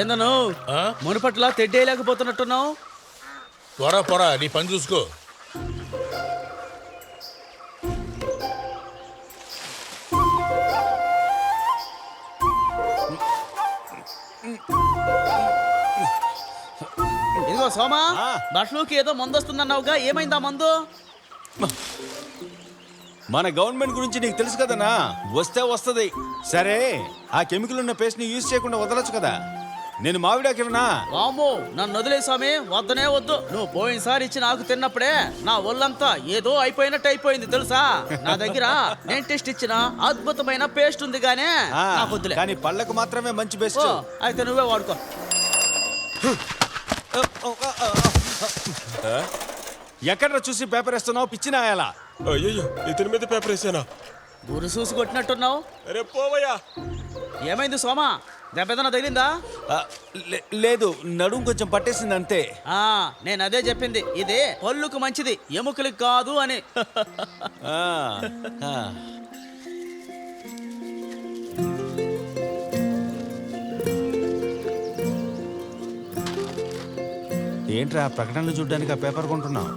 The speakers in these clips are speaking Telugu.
ఏందను మునుపట్లా తెడ్డేయలేకపోతున్నట్టున్నావు? పొరా నీ పని చూసుకో. ఇదిగో సోమా, బట్టలుకి ఏదో మందు వస్తుందన్నావుగా, ఏమైందా మందు? మన గవర్నమెంట్ గురించి నీకు తెలుసు కదనా, వస్తే వస్తుంది. సరే, ఆ కెమికల్ ఉన్న పేస్ట్ ని యూజ్ చేయకుండా వదలొచ్చు కదా. నేను మావిడాకివనా? వామ్మో, నన్ను వదిలే స్వామి, వద్దనే వద్దు. నువ్వు పోయినసారి ఇచ్చి నాకు తిన్నప్పుడే నా ఒళ్ళంతా ఏదో అయిపోయినట్టు అయిపోయింది తెలుసా. నా దగ్గర నేను టెస్ట్ ఇచ్చిన అద్భుతమైన పేస్ట్ ఉంది గానే నాకు వద్దులే. కానీ పళ్ళకు మాత్రమే మంచి బెస్ట్. అయితే నువ్వే వాడుకో. ఎక్కడ చూసి పేపర్ వేస్తున్నావు పిచ్చినాయాలా? అయ్యో, ఇతని మీద పేపర్ వేసానా? గురు చూసి కొట్టినట్టున్నావు. అరే పోవయ్యా. ఏమైంది సోమా, దెబ్బేదన్నా తగిలిందా? లేదు, నడుము కొంచెం పట్టేసింది అంతే. నేను అదే చెప్పింది, ఇది పళ్ళుకు మంచిది, ఎముకలకు కాదు అని. ఏంట్రా ప్రకటనలు చూడ్డానికి ఆ పేపర్ కొంటున్నావు?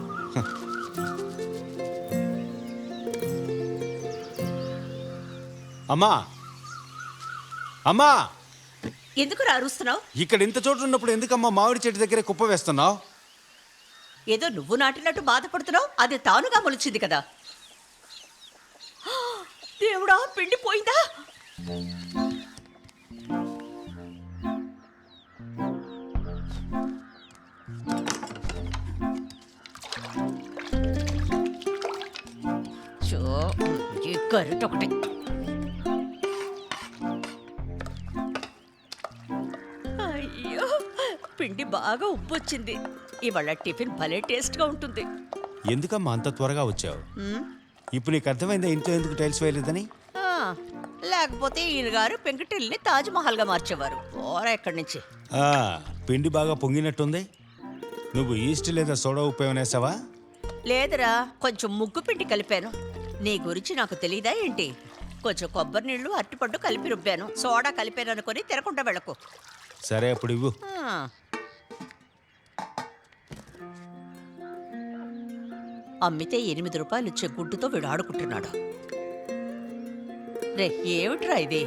అమ్మా అమ్మా, ఎందుకు అరుస్తున్నావు? ఇక్కడ ఇంత చోటు ఉన్నప్పుడు ఎందుకమ్మా మామిడి చెట్టు దగ్గర కుప్ప వేస్తున్నావు? ఏదో నువ్వు నాటినట్టు బాధపడుతున్నావు, అది తానుగా మొలిచింది కదా. దేవుడా, పిండి పోయిందా? గరిటొకటి. అయ్యో, పిండి బాగా ఉప్పు వచ్చింది. ఇవాళ టిఫిన్ భలే టేస్ట్గా ఉంటుంది. ఎందుకమ్మా అంత త్వరగా వచ్చావు? ఇప్పుడు నీకు అర్థమైందా ఇంట్లో ఎందుకు టైల్స్ వేయలేదని? లేకపోతే ఈయన గారు పెంకుటిల్ని తాజ్ మహల్ గా మార్చేవారు. ఓరా ఎక్కడి నుంచి. పిండి బాగా పొంగినట్టుంది. నువ్వు ఈస్ట్ లేదా సోడా ఉప్పు ఏమైనా వేసావా? లేదురా, కొంచెం ముగ్గు పిండి కలిపాను. నీ గురించి నాకు తెలీదా ఏంటి? కొంచెం కొబ్బరి నీళ్లు అరటిపండు కలిపి రుబ్బాను. సోడా కలిపాను అనుకుని తిరగకుండా వెళ్ళకు. సరే, అప్పుడు ఇవ్వు. అమ్మితే 8 రూపాయలు ఇచ్చే గుడ్డుతో వీడు ఆడుకుంటున్నాడు. రే, ఏమిట్రా ఇది?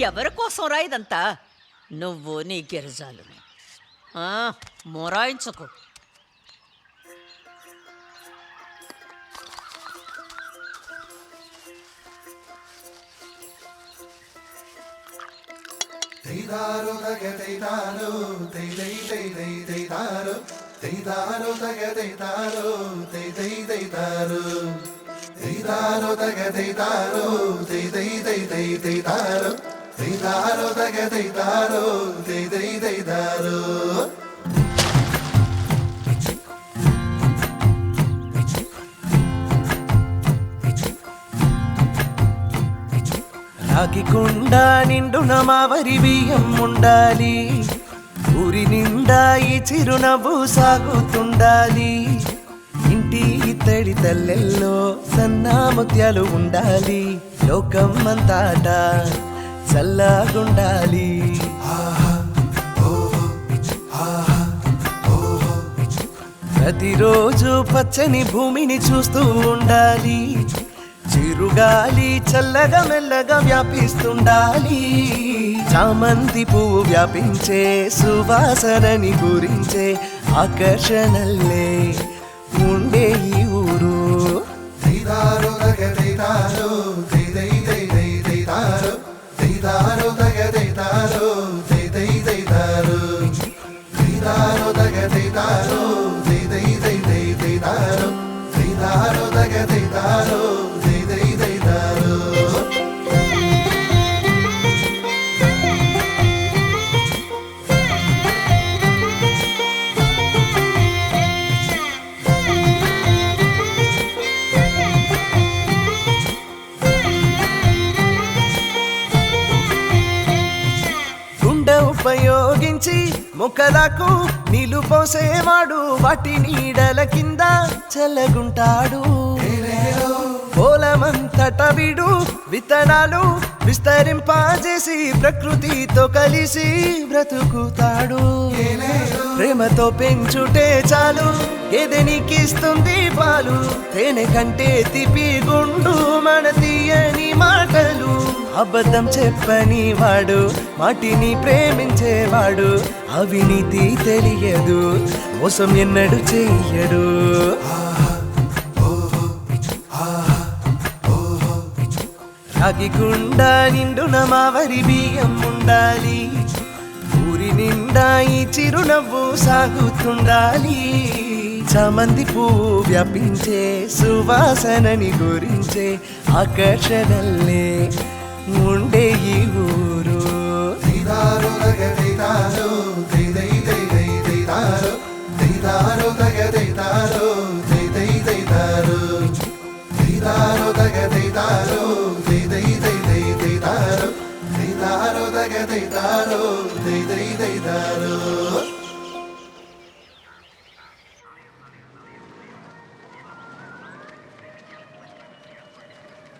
ఎవరి కోసం రా ఇదంతా? నువ్వు నీ గిరిజాలు మొరాయించకు. రాగి కుండ నిండున మావరి బియ్యం ఉండాలి. ఊరి నిండా ఈ చిరునవ్వు సాగుతుండాలి. ఇంటి ఇత్తడి తల్లెల్లో సన్నా ముత్యాలు ఉండాలి. లోకం అంతాట చల్లగుండాలి. ప్రతిరోజు పచ్చని భూమిని చూస్తూ ఉండాలి. చిరుగాలి చల్లగా మెల్లగా వ్యాపిస్తుండాలి. చామంతి పువ్వు వ్యాపించే సువాసనని గురించే ఆకర్షణల్లే ఉండే ఈ ఊరు. ఉపయోగించి మొక్కలకు నీళ్లు పోసేవాడు వాటి నీడల కింద చల్లగుంటాడు పొలమంతట వీడు విత్తనాలు విస్తరింపజేసి ప్రకృతితో కలిసి బ్రతుకుతాడు ప్రేమతో పెంచుటే చాలు ఎదనికిస్తుంది పాలు తేనె కంటే తిపి గుండు మన తీయని మాటలు అబద్ధం చెప్పని వాడు మాటిని ప్రేమించేవాడు అవినీతి తెలియదు మోసం ఎన్నడు చెయ్యడు రాగి గుండ నిండున మావరి బియ్యం ఉండాలి ఊరి నిండా ఈ చిరునవ్వు సాగుతుండాలి చామంతి పువ్వు వ్యాపించే సువాసనని గురించే ఆకర్షణల్లే ఉండే ఈ ఊరు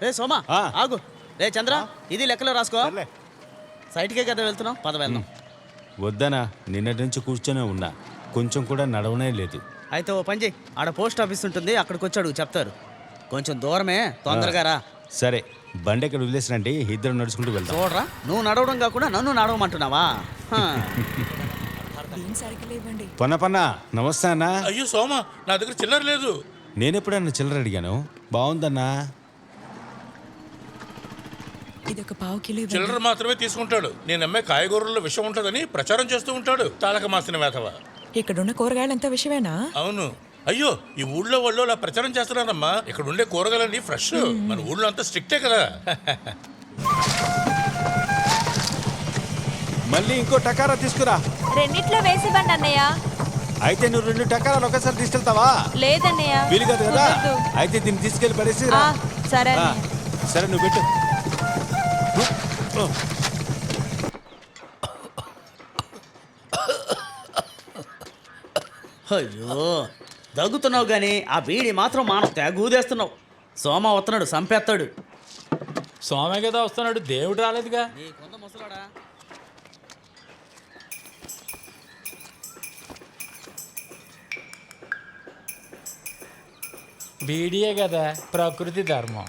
రే సోమా ఆ. ఆగు. రే చంద్ర ఇది లెక్కలో రాసుకో. సర్లే. సైట్కే కదా వెళ్తున్నాం, పద వెళ్దాం. వద్దనా నిన్నటి నుంచి కూర్చొనే ఉన్నా కొంచెం కూడా నడవనే లేదు. అయితే ఓ పని చెయ్యి, ఆడ పోస్ట్ ఆఫీస్ ఉంటుంది, అక్కడికి వచ్చి అడుగు చెప్తారు. కొంచెం దూరమే, తొందరగా రా. సరే బండి ఎక్కడ వదిలేసినంటే ఇద్దరు నడుచుకుంటూ వెళ్దాం. చూడరా, నువ్వు నడవడం కాకుండా నన్ను నడవమంటున్నావా? హా. పొన్న నమస్తే అన్నా. అయ్యో సోమ, నా దగ్గర చిల్లర లేదు. నేనెప్పుడన్నా చిల్లర అడిగాను? బాగుందన్నా. ఇదొక పావు కిలో ఇవ్వండి. చిల్లర మాత్రమే తీసుకుంటాడు. నేను అమ్మే కాయగూరల్లో విషం ఉంటుందని ప్రచారం చేస్తూ ఉంటాడు. తాలక మాసిన వేతవ. ఇక్కడున్న కూరగాయలంతా విషయమేనా? అవును. అయ్యో, ఈ ఊళ్ళో వాళ్ళు అలా ప్రచారం చేస్తున్నారమ్మా. ఇక్కడ ఉండే కూరగాయలన్నీ ఫ్రెష్. మన ఊళ్ళో అంతా స్ట్రిక్టే కదా. మళ్ళీ ఇంకో టకారా తీసుకురా. రెండిట్లో వేసివ్వండి అన్నయ్య. అయితే నువ్వు 2 టకారాలు ఒకేసారి తీసుకెళ్తావా? లేదన్నయ్య, వీలు కాదు కదా. కుదరదు. అయితే దీన్ని తీసుకెళ్లి పడేసి రా. సరే ఆ, అన్నయ్య. సరే నువ్వు పెట్టు. అయ్యో దగ్గుతున్నావు గాని ఆ బీడి మాత్రం మానవ తెగూదేస్తున్నావు. సోమ వస్తున్నాడు, సంపేస్తాడు. సోమే కదా వస్తున్నాడు, దేవుడు రాలేదుగా. నీకుంద ముసలాడా. బీడియే కదా ప్రకృతి ధర్మం.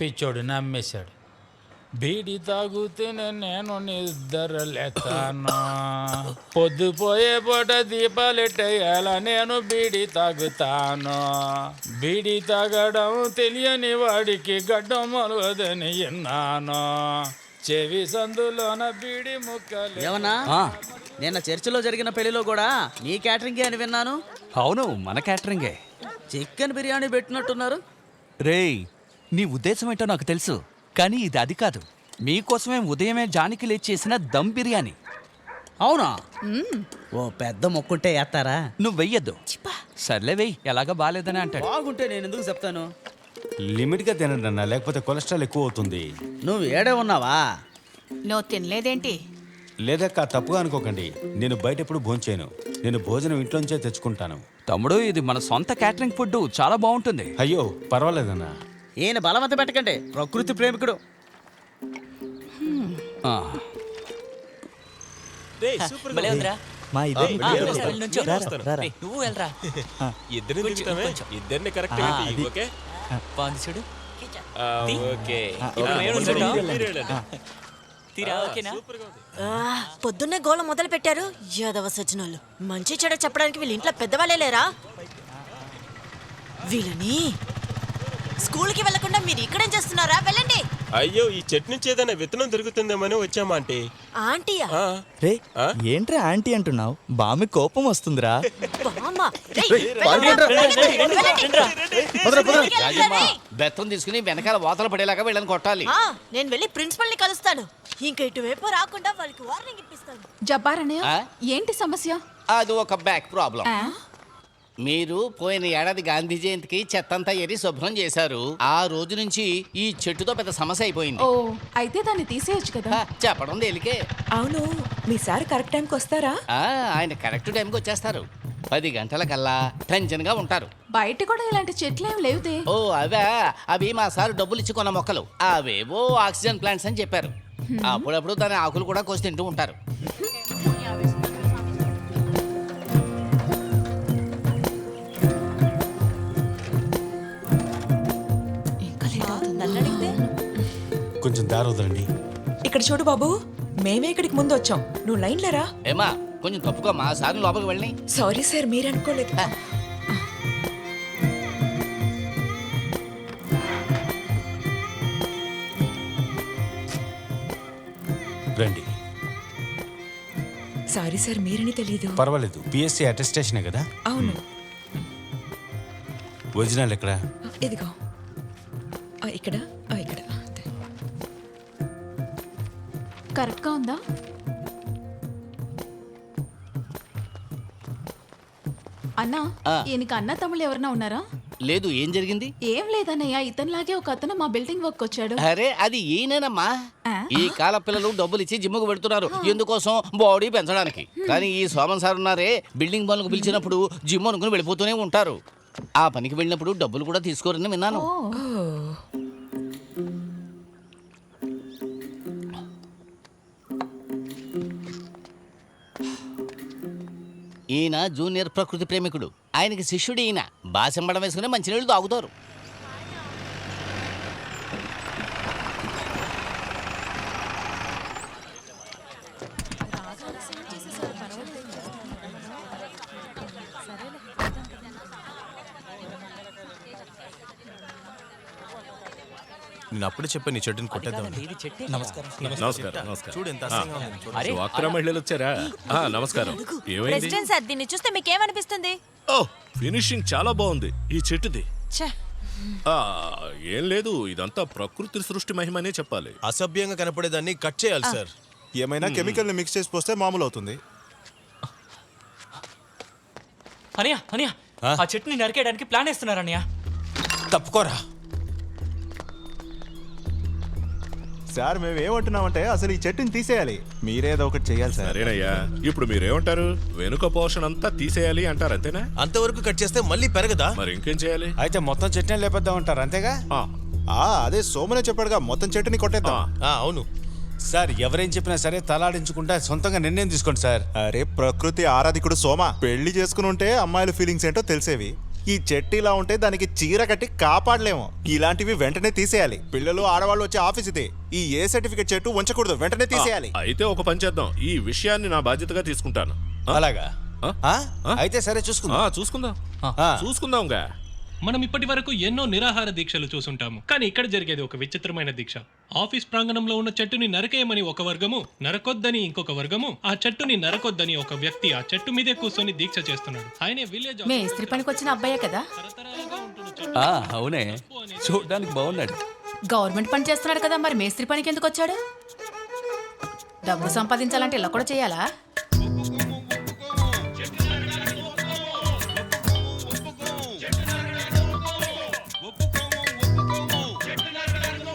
పిచ్చోడు నమ్మేశాడు. బీడి తాగుతూనే నేను నిద్రలేతాను. పొద్దుపోయే పూట దీపాలెట్టేయాల నేను బీడి తాగుతాను. బీడి తాగడం తెలియని వాడికి గడ్డం మొలవదని విన్నాను. చెవి సందులోన బీడి ముక్కలు. ఏమన్నా నిన్న చర్చిలో జరిగిన పెళ్లిలో కూడా నీ క్యాటరింగే అని విన్నాను. అవును, మన క్యాటరింగే. చికెన్ బిర్యానీ పెట్టినట్టున్నారు. రేయ్, నీ ఉద్దేశం ఏంటో నాకు తెలుసు, కానీ ఇది అది కాదు. మీకోసమే ఉదయమే జానికి లేచి చేసిన దమ్ బిర్యానీ. అవునా? ఓ పెద్ద మొక్కుంటే వేస్తారా? నువ్వు వెయ్యొద్దు. సర్లే వెయ్యి, ఎలాగా బాగాలేదని అంటాడు. బాగుంటే నేను ఎందుకు చెప్తాను. లిమిట్గా తినండి అన్న, లేకపోతే కొలెస్ట్రాల్ ఎక్కువ అవుతుంది. నువ్వు ఏడే ఉన్నావా? నువ్వు తినలేదేంటి? లేదక్క, తప్పుగా అనుకోకండి. నేను బయట ఎప్పుడు భోంచేయను. నేను భోజనం ఇంట్లోంచే తెచ్చుకుంటాను. తమ్ముడు, ఇది మన సొంత క్యాటరింగ్ ఫుడ్, చాలా బాగుంటుంది. అయ్యో పర్వాలేదన్నా. ఈయన బలవంత పెట్టకండి, ప్రకృతి ప్రేమికుడు. ఆ, మా నువ్వు వెళ్ళరా. ఇద్దరిని కరెక్ట్ ఓకే బాగుంది చూడు. ఓకే పొద్దున్నే గోళ మొదలు పెట్టారు యాదవ సజ్జనోళ్ళు. మంచి చెడ చెప్పడానికి వీళ్ళ ఇంట్లో పెద్దవాళ్ళే లేరా? వీళ్ళని స్కూల్కి వెళ్లకుండా మీరు ఇక్కడేం చేస్తున్నారా? వెళ్ళండి. అయ్యో, ఈ చెట్టు నుంచి ఏదైనా విత్తనం దొరుకుతుందేమని వచ్చామా ఆంటీ. ఆంటీయా? రే ఏంట్రా ఆంటీ అంటున్నావు? బామి కోపం వస్తుందిరా. బామ్మ, రేయ్, వెళ్ళండి. బెత్తం తీసుకుని వెనకాల వాతలు పడేలాగా వీళ్ళని కొట్టాలి. ఆ, నేను వెళ్ళి ప్రిన్సిపల్ ని కలుస్తాను. ఇంకా ఇటువైపు రాకుండా వాళ్ళకి వార్నింగ్ ఇప్పిస్తాను. జబ్బార్ అన్నయ్య, ఏంటి సమస్య? అది ఒక బ్యాక్ ప్రాబ్లం. మీరు పోయిన ఏడాది గాంధీ జయంతికి చెత్తంతా ఎరి శుభ్రం చేశారు. ఆ రోజు నుంచి ఈ చెట్టుతో పెద్ద సమస్య అయిపోయింది. ఓ అయితే దాన్ని తీసేయచ్చు కదా. చెప్పడం తేలికే. అవును, మీ సార్ కరెక్ట్ టైంకి వస్తారా? ఆయన కరెక్ట్ టైంకి వచ్చేస్తారు. 10 గంటలకల్లా టెన్షన్గా ఉంటారు. బయట కూడా ఇలాంటి చెట్లు ఏం లేవుతే. ఓ అవే, అవి మా సార్ డబ్బులు ఇచ్చి కొన్న మొక్కలు. అవేవో ఆక్సిజన్ ప్లాంట్స్ అని చెప్పారు. అప్పుడప్పుడు దాని ఆకులు కూడా కోసి తింటూ ఉంటారు. కొంచెం దారి వదలండి. ఇక్కడ చూడు బాబు, మేమే ఇక్కడికి ముందు వచ్చాం, నువ్వు లైన్లో రా. ఏమా కొంచెం తప్పుకో, మా సార్ లోపలికి వెళ్ళి. సారీ సార్, మీరు అనుకోలేదు. రండి. సారీ సార్, మీరని తెలీదు. పర్వాలేదు, పిఎస్సి అటెస్టేషనే కదా. అవును. ఒరిజినల్ ఎక్కడ? ఇదిగో ఇక్కడ ఇక్కడ. కరెక్ట్ గా ఉందా? అన్నా, ఈయనకి అన్న తమ్ముళ్ళు ఎవరన్నా ఉన్నారా? లేదు. ఏం జరిగింది? ఏం లేదన్నయ్య, ఇతనిలాగే ఒక అతను మా బిల్డింగ్ వర్క్ వచ్చాడు. అరే అది ఈయనేనమ్మా. ఈ కాల పిల్లలు డబ్బులు ఇచ్చి జిమ్ముకు పెడుతున్నారు, ఎందుకోసం? బాడీ పెంచడానికి. కానీ ఈ సోమన్ సార్ ఉన్నారే, బిల్డింగ్ పనులకు పిలిచినప్పుడు జిమ్ అనుకుని వెళ్ళిపోతూనే ఉంటారు. ఆ పనికి వెళ్ళినప్పుడు డబ్బులు కూడా తీసుకోరని విన్నాను. ఈయన జూనియర్ ప్రకృతి ప్రేమికుడు. ఆయనకి శిష్యుడు ఈయన. బాసెంబడం వేసుకుని మంచినీళ్ళు తాగుతారు. నేను అప్పుడే చెప్పాను నీ చెట్టుని కొట్టేద్దామని. నమస్కారం. చూడు ఎంత అసహ్యంగా ఉంది. డ్వాక్రా మహిళలు వచ్చారా? నమస్కారం. ఏమైంది? ప్రెసిడెంట్ సార్, దీన్ని చూస్తే మీకేమనిపిస్తుంది? ఓ ఫినిషింగ్ చాలా బాగుంది ఈ చెట్టుది. ఏం లేదు, ఇదంతా ప్రకృతి సృష్టి మహిమనే చెప్పాలి. అసభ్యంగా కనపడేదాన్ని కట్ చేయాలి సార్. ఏమైనా కెమికల్ ని మిక్స్ చేసి పోస్తే మామూలు అవుతుంది. అనియా అనియా, ఆ చెట్టుని నరికేయడానికి ప్లాన్ వేస్తున్నారు అనియా. తప్పుకోరా సార్, మేము ఏమంటున్నామంటే అసలు ఈ చెట్టుని తీసేయాలి. మీరేదో ఒకటి చేయాలి సార్. సరేనయ్యా, ఇప్పుడు మీరేమంటారు? వెనుక పోర్షన్ అంతా తీసేయాలి అంటారు, అంతేనా? అంతవరకు కట్ చేస్తే మళ్ళీ పెరగదా? మరి ఇంకేం చేయాలి? అయితే మొత్తం చెట్టునే లేపేద్దాం అంటారు, అంతేగా? అదే సోమనే చెప్పాడుగా, మొత్తం చెట్టుని కొట్టేద్దాం. అవును సార్, ఎవరేం చెప్పినా సరే తలాడించుకుంటా సొంతంగా నిర్ణయం తీసుకోండి సార్. అరే ప్రకృతి ఆరాధికుడు సోమ, పెళ్లి చేసుకుని ఉంటే అమ్మాయిల ఫీలింగ్స్ ఏంటో తెలిసేవి. ఈ చెట్టు ఇలా ఉంటే దానికి చీర కట్టి కాపాడలేము. ఇలాంటివి వెంటనే తీసేయాలి. పిల్లలు ఆడవాళ్ళు వచ్చే ఆఫీస్ ఇది. ఈ ఏ సర్టిఫికేట్ చెట్టు ఉంచకూడదు, వెంటనే తీసేయాలి. అయితే ఒక పని చేద్దాం, ఈ విషయాన్ని నా బాధ్యతగా తీసుకుంటాను. అలాగా? అయితే సరే, చూసుకుందాంగా. మనం ఇప్పటి వరకు ఎన్నో నిరాహార దీక్షలు చూసుంటాము, కానీ ఇక్కడ జరిగేది ఒక విచిత్రమైన దీక్ష. ఆఫీస్ ప్రాంగణంలో ఉన్న చెట్టుని నరకేయమని ఒక వర్గము, నరకొద్దని ఇంకొక వర్గము, ఆ చెట్టుని నరకొద్దని ఒక వ్యక్తి ఆ చెట్టు మీదే కూర్చొని దీక్ష చేస్తున్నాడు. ఆయనే విలేజ్ మేస్త్రి పనికి వచ్చిన అబ్బాయే కదా? అవునే, చూడడానికి బాగున్నాడు. గవర్నమెంట్ పని చేస్తున్నాడు కదా, మరి మేస్త్రి పనికి ఎందుకు వచ్చాడు? డబ్బు సంపాదించాలంటే ఇలా కూడా చేయాలా?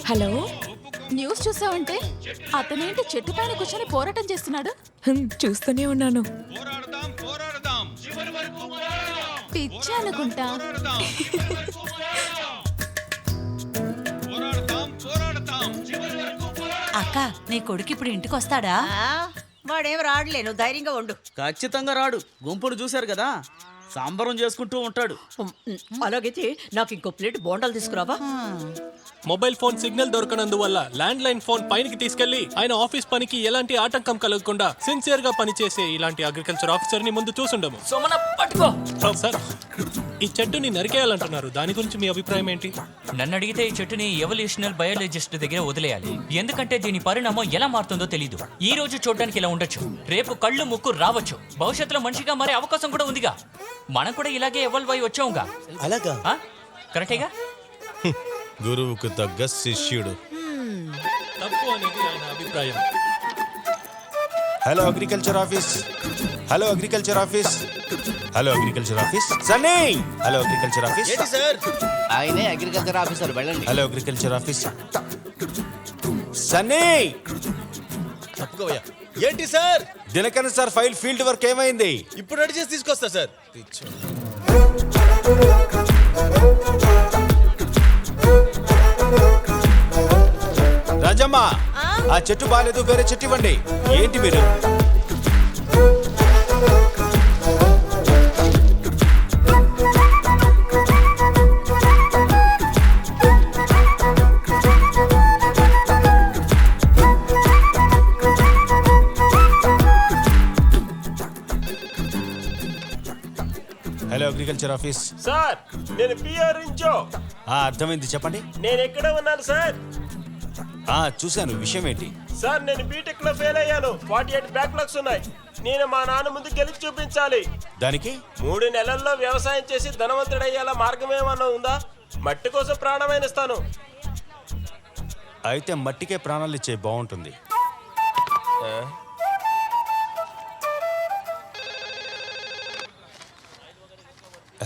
హలో, న్యూస్ చూసావంటే అతనేంటి చెట్టు పైన కూర్చొని పోరాటం చేస్తున్నాడు? చూస్తూనే ఉన్నాను. పిచ్చి అనుకుంటా. అక్క, నీ కొడుకు ఇప్పుడు ఇంటికి వస్తాడా? వాడేం రాడులే, నువ్వు ధైర్యంగా ఉండు. ఖచ్చితంగా రాడు. గుంపును చూశారు కదా, సంబరం చేసుకుంటూ ఉంటాడు. అలాగైతే నాకు ఇంకో ప్లేట్ బోండాలు తీసుకురావా? మొబైల్ ఫోన్ సిగ్నల్ దొరకనందువల్ల ల్యాండ్ లైన్ ఫోన్ పైనకి తీసుకెళ్లి ఆయన ఆఫీస్ పనికి ఎలాంటి ఆటంకం కలగకుండా సిన్సియర్ గా పనిచేసే ఇలాంటి అగ్రికల్చర్ ఆఫీసర్ ని ముందు చూసుండము. సార్, ఈ చెట్టుని నరికేయాలంటున్నారు, దాని గురించి మీ అభిప్రాయం ఏంటి? నన్ను అడిగితే ఈ చెట్టుని ఎవల్యూషనల్ బయాలజిస్ట్ దగ్గర వదిలేయాలి. ఎందుకంటే దీని పరిణామం ఎలా మారుతుందో తెలీదు. ఈ రోజు చూడడానికి ఇలా ఉండొచ్చు, రేపు కళ్ళు ముక్కు రావచ్చు, భవిష్యత్తులో మనిషిగా మారే అవకాశం కూడా ఉందిగా. మనం కూడా ఇలాగే ఎవాల్వ్ అయి వచ్చాముగా. అలాగా? కరెక్టేగా? గురువుకు తగ్గ శిష్యుడు. తప్పు అనేది ఆయన అభిప్రాయం. Hello agriculture office. Hello agriculture office. Hello agriculture office. Sunny. Hello agriculture office. Sir ఆయనే అగ్రికల్చర్ ఆఫీసర్, వెళ్ళండి. Hello agriculture office. సన్నీ. తప్పుకోవయ్యా. ఏంటి sir? Dinakaran sir file field work ఏమైంది? ఇప్పుడు రెడీ చేసి తీసుకొస్తా సార్. రాజమ్మ, ఆ చెట్టు బాగాలేదు, వేరే చెట్టు ఇవ్వండి. ఏంటి మీరు? Hello agriculture office. సార్ నేను పిఆర్ ఇంచో. అర్థమైంది, చెప్పండి. నేను ఎక్కడ ఉన్నాను సార్? చూశాను. విషయం ఏంటి? సార్ నేను బీటెక్ లో ఫెయిల్ అయ్యాను. 48 బ్యాక్లాగ్స్ ఉన్నాయి. నేను మా నాన్న ముందు గెలిచి చూపించాలి. దానికి 3 నెలల్లో వ్యవసాయం చేసి ధనవంతుడయ్యేలా మార్గం ఏమన్నా ఉందా? మట్టి కోసం ప్రాణమైన ఇస్తాను. అయితే మట్టికే ప్రాణాలు ఇచ్చే బాగుంటుంది.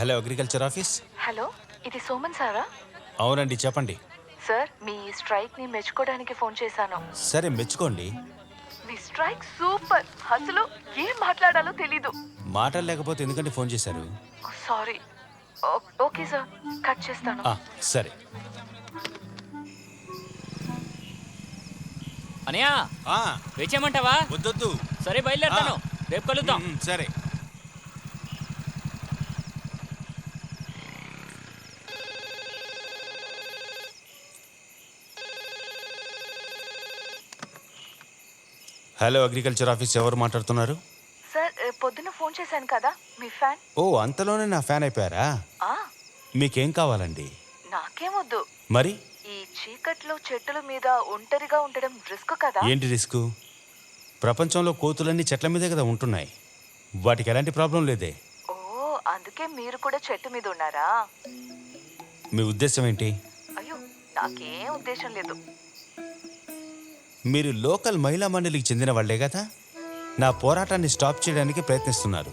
Hello agriculture office. హలో, ఇది సోమన్ సారా? అవునండి, చెప్పండి. సార్, మీ స్ట్రైక్ ని మెచ్చుకోవడానికి ఫోన్ చేశాను. సరే, మెచ్చుకోండి. మీ స్ట్రైక్ సూపర్. అసలు ఏం మాట్లాడాలో తెలీదు. మాటలు లేకపోతే ఎందుకంటే ఫోన్ చేశారు? సారీ. ఓకే సార్, కట్ చేస్తాను. సరే. అనయా వేచేయమంటావా? వద్దొద్దు. సరే బయలుదేరుతాను, రేపు కలుద్దాం. సరే. హలో అగ్రికల్చర్ ఆఫీస్, ఎవరు మాట్లాడుతున్నారు? సార్, పొద్దున్న ఫోన్ చేశాను కదా, మీ ఫ్యాన్. అంతలోనే నా ఫ్యాన్ అయిపోయారా? మీకేం కావాలండి? నాకేమొద్దు. మరి ఈ చీకట్లో చెట్టుల మీద ఒంటరిగా ఉండడం రిస్క్ కదా. ఏంటి రిస్క్? ప్రపంచంలో కోతులన్నీ చెట్ల మీదే కదా ఉంటున్నాయి. వాటికి ఎలాంటి ప్రాబ్లం లేదే. అందుకే మీరు కూడా చెట్టు మీద ఉన్నారా? మీ ఉద్దేశం ఏంటి? అయ్యో, నాకేం ఉద్దేశం లేదు. మీరు లోకల్ మహిళా మండలికి చెందిన వాళ్లే కదా? నా పోరాటాన్ని స్టాప్ చేయడానికి ప్రయత్నిస్తున్నారు.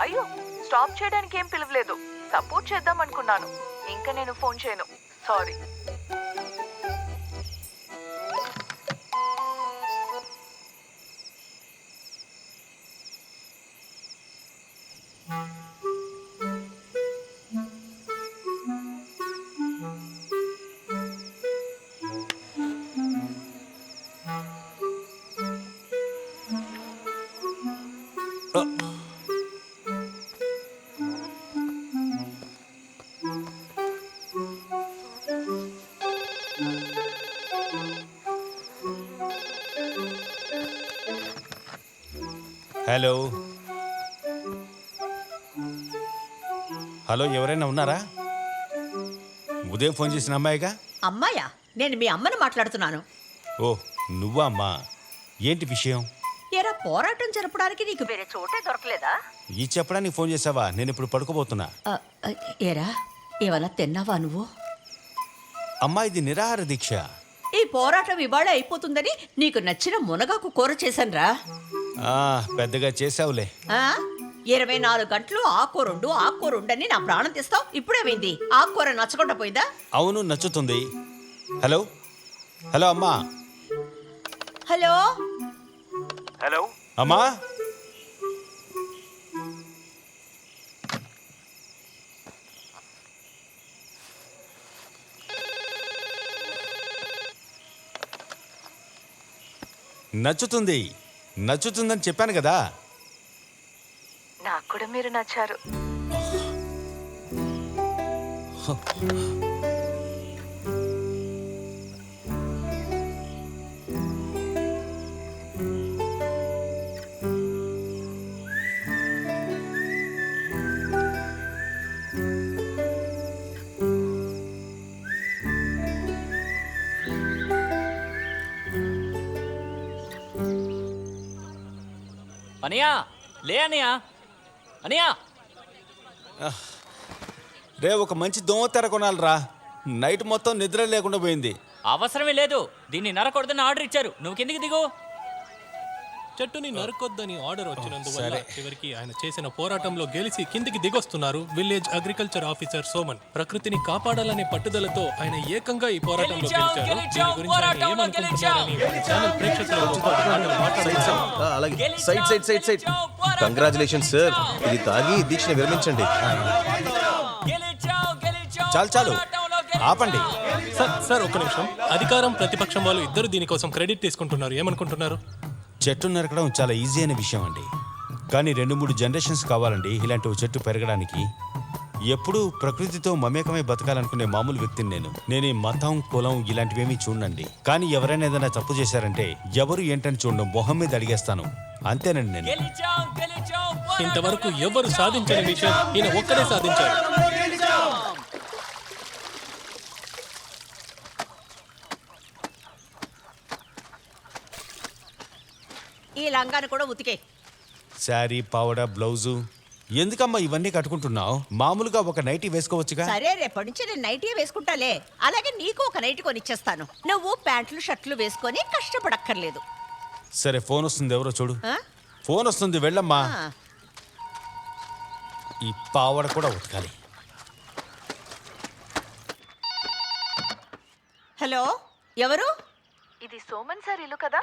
అయ్యో, స్టాప్ చేయడానికి ఏం పిలవలేదు. సపోర్ట్ చేద్దాం అనుకున్నాను. ఇంకా నేను ఫోన్ చేయను, సారీ. హలో హలో, ఎవరైనా ఉన్నారా? ఉదయం ఫోన్ చేసిన అమ్మాయిగా? అమ్మాయా? నేను మీ అమ్మని మాట్లాడుతున్నాను. నువ్వా అమ్మా? ఏంటి విషయం? ఏరా, పోరాటం జరపడానికి నీకు వేరే చోటే దొరకలేదా? ఈ చెప్పడానికి ఫోన్ చేసావా? నేను ఇప్పుడు పడుకోబోతున్నా. ఏరా, ఏమన్నా తిన్నావా నువ్వు? అమ్మా, ఇది నిరాహార దీక్ష. ఈ పోరాటం ఇవాళ అయిపోతుందని నీకు నచ్చిన మునగాకు కూర చేశానురా. పెద్దగా చేసావులే. 24 గంటలు ఆకుకూరుండని నా ప్రాణం తీస్తావు. ఇప్పుడేమైంది? ఆకుకూర నచ్చకుండా పోయిందా? అవును, నచ్చుతుంది. హలో హలో అమ్మా. హలో హలో అమ్మా. నచ్చుతుందని చెప్పాను కదా. నాకు కూడా మీరు నచ్చారు. అనయా, లే అనయా. అనయా, రే, ఒక మంచి దోమ తెర కొనాలిరా. నైట్ మొత్తం నిద్ర లేకుండా పోయింది. అవసరమే లేదు. దీన్ని నరకూడదని ఆర్డర్ ఇచ్చారు. నువ్వు కిందికి దిగు. చెట్టుని నరకొద్దని ఆర్డర్ వచ్చినందువల్ల చివరికి ఆయన చేసిన పోరాటంలో గెలిచి కిందికి దిగొస్తున్నారు విలేజ్ అగ్రికల్చర్ ఆఫీసర్ సోమన్. ప్రకృతిని కాపాడాలనే పట్టుదలతో ఆయన ఏకంగా ఈ పోరాటంలో గెలిచారు. దీని గురించి ఆయన ఏమనుకుంటున్నారని మన ఛానల్ ప్రేక్షకులతో మాట్లాడదాం. అలాగే side side side side. Congratulation sir. ఇది తాగి దీక్షని విరమించండి. చాలు చాలు ఆపండి. సార్ ఒక్క నిమిషం. అధికారం ప్రతిపక్షం వాళ్ళు ఇద్దరు దీనికోసం క్రెడిట్ తీసుకుంటున్నారు. ఏమనుకుంటున్నారు? చెట్టు నరకడం చాలా ఈజీ అయిన విషయం అండి, కానీ 2-3 జనరేషన్స్ కావాలండి ఇలాంటి ఓ చెట్టు పెరగడానికి. ఎప్పుడూ ప్రకృతితో మమేకమై బతకాలనుకునే మామూలు వ్యక్తిని నేను ఈ మతం కులం ఇలాంటివేమీ చూడండి. కానీ ఎవరైనా ఏదైనా తప్పు చేశారంటే ఎవరు ఏంటని చూడడం, మొహం మీద అడిగేస్తాను. అంతేనండి నేను. ఇంతవరకు ఎవరు సాధించని విషయం ఈయన ఒక్కడే సాధించారు. ఈ లంగాను కూడా ఉతికే. శారీ, పావడ, బ్లౌజు ఎందుకమ్మా ఇవన్నీ కట్టుకుంటున్నావు? మామూలుగా ఒక నైటీ వేసుకోవచ్చుగా. సరే, రేపటి నుంచి నేను నైటీ వేసుకుంటాలే. అలాగే నీకు ఒక నైటీ కొనిచ్చేస్తాను. నువ్వు ప్యాంట్లు షర్ట్లు వేసుకొని కష్టపడక్కర్లేదు. సరే, ఫోన్ వస్తుంది, ఎవరో చూడు. ఆ? ఫోన్ వస్తుంది, వెళ్ళమ్మా. ఆ. ఈ పావడ కూడా ఉతకాలి. హలో, ఎవరు? ఇది సోమన్ సార్ ఇల్లు కదా?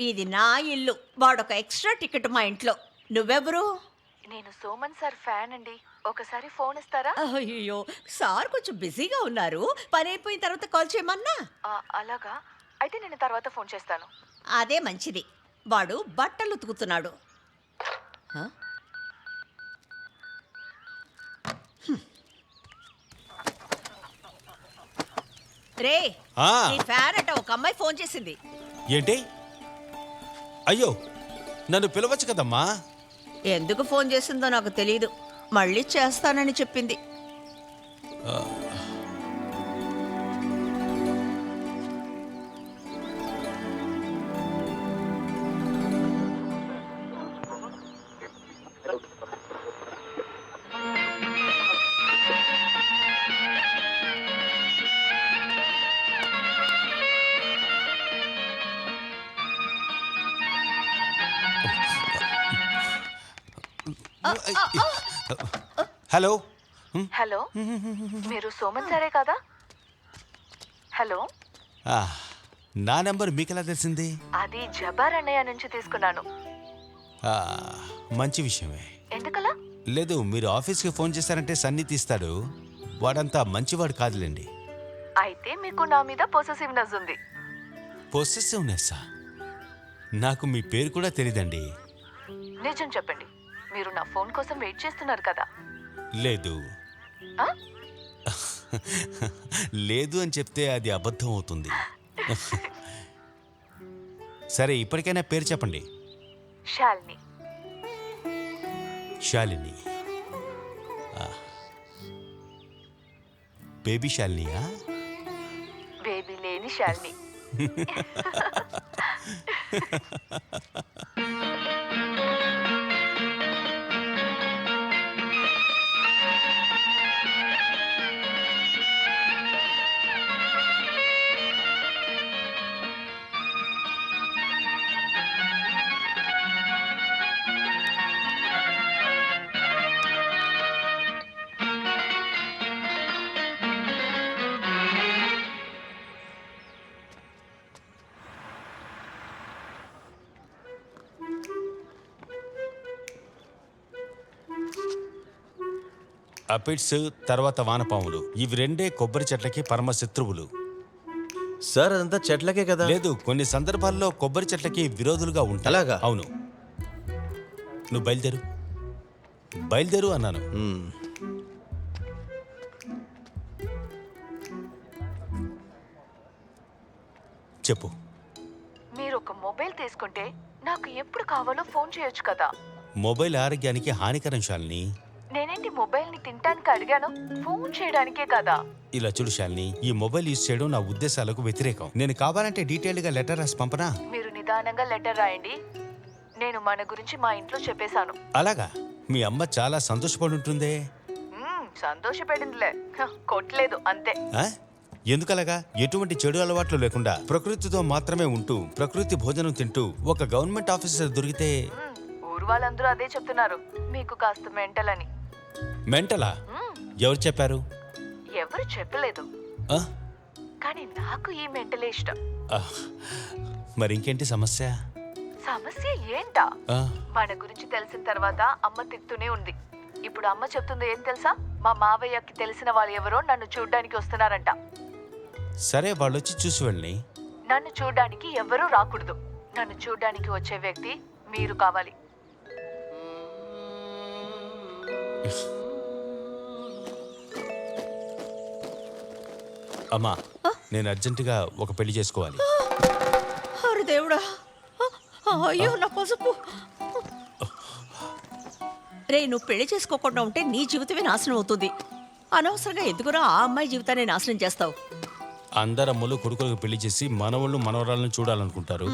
ఇది నా ఇల్లు. వాడొక ఎక్స్ట్రా టికెట్ మా ఇంట్లో. నువ్వెవరు? నేను సోమన్ సార్ ఫ్యాన్ అండి. ఒకసారి ఫోన్ ఇస్తారా? అయ్యో, సార్ కొంచెం బిజీగా ఉన్నారు. పని అయిపోయిన తర్వాత కాల్ చేయమన్నా. అలాగా, అయితే నేను తర్వాత ఫోన్ చేస్తాను. అదే మంచిది. వాడు బట్టలు ఉతుకుతున్నాడు. హ? రే, ఆ. నీ ఫ్యాన్ అట ఒక అమ్మాయి ఫోన్ చేసింది. ఏంటి? అయ్యో, నన్ను పిలవచ్చు కదమ్మా. ఎందుకు ఫోన్ చేసిందో నాకు తెలియదు. మళ్ళీ చేస్తానని చెప్పింది. హలో. హలో, మీరు సోమన్ సారే కదా? హలో, ఆ, నా నెంబర్ మీకెలా తెలిసింది? అది జబార్ అన్నయ్య నుంచి తీసుకున్నాను. ఆ, మంచి విషయమే. ఎందుకలా? లేదు, మీరు ఆఫీస్కి ఫోన్ చేశారంటే సన్ని తీస్తాడు. వాడంతా మంచివాడు కాదులేండి. అయితే మీకు నా మీద పొసెసివ్నెస్ ఉంది. పొసెసివ్నెస్సా? నాకు మీ పేరు కూడా తెలీదండి. నిజం చెప్పండి, మీరు నా ఫోన్ కోసం వెయిట్ చేస్తున్నారు కదా? లేదు. ఆ? లేదు అని చెప్తే అది అబద్ధం అవుతుంది. సరే, ఇప్పటికైనా పేరు చెప్పండి. శాలిని. శాలిని. బేబీ శాలినియా? బేబీ లేని శాలిని. అపిడ్స్, తర్వాత వానపాములు, ఇవి రెండే కొబ్బరి చెట్లకి పరమ శత్రువులు. సార్ అదంతా చెట్లకే కదా? లేదు, కొన్ని సందర్భాల్లో కొబ్బరి చెట్లకి విరోధులుగా ఉంటాయి. అలాగా? అవును. నువ్వు బయలుదేరు. బయలుదేరు అన్నాను. చెప్పు. మీరు ఒక మొబైల్ తీసుకుంటే నాకు ఎప్పుడు కావాలో ఫోన్ చేయొచ్చు కదా? మొబైల్ ఆరోగ్యానికి హానికరం శాలిని. నేనేంటి మొబైల్ ని తినడానికి అడిగాను, ఫోన్ చేయడానికే కదా? ఇలా చూడు శాలిని, ఈ మొబైల్ యూజ్ చేయడం నా ఉద్దేశాలకు వ్యతిరేకం. నేను కావాలంటే డీటెయిల్డ్ గా లెటర్ రాసి పంపనా? మీరు నిదానంగా లెటర్ రాయండి. నేను మన గురించి మా ఇంట్లో చెప్పేశాను. అలాగా? మీ అమ్మ చాలా సంతోషపడి ఉంటుందే. సంతోషపడిందిలే, కొట్టలేదు అంతే. ఆ? ఎందుకలాగా? ఎటువంటి చెడు అలవాట్లు లేకుండా ప్రకృతితో మాత్రమే ఉంటూ ప్రకృతి భోజనం తింటూ ఒక గవర్నమెంట్ ఆఫీసర్ దొరికితే ఊరు వాళ్ళందరూ అదే చెప్తున్నారు, మీకు కాస్త మెంటల్ అని. మెంటలా? ఎవరు చెప్పారు? ఎవరు చెప్పలేదు, ఆ? కానీ నాకు ఈ మెంటలే ఇష్టం. ఆ, మరి ఇంకేంటి సమస్య? సమస్య ఏంటా? ఆ, మన గురించి తెలిసిన తర్వాత అమ్మ తిడుతూనే ఉంది. ఇప్పుడు అమ్మ చెప్తుంది ఏం తెలుసా? మా మావయ్యకి తెలిసిన వాళ్ళు ఎవరో నన్ను చూడ్డానికి వస్తున్నారంట. సరే వాళ్ళు వచ్చి చూసి వెళ్ళి. నన్ను చూడ్డానికి ఎవరూ రాకూడదు. నన్ను చూడ్డానికి వచ్చే వ్యక్తి మీరు కావాలి. అమ్మా, నేను అర్జెంటుగా ఒక పెళ్లి చేసుకోవాలి. అరే దేవుడా, అయ్యో నా పసుపు. రే, నువ్వు పెళ్లి చేసుకోకుండా ఉంటే నీ జీవితమే నాశనం అవుతుంది. అనవసరంగా ఎందుకురా ఆ అమ్మాయి జీవితాన్ని నాశనం చేస్తావు? అందరమ్మలు కొడుకులకు పెళ్లి చేసి మనవళ్ళు మనవరాలను చూడాలనుకుంటారు.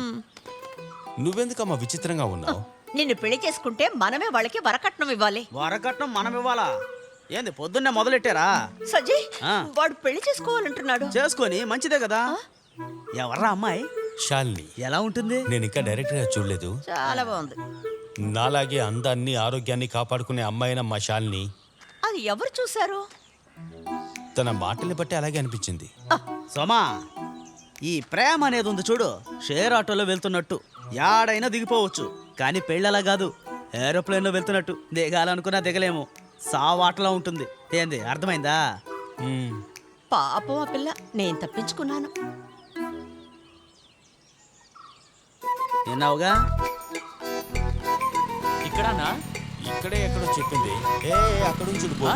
నువ్వెందుకమ్మా విచిత్రంగా ఉన్నావు? నిన్ను పెళ్లి చేసుకుంటే మనమే వాళ్ళకి వరకట్నం ఇవ్వాలి. వరకట్నం మనం ఇవ్వాలా? ఏంది పొద్దున్నే మొదలెట్టారా? సజ్జయ్, ఆ. వాడు పెళ్లి చేసుకోవాలంటున్నాడు. చేసుకొని మంచిదే కదా. ఎవర్రా అమ్మాయి? శాలిని. ఎలా ఉంటుంది? నేను ఇంకా డైరెక్ట్ గా చూడలేదు. చాలా బాగుంది. నాలాగే అందాన్ని ఆరోగ్యాన్ని కాపాడుకునే అమ్మాయిన మా శాలిని. అది ఎవరు చూశారు? తన మాటల్ని బట్టి అలాగే అనిపించింది. సోమా, ఈ ప్రేమ అనేది ఉంది చూడు, షేర్ ఆటోలో వెళ్తున్నట్టు యాడైనా దిగిపోవచ్చు. కానీ పెళ్ళలా కాదు, ఏరోప్లేన్లో వెళ్తున్నట్టు. దిగాలనుకున్నా దిగలేము, సావాటలా ఉంటుంది. ఏంది, అర్థమైందా? పాపం ఆ పిల్ల, నేను తప్పించుకున్నాను. విన్నావుగా? ఇక్కడనా? ఇక్కడే ఎక్కడో చెప్పింది. ఏ అక్కడ నుంచి పో.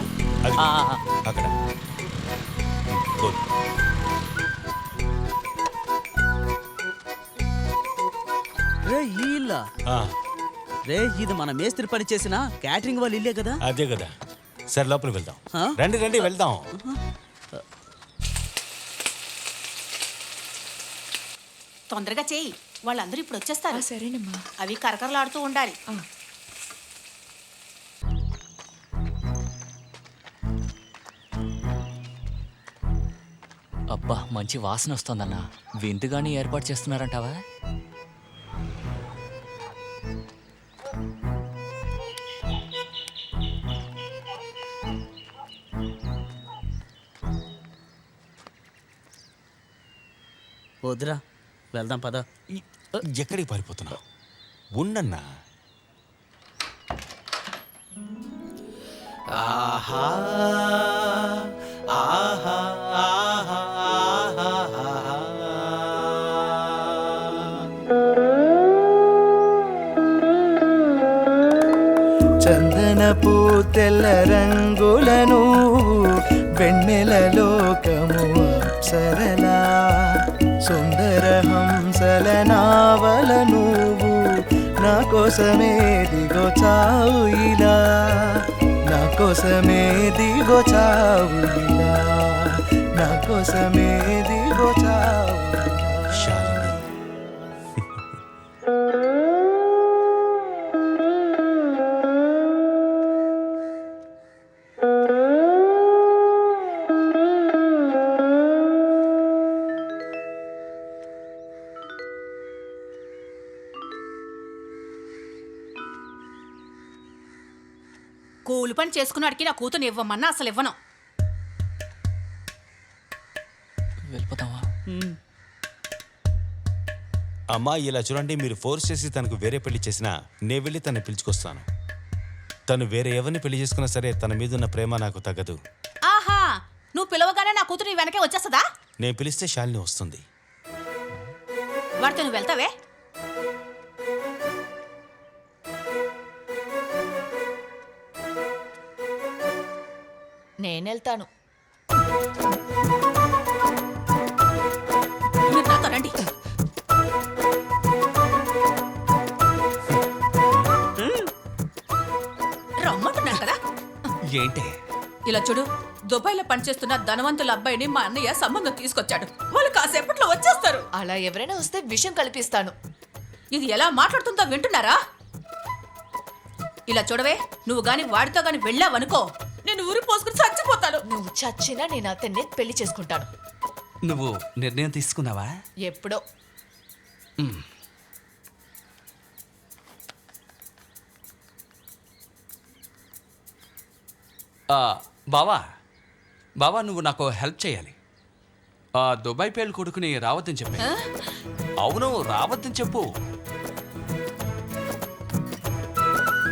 అది అక్కడ పో. రే ఈ ఇల్లా? ఆ, రే, ఇది మన మేస్త్రి పని చేసిన క్యాటరింగ్ వాళ్ళు ఇల్లే కదా? అదే కదా. సరే లోపలికి వెళ్దాం. ఆ? రండి రండి వెళ్దాం. తొందరగా చేయి, వాళ్ళందరూ ఇప్పుడు వచ్చేస్తారు. సరేనమ్మా. అవి కరకరలాడుతూ ఉండాలి. అబ్బా, మంచి వాసన వస్తోందన్నా. విందుగాని ఏర్పాటు చేస్తున్నారంటావా? వద్దురా, వెళ్దాం పద. ఎక్కడికి పారిపోతున్నావు? ఉండన్నా. ఆహా ఆహా ఆహా చందనపు తెల్ల రంగులను వెన్నెల లోకము అప్సరలా సుందర హంసల నావల నువ్వు నా కోసమే దిగో చావు ఇలా, నా కోసమే దిగో చావు ఇలా, నా కోసమే దిగో చావు శాలిని. కూలి పని చేసుకున్నాడికి నా కూతురు ఇవ్వమన్నా అసలు ఇవ్వను. వెళ్ళిపోతావా? అమ్మా, ఇలా చూడండి, మీరు ఫోర్స్ చేసి తనకు వేరే పెళ్లి చేసినా నేను వెళ్ళి తను పిలుచుకొస్తాను. తను వేరే ఎవరిని పెళ్లి చేసుకున్నా సరే తన మీదున్న ప్రేమ నాకు తగ్గదు. ఆహా, నువ్వు పిలవగానే నా కూతురు నీ వెనకే వచ్చేస్తుందా? నేను పిలిస్తే శాలిని వస్తుంది. వాడితో నువ్వు వెళ్తావే? నేనెళ్తాను. మీరు నాతో రండి. రమ్మంటున్నాను కదా. ఏంటి? ఇలా చూడు, దుబాయ్లో పనిచేస్తున్న ధనవంతుల అబ్బాయిని మా అన్నయ్య సంబంధం తీసుకొచ్చాడు. వాళ్ళు కాసేపట్లో వచ్చేస్తారు. అలా ఎవరైనా వస్తే విషయం కల్పిస్తాను. ఇది ఎలా మాట్లాడుతుందో వింటున్నారా? ఇలా చూడవే, నువ్వు గాని వాడితో గాని వెళ్ళావనుకో, నేను ఊరి పోసుకుని చచ్చిపోతాను. నువ్వు చచ్చినా నేను అతన్ని పెళ్లి చేసుకుంటాను. నువ్వు నిర్ణయం తీసుకున్నావా? ఎప్పుడో. బావా బావా నువ్వు నాకు హెల్ప్ చేయాలి. దుబాయ్ పేలు కొడుకుని రావద్దని చెప్పి. అవును రావద్దని చెప్పు.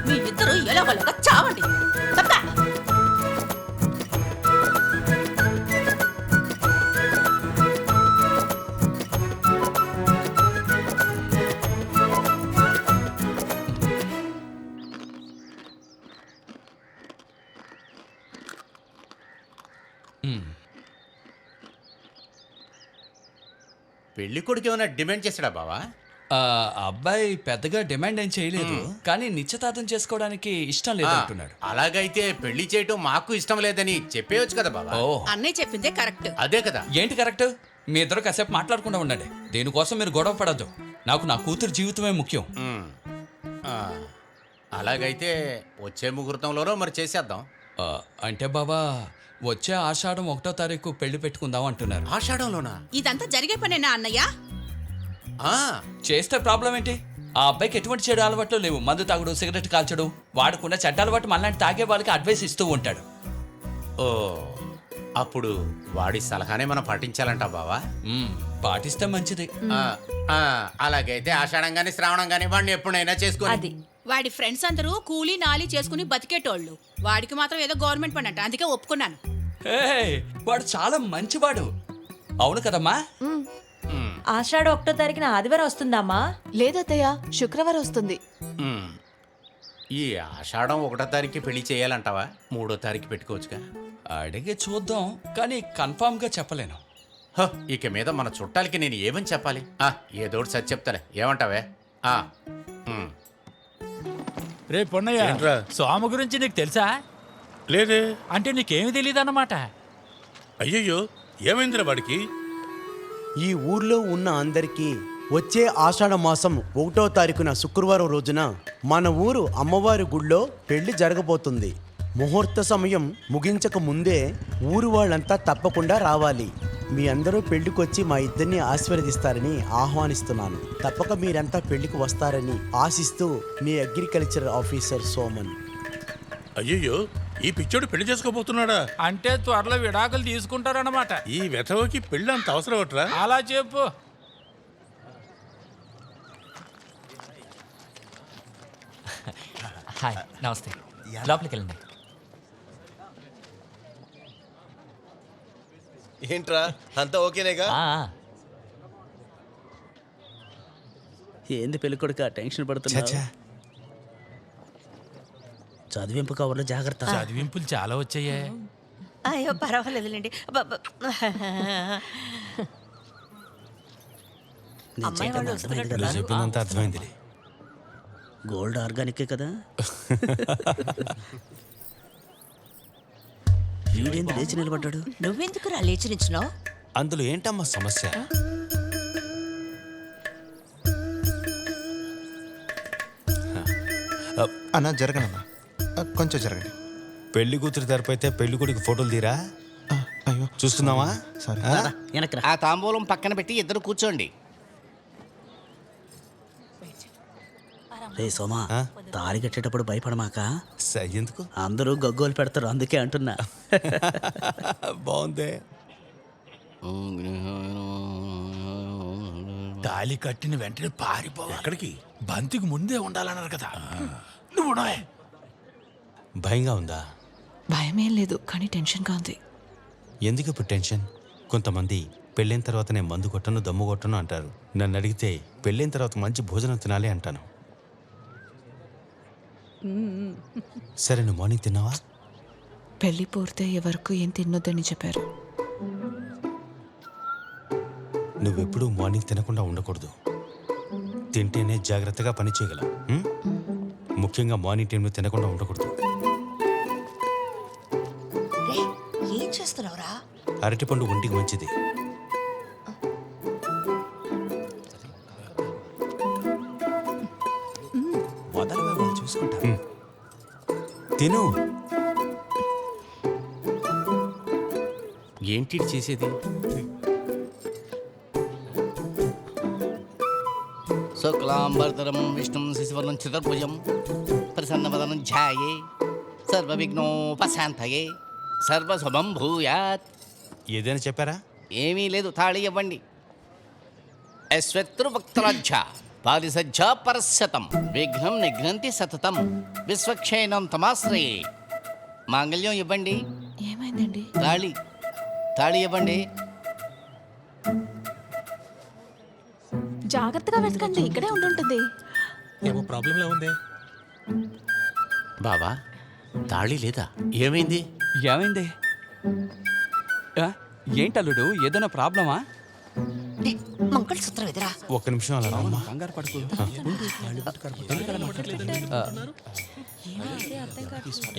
మీ ఇద్దరు ఎలాగోలాగా చావండి. తప్పా? పెళ్లి కొడుకు ఏమైనా డిమాండ్ చేశాడా బావా? అబ్బాయి పెద్దగా డిమాండ్ ఏం చేయలేదు, కానీ నిశ్చితార్థం చేసుకోవడానికి ఇష్టం లేదు అంటున్నాడు. అలాగైతే పెళ్లి చేయటం మాకు ఇష్టం లేదని చెప్పేయచ్చు కదా బావా. అన్నయ్య చెప్పిందే కరెక్ట్. అదే కదా. ఏంటి కరెక్ట్? మీ ఇద్దరు కాసేపు మాట్లాడకుండా ఉండండి. దేనికోసం మీరు గొడవ పడద్దు. నాకు నా కూతురు జీవితమే ముఖ్యం. అలాగైతే వచ్చే ముహూర్తంలోనో మరి చేసేద్దాం. అంటే బాబా వచ్చే ఆషాఢం 1వ తారీఖు పెళ్లి పెట్టుకుందాం అంటున్నారు. ఆషాఢంలోనా? ఇదంతా జరిగే పనేనా అన్నయ్య? చేస్తే ప్రాబ్లం ఏంటి? ఆ అబ్బాయికి ఎటువంటి చెడు అలవాట్లు లేవు. మందు తాగుడు, సిగరెట్ కాల్చడు. వాడుకున్న చెడ్డ అలవాటు మనలాంటి తాగే వాళ్ళకి అడ్వైస్ ఇస్తూ ఉంటాడు. ఓ, అప్పుడు వాడి సలహానే మనం పాటించాలంట బావా. పాటిస్తే మంచిది. అలాగైతే ఆషాఢం గాని శ్రావణం గాని వాడిని ఎప్పుడైనా చేసుకోవాలి. వాడి ఫ్రెండ్స్ అందరూ కూలీ నాలి చేసుకుని బతికేటోళ్ళు. వాడికి మాత్రం ఏదో గవర్నమెంట్ పని అంట, అందుకే ఒప్పుకున్నాను. వాడు చాలా మంచివాడు. అవును కదమ్మా? ఆషాఢ 1వ తారీఖున ఆదివారం వస్తుందమ్మా? లేదత్తయ్య, శుక్రవారం వస్తుంది. ఈ ఆషాఢం 1వ తారీఖు పెళ్లి చేయాలంటావా? 3వ తారీఖు పెట్టుకోవచ్చుగా. అడిగి చూద్దాం, కానీ కన్ఫామ్ గా చెప్పలేను. ఇక మీద మన చుట్టాలకి నేను ఏమని చెప్పాలి? ఏదోటి సరి చెప్తాలే, ఏమంటావే? రే పొన్నయ్య, సోమ గురించి నీకు తెలుసా? లేదే. అంటే నీకేమి తెలియదు అన్నమాట. అయ్యయ్యో, ఏమైందిరా వాడికి? ఈ ఊర్లో ఉన్న అందరికీ వచ్చే ఆషాఢ మాసం 1వ తారీఖున శుక్రవారం రోజున మన ఊరు అమ్మవారి గుళ్ళో పెళ్లి జరగబోతుంది. ముహూర్త సమయం ముగించక ముందే ఊరు వాళ్ళంతా తప్పకుండా రావాలి. మీ అందరూ పెళ్లికొచ్చి మా ఇద్దరిని ఆశీర్వదిస్తారని ఆహ్వానిస్తున్నాను. తప్పక మీరంతా పెళ్లికి వస్తారని ఆశిస్తూ మీ అగ్రికల్చర్ ఆఫీసర్ సోమన్. అయ్యయ్యో, ఈ పిచ్చోడు పెళ్లి చేసుకోబోతున్నాడా? అంటే త్వరలో విడాకులు తీసుకుంటారన్నమాట. ఈ వెధవకి పెళ్లి అంత అవసరం అట్రా? అలా చెప్పు. హాయ్, నమస్తే. లోపలికి వెళ్ళండి. ఏంట్రా అంతా ఓకేనేగా? ఏంది పెళ్లి కొడుక టెన్షన్ పడుతున్నా? చదివింపు కవర్లో జాగ్రత్త. చదివింపులు చాలా వచ్చాయే. అయ్యో పర్వాలేదులేండి. అమ్మాయి వాళ్ళు వస్తున్నట్టు చెప్పిందంతా అర్థమైంది. గోల్డ్ ఆర్గానికే కదా. వీడేంది లేచి నిలబడ్డాడు? నువ్వెందుకు రా లేచి నిచ్చినావు? అందులో ఏంటమ్మా సమస్య? అన్నా జరగనన్నా, కొంచెం జరగండి. పెళ్లి కూతురు తరపైతే పెళ్లి కొడుకు ఫోటోలు తీరా. అయ్యో చూస్తున్నావా? ఆ తాంబూలం పక్కన పెట్టి ఇద్దరు కూర్చోండి. రే సోమా, తాళి కట్టేటప్పుడు భయపడమాక. ఎందుకు? అందరూ గగ్గోలు పెడతారు, అందుకే అంటున్నా. బాగుంది. తాళి కట్టిన వెంటనే పారిపోవాలి. ఎక్కడికి? బంతికి ముందే ఉండాలన్నారు కదా. నువ్వు భయంగా ఉందా? భయమేం లేదు, కానీ టెన్షన్గా ఉంది. ఎందుకు ఇప్పుడు టెన్షన్? కొంతమంది పెళ్ళైన తర్వాత నేను మందు కొట్టను, దమ్ము కొట్టను అంటారు. నన్ను అడిగితే పెళ్ళైన తర్వాత మంచి భోజనం తినాలి అంటాను. సరే, నువ్వు మార్నింగ్ తిన్నావా? పెళ్లి పూర్తయ్యే వరకు ఏం తినొద్దని చెప్పారు. నువ్వెప్పుడూ మార్నింగ్ తినకుండా ఉండకూడదు. తింటేనే జాగ్రత్తగా పని చేయగలం. ముఖ్యంగా మార్నింగ్ టైంలో తినకుండా ఉండకూడదు. ఏం చేస్తున్నావురా? అరటిపండు ఒంటికి మంచిది. చూసుకుంటా. తిను. ఏంటి చేసేది? శుక్లాంబరధరం విష్ణుం శశివర్ణం చతుర్భుజం ప్రసన్నవదనం ధ్యాయే సర్వవిఘ్నోపశాంతయే సర్వశుభం భూయాత్. ఏదైనా చెప్పారా? ఏమీ లేదు, తాళి ఇవ్వండి. అశ్వత్రువక్త్రాజ్య పారిసజ్జ పరశతం విఘ్నం నిఘ్నంతి సతతం విశ్వక్షేణం తమాశ్రయే. మాంగళ్యం ఇవ్వండి. ఏమైందండి? తాళి ఇవ్వండి. జాగ్రత్తగా వెతకండి, ఇక్కడే ఉండుంటుంది. ఏమో ప్రాబ్లంలా ఉంది. బాబా తాళి లేదా? ఏమైంది? ఏమైంది? ఏంటల్లుడు, ఏదైనా ప్రాబ్లమా? మంగళసూత్రం ఎదురా. ఒక్క నిమిషం అలా రామ్మా. కంగారు పడుకో.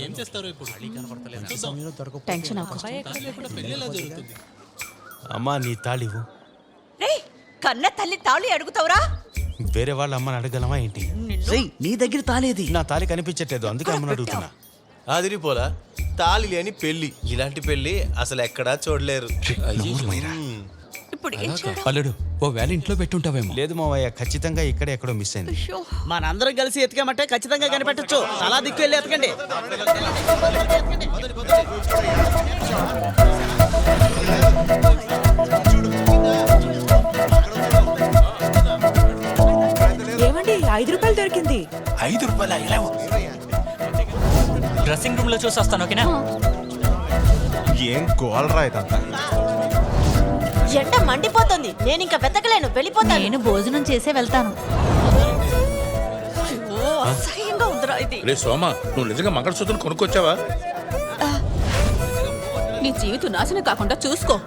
ఏం చేస్తారు ఇప్పుడు? టెన్షన్ అవ్వకు. పెళ్ళిలా జరుగుతుంది. అమ్మా నీ తాళివు. రే కన్న తల్లి తాళి అడుగుతావురా? వేరే వాళ్ళ అమ్మని అడగలమా ఏంటి? నీ దగ్గర తాలేది. నా తాళి కనిపించట్లేదు, అందుకే అమ్మని అడుగుతున్నా. అదిరిపోలా తాళి లేని పెళ్లి. ఇలాంటి పెళ్లి అసలు ఎక్కడా చూడలేరు. ఇప్పుడు ఏం చేయడం? అల్లుడు, ఓ వేళ ఇంట్లో పెట్టుంటావేమో. లేదు మావయ్య, ఖచ్చితంగా ఇక్కడే ఎక్కడో మిస్ అయింది. మనందరం కలిసి ఎతికామంటే ఖచ్చితంగా కనిపెట్టొచ్చు. అలా దిక్కు వెళ్ళి ఎతకండి. ఏమండి, 5 రూపాయలు దొరికింది. 5 రూపాయల ఇలా డ్రెస్సింగ్ రూమ్ లో చూసి వస్తాను, ఓకేనా? ఏం గోల్రా ఇదంతా. ఎండ మండిపోతుంది, నేను ఇంకా వెతకలేను, వెళ్ళిపోతాను. నేను భోజనం చేసే వెళ్తాను. అసహ్యంగా ఉందిరా ఇది. రే సోమ, నువ్వు నిజంగా మంగళసూత్రం కొనుక్కొచ్చావా? నీ జీవితం నాశనం కాకుండా చూసుకో.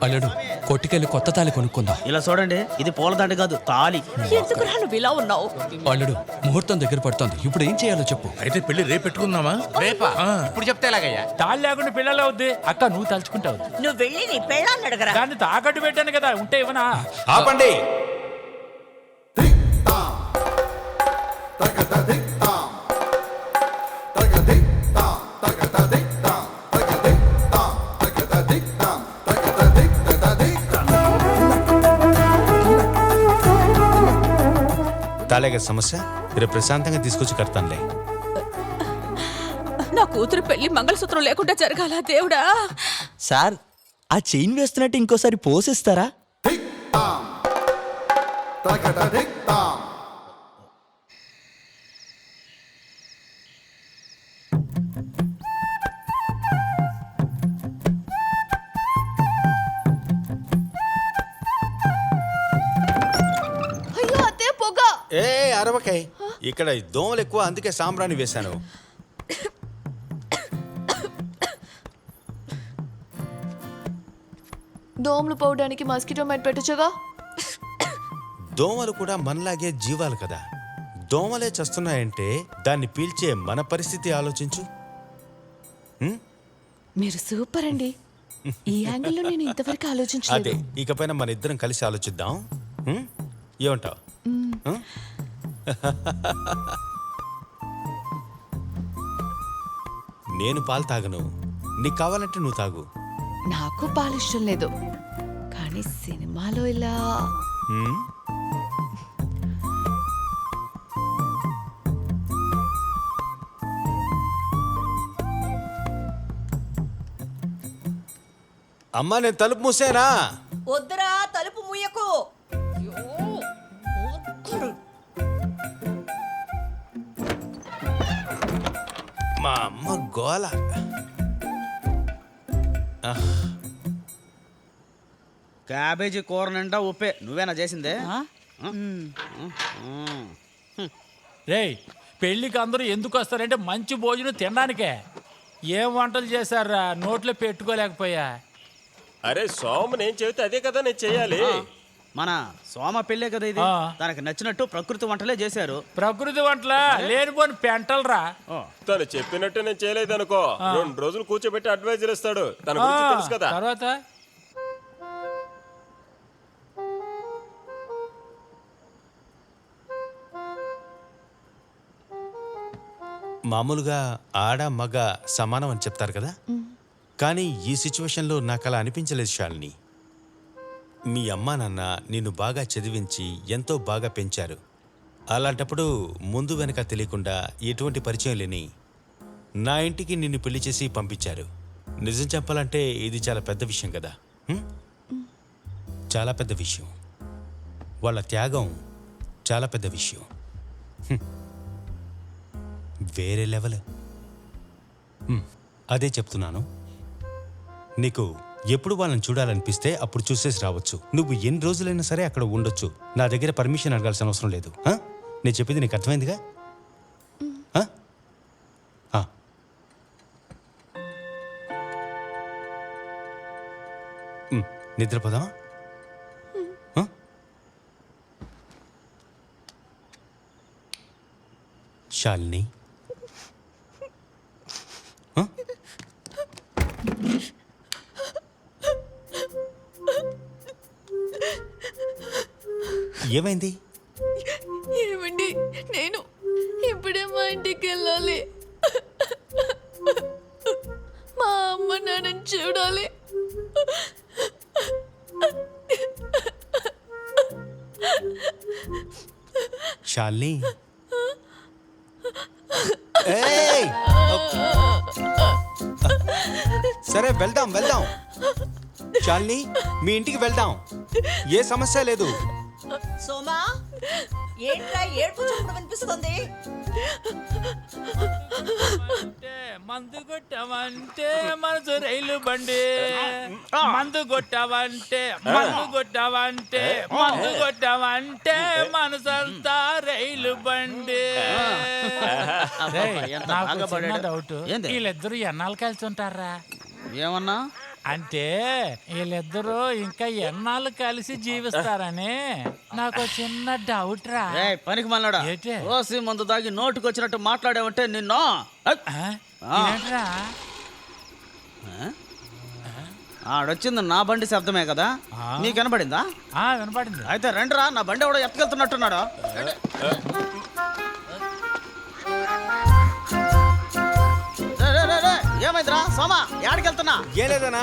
అల్లుడు, కొట్టుకెళ్ళి కొత్త తాళి కొనుక్కుందాం. ఇలా చూడండి, ఇది పూలదండ కాదు, తాళి. ఎందుకురా నువ్వు ఇలా ఉన్నావు? అల్లుడు, ముహూర్తం దగ్గర పడుతోంది, ఇప్పుడు ఏం చేయాలో చెప్పు. అయితే పెళ్లి రేపు పెట్టుకుందామా? రేపా? ఇప్పుడు చెప్తే ఎలాగయ్యా? తాళ్ళు లేకుండా పిల్లలు అవుద్ది. అక్క నువ్వు తలుచుకుంటావు. నువ్వు వెళ్ళి నీ పెళ్ళాన్ని అడగరా. దాన్ని తాకట్టు పెట్టాను కదా, ఉంటే ఇవ్వనా? ఆపండి. తాళేగా సమస్య, రేపు ప్రశాంతంగా తీసుకొచ్చి కడతానులే. నా కూతురు పెళ్లి మంగళసూత్రం లేకుండా జరగాల దేవుడా. సార్, ఆ చైన్ వేస్తున్నట్టు ఇంకోసారి పోసిస్తారా? అయ్యో అదే పొగ. ఏ అరవకాయ్, ఇక్కడ దోమలు ఎక్కువ, అందుకే సాంబ్రాణి వేశాను. దోమలు పోవడానికి మస్కిటో మైట్ పెట్టొచ్చుగా. దోమలు కూడా మనలాగే జీవాలు కదా. దోమలే చస్తున్నాయంటే దాన్ని పీల్చే మన పరిస్థితి ఆలోచించు. మీరు సూపర్ అండి. ఈ యాంగిల్లో నేను ఇంతవరకు ఆలోచించలేదు. అదే, ఇకపైన మన ఇద్దరం కలిసి ఆలోచిద్దాం. ఏమంటావు? నేను పాలు తాగను, నీకు కావాలంటే నువ్వు తాగు. నాకు పాలు ఇష్టం లేదు, కానీ సినిమాలో ఇలా అమ్మా నేను తలుపు మూసేనా? వద్దురా, తలుపు ముయ్యకు. మా అమ్మ గోల. క్యాబేజీ కూర నిండా ఉప్పే. నువ్వేనా చేసిందే? రేయ్, పెళ్ళికి అందరూ ఎందుకు వస్తారంటే మంచి భోజనం తినడానికే. ఏం వంటలు చేశారా, నోట్లో పెట్టుకోలేకపోయా. అరే సోమ, నేను చెబితే అదే కదా నేను చేయాలి. మన సోమ పెళ్ళే కదా ఇది. తనకి నచ్చినట్టు ప్రకృతి వంటలే చేశారు. ప్రకృతి వంటలా? లేనిపోని పెంటలరా. తను చెప్పినట్టు నేను చేయలేదనుకో, 2 రోజులు కూర్చోబెట్టి అడ్వైజర్ ఇస్తాడు. తన గురించి తెలుసు కదా. తర్వాత మామూలుగా ఆడ మగ సమానం అని చెప్తారు కదా, కానీ ఈ సిచ్యువేషన్లో నాకు అలా అనిపించలేదు శాలిని. మీ అమ్మా నాన్న నిన్ను బాగా చదివించి ఎంతో బాగా పెంచారు. అలాంటప్పుడు ముందు వెనక తెలియకుండా ఎటువంటి పరిచయం లేని నా ఇంటికి నిన్ను పెళ్లి చేసి పంపించారు. నిజం చెప్పాలంటే ఇది చాలా పెద్ద విషయం కదా. చాలా పెద్ద విషయం. వాళ్ళ త్యాగం చాలా పెద్ద విషయం. వేరే లెవెల్. అదే చెప్తున్నాను. నీకు ఎప్పుడు వాళ్ళని చూడాలనిపిస్తే అప్పుడు చూసేసి రావచ్చు. నువ్వు ఎన్ని రోజులైనా సరే అక్కడ ఉండొచ్చు. నా దగ్గర పర్మిషన్ అడగాల్సిన అవసరం లేదు. నేను చెప్పింది నీకు అర్థమైందిగా? నిద్రపోదామా? శాలిని, ఏమైంది? ఏమండి, నేను ఇప్పుడే మా ఇంటికి వెళ్ళాలి. మా అమ్మ నాన్నని చూడాలి. శాలిని, సరే వెళ్దాం వెళ్దాం. శాలిని, మీ ఇంటికి వెళ్దాం. ఏ సమస్య లేదు. సోమా, ఏంట్రా ఏడుపు చప్పుడు వినిపిస్తుంది? మందు కొట్టావంటే మనసు రైలు బండి, మందు కొట్టావంటే మందు కొట్టావంటే మందు కొట్టావంటే మనసంతా రైలు బండి. నాకు చిన్న డౌట్, వీళ్ళిద్దరూ ఎన్నాళ్ళు కలిసి ఉంటారా? ఏమన్నా అంటే వీళ్ళిద్దరూ ఇంకా ఎన్నాళ్ళు కలిసి జీవిస్తారని నాకు చిన్న డౌట్ రా. పనికి మళ్ళాడా ఓసి మందు దాగి నోటుకు వచ్చినట్టు మాట్లాడావంటే నిన్ను ఆడొచ్చింది నా బండి శబ్దమే కదా, నీకు వినపడిందా? వినపడింది. అయితే రండిరా, నా బండి ఎవడో ఎత్తుకెళ్తున్నట్టున్నాడు. ఏమైందిరా సోమా, ఎక్కడికెళ్తున్నా? ఏం లేదనా.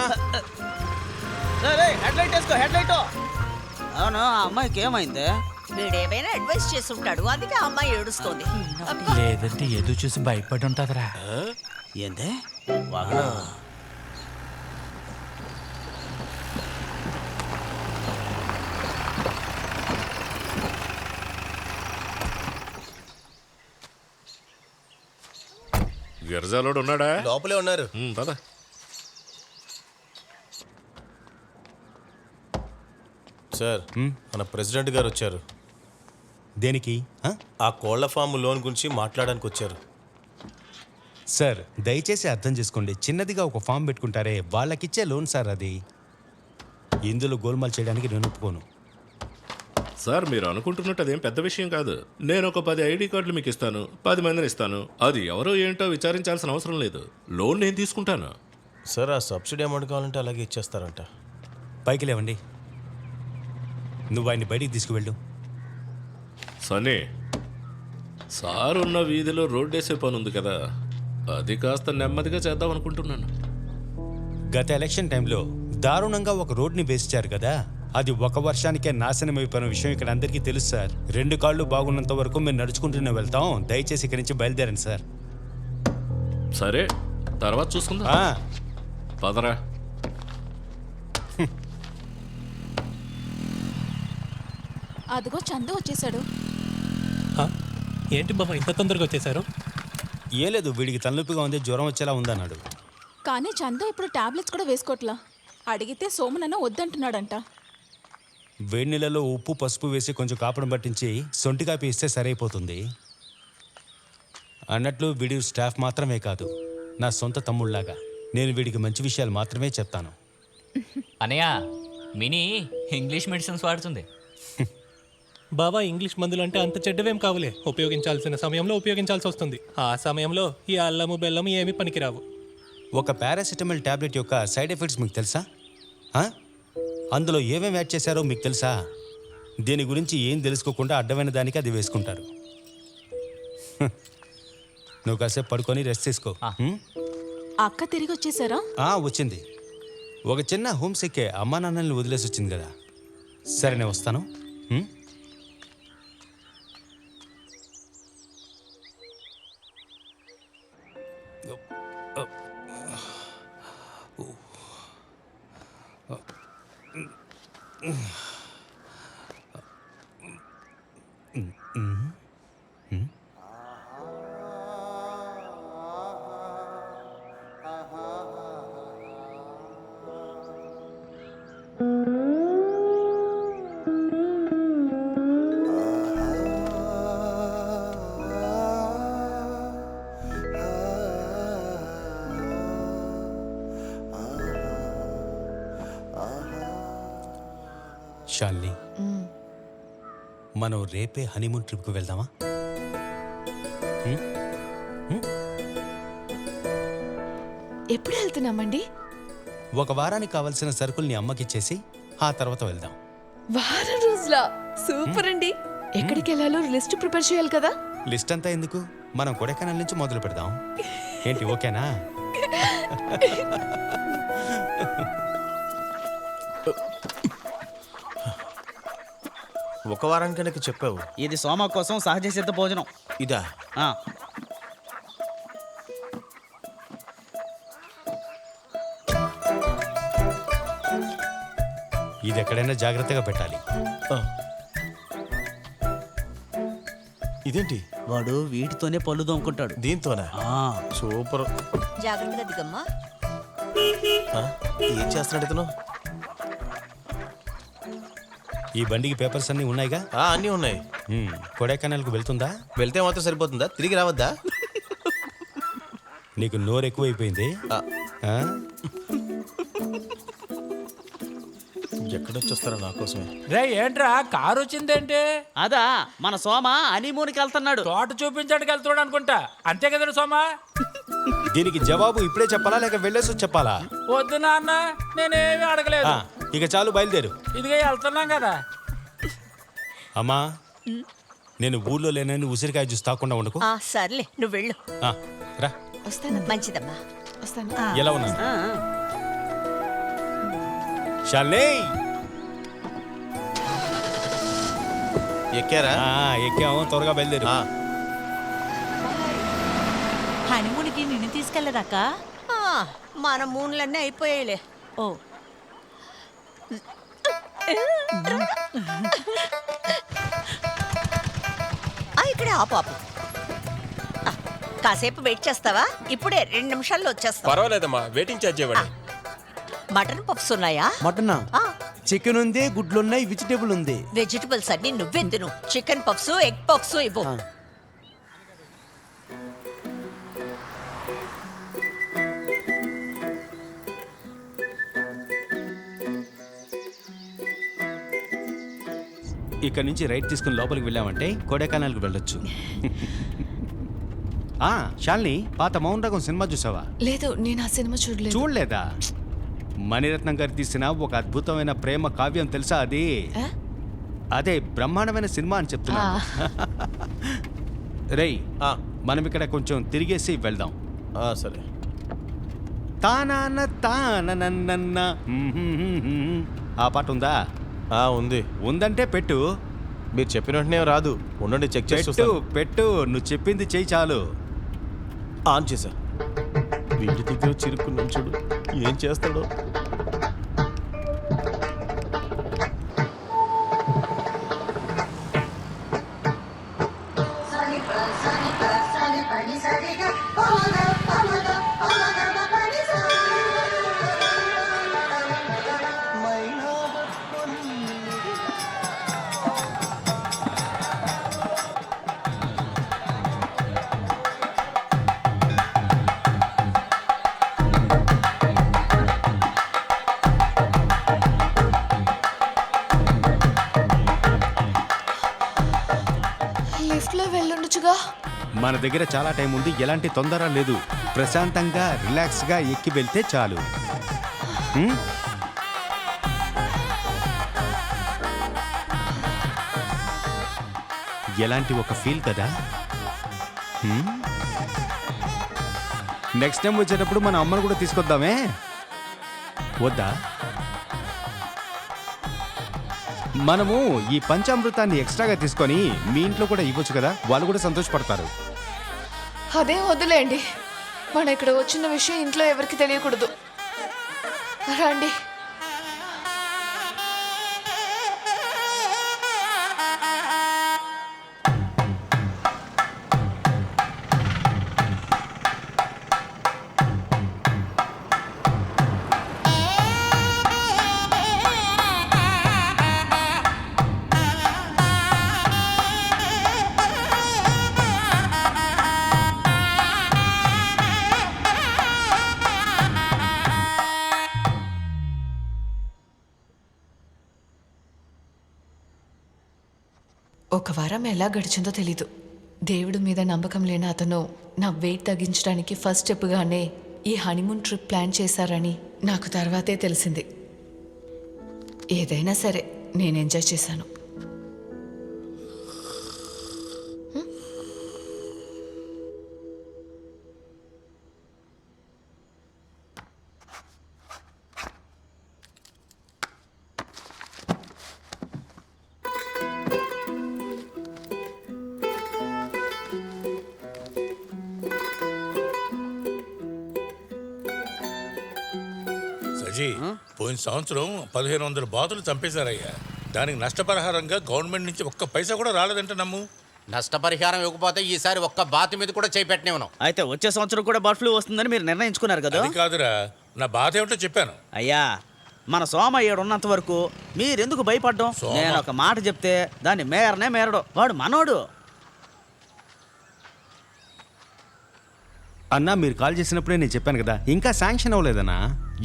హెడ్ లైట్ వేసుకో, హెడ్ లైట్. అవును, ఆ అమ్మాయికి ఏమైంది? వీడేమైనా అడ్వైస్ చేసి ఉంటాడు, అందుకే ఆ అమ్మాయి ఏడుస్తోంది. లేదంటే ఏదో చూసి భయపడి ఉంటుందిరా. ఏందే గిరిజాలోడు ఉన్నాడా? లోపలే ఉన్నారు. పద. సార్, మన ప్రెసిడెంట్ గారు వచ్చారు. దేనికి? ఆ కోళ్ల ఫామ్ లోన్ గురించి మాట్లాడడానికి వచ్చారు. సార్, దయచేసి అర్థం చేసుకోండి. చిన్నదిగా ఒక ఫామ్ పెట్టుకుంటారే, వాళ్ళకిచ్చే లోన్ సార్ అది. ఇందులో గోల్మాల్ చేయడానికి నేను ఒప్పుకోను. సార్, మీరు అనుకుంటున్నట్టు అదేం పెద్ద విషయం కాదు. నేను ఒక 10 ఐడి కార్డులు మీకు ఇస్తాను, 10 మందిని ఇస్తాను. అది ఎవరో ఏంటో విచారించాల్సిన అవసరం లేదు. లోన్ నేను తీసుకుంటాను. సార్, ఆ సబ్సిడీ అమౌంట్ కావాలంటే అలాగే ఇచ్చేస్తారంట. పైకి లేవండి. నువ్వు ఆయన్ని బయటికి తీసుకువెళ్ళు. సన్నీ, సార్ ఉన్న వీధిలో రోడ్డేసే పని ఉంది కదా, అది కాస్త నెమ్మదిగా చేద్దాం అనుకుంటున్నాను. గత ఎలక్షన్ టైంలో దారుణంగా ఒక రోడ్ని వేసిచ్చారు కదా, అది 1 వర్షానికే నాశనం అయిపోయిన విషయం ఇక్కడ అందరికీ తెలుసు సార్. 2 కాళ్ళు బాగున్నంత వరకు మేము నడుచుకుంటూనే వెళ్తాం. దయచేసి ఇక్కడి నుంచి బయలుదేరండి సార్. సరే, తర్వాత చూసుకుందాం. పదరా. అదిగో చందు వచ్చేసాడు. ఏంటి బాబా ఇంత తొందరగా వచ్చేసారు? ఏం లేదు, వీడికి తలనొప్పిగా ఉంది, జ్వరం వచ్చేలా ఉందన్నాడు. కానీ చందు ఇప్పుడు టాబ్లెట్స్ కూడా వేసుకోవట్లా. అడిగితే సోమనన్న వద్దంటున్నాడంట. వేడి నీళ్ళలో ఉప్పు పసుపు వేసి కొంచెం కాపడం పట్టించి సొంటి కాపీ ఇస్తే సరైపోతుంది. అన్నట్లు వీడి స్టాఫ్ మాత్రమే కాదు, నా సొంత తమ్ముళ్లాగా. నేను వీడికి మంచి విషయాలు మాత్రమే చెప్తాను. అనయ్య, మినీ ఇంగ్లీష్ మెడిసిన్స్ వాడుతుంది. బాబా ఇంగ్లీష్ మందులు అంటే అంత చెడ్డవేం కావులే. ఉపయోగించాల్సిన సమయంలో ఉపయోగించాల్సి వస్తుంది. ఆ సమయంలో ఈ అల్లము బెల్లము ఏమీ పనికిరావు. ఒక పారాసిటమాల్ టాబ్లెట్ యొక్క సైడ్ ఎఫెక్ట్స్ మీకు తెలుసా? అందులో ఏమేమి యాడ్ చేశారో మీకు తెలుసా? దీని గురించి ఏం తెలుసుకోకుండా అడ్డమైన దానికి అది వేసుకుంటారు. నువ్వు కాసేపు పడుకొని రెస్ట్ తీసుకో. అక్క తిరిగి వచ్చేసారా? వచ్చింది. ఒక చిన్న హోమ్ సిక్కే అమ్మా నాన్నల్ని వదిలేసి వచ్చింది కదా. సరే నేను వస్తాను. శాలిని, మనం రేపే హనీమూన్ ట్రిప్కి వెళ్దామా? ఎప్పుడు వెళ్తున్నామండి? ఒక వారానికి కావలసిన సరుకుల్ని అమ్మకిచ్చేసి ఆ తర్వాత వెళ్దాం. వారం రోజుల సూపర్ అండి. ఎక్కడికి వెళ్ళాలో లిస్ట్ ప్రిపేర్ చేయాలి కదా. లిస్ట్ అంతా ఎందుకు, మనం కొడైకెనాల్ నుంచి మొదలు పెడదాం. ఏంటి, ఓకేనా? ఒక వారం కనుక చెప్పావు. ఇది సోమ కోసం సహజ సిద్ధ భోజనం. ఇదా? ఇది ఎక్కడైనా జాగ్రత్తగా పెట్టాలి. ఇదేంటి? వాడు వీటితోనే పళ్ళు దొంకుంటాడు. దీంతోనా? సూపర్. జాగ్రత్తగా దిగమ్మా. ఏం చేస్తున్నాడు ఇతను? ఈ బండికి పేపర్స్ అన్నీ ఉన్నాయిగా? అన్నీ ఉన్నాయి. కొడైకెనాల్కు వెళ్తుందా? వెళ్తే మాత్రం సరిపోతుందా? తిరిగి రావద్దా? నీకు నోరు ఎక్కువైపోయింది. ఎక్కడొచ్చి వస్తారా నా కోసమే? రే ఏంట్రా కారు వచ్చిందేంటి? అదా మన సోమ హనీమూన్కి వెళ్తున్నాడు. తోట చూపించడానికి వెళ్తున్నాడు అనుకుంటా. అంతే కదా సోమా? దీనికి జవాబు ఇప్పుడే చెప్పాలా లేక వెళ్ళేసి చెప్పాలా? వద్దు నాన్న, నేనేమీ అడగలేదు. ఇక చాలు, బయలుదేరు. ఇదిగా వెళ్తున్నాం కదా. అమ్మా, నేను ఊళ్ళో లేనని ఉసిరికాయ జ్యూస్ తాకుండా ఉండకు. సర్లే, నువ్వు వెళ్ళు. రా. వస్తాను. మంచిదమ్మా, వస్తాను. ఎలా ఉన్నాను శాలిని? ఎక్కారా? ఎక్కాము, త్వరగా బయలుదేరు. హనీమూన్కి నిన్ను తీసుకెళ్ళరాకా? మన మూన్లన్నీ అయిపోయాయిలే. ఓ, ఇక్కడే ఆ పాపు. కాసేపు వెయిట్ చేస్తావా? ఇప్పుడే 2 నిమిషాల్లో వచ్చేస్తా. పర్వాలేదమ్మా, వెయిటింగ్ ఛార్జ్ ఇవ్వండి. మటన్ పఫ్స్ ఉన్నాయా? మటనా? చికెన్ ఉంది, గుడ్లు ఉన్నాయి, వెజిటేబుల్ ఉంది. వెజిటబుల్స్ అన్ని నువ్వే తిను. చికెన్ పఫ్స్, ఎగ్ పఫ్స్ ఇవ్వు. ఇక్కడ నుంచి రైట్ తీసుకుని లోపలికి వెళ్ళామంటే కొడైకెనాల్కి వెళ్ళొచ్చు. శాలిని, పాత మౌన్ రకం సినిమా చూసావా? లేదు, నేను ఆ సినిమా చూడలేదు. చూడలేదా? మణిరత్నం గారు తీసిన ఒక అద్భుతమైన ప్రేమ కావ్యం తెలుసా? అది అదే బ్రహ్మాండమైన సినిమా అని చెప్తున్నా. రేయ్, మనం ఇక్కడ కొంచెం తిరిగేసి వెళ్దాం. సరే. తానాన్న తాననన్న ఆ పాట ఉందా? ఉంది. ఉందంటే పెట్టు. మీరు చెప్పిన వెంటనే రాదు. ఉండండి, చెక్ చేసి పెట్టు పెట్టు. నువ్వు చెప్పింది చెయ్యి చాలు. ఆన్ చేసా. వీడి దగ్గర చిరుక్కున్నాం, చూడు ఏం చేస్తాడో. మన దగ్గర చాలా టైం ఉంది, ఎలాంటి తొందర లేదు. ప్రశాంతంగా రిలాక్స్గా ఎక్కి వెళ్తే చాలు. ఎలాంటి ఒక ఫీల్ కదా. నెక్స్ట్ టైం వచ్చేటప్పుడు మన అమ్మను కూడా తీసుకొద్దామే, వద్దా? మనము ఈ పంచామృతాన్ని ఎక్స్ట్రాగా తీసుకొని మీ ఇంట్లో కూడా ఇవ్వచ్చు కదా, వాళ్ళు కూడా సంతోషపడతారు. అదే వదిలేండి. మన ఇక్కడ వచ్చిన విషయం ఇంట్లో ఎవరికి తెలియకూడదు. రండి. ఒక వారం ఎలా గడిచిందో తెలీదు. దేవుడి మీద నమ్మకం లేని అతను నా వెయిట్ తగ్గించడానికి ఫస్ట్ స్టెప్గానే ఈ హనీమూన్ ట్రిప్ ప్లాన్ చేశారని నాకు తర్వాతే తెలిసింది. ఏదైనా సరే నేను ఎంజాయ్ చేశాను. సజీ, పోయిన సంవత్సరం 1500 బాతులు చంపేశారయ్యా. దానికి నష్టపరిహారంగా గవర్నమెంట్ నుంచి ఒక్క పైసా కూడా రాలేదంటే నమ్ము. నష్టపరిహారం ఇవ్వకపోతే ఈసారి ఒక్క బాతు మీద కూడా చేపెట్టనివ్వను. అయితే వచ్చే సంవత్సరం కూడా బర్డ్ ఫ్లూ వస్తుందని మీరు నిర్ణయించుకున్నారు కదా? అది కాదురా, నా బాధ ఏమిటో చెప్పాను. అయ్యా, మన సోమ ఉన్నంత వరకు మీరెందుకు భయపడ్డం? నేను ఒక మాట చెప్తే దాన్ని మేరనే మేరడు. వాడు మనోడు. అన్నా, మీరు కాల్ చేసినప్పుడే నేను చెప్పాను కదా, ఇంకా శాంక్షన్ అవ్వలేదన్నా.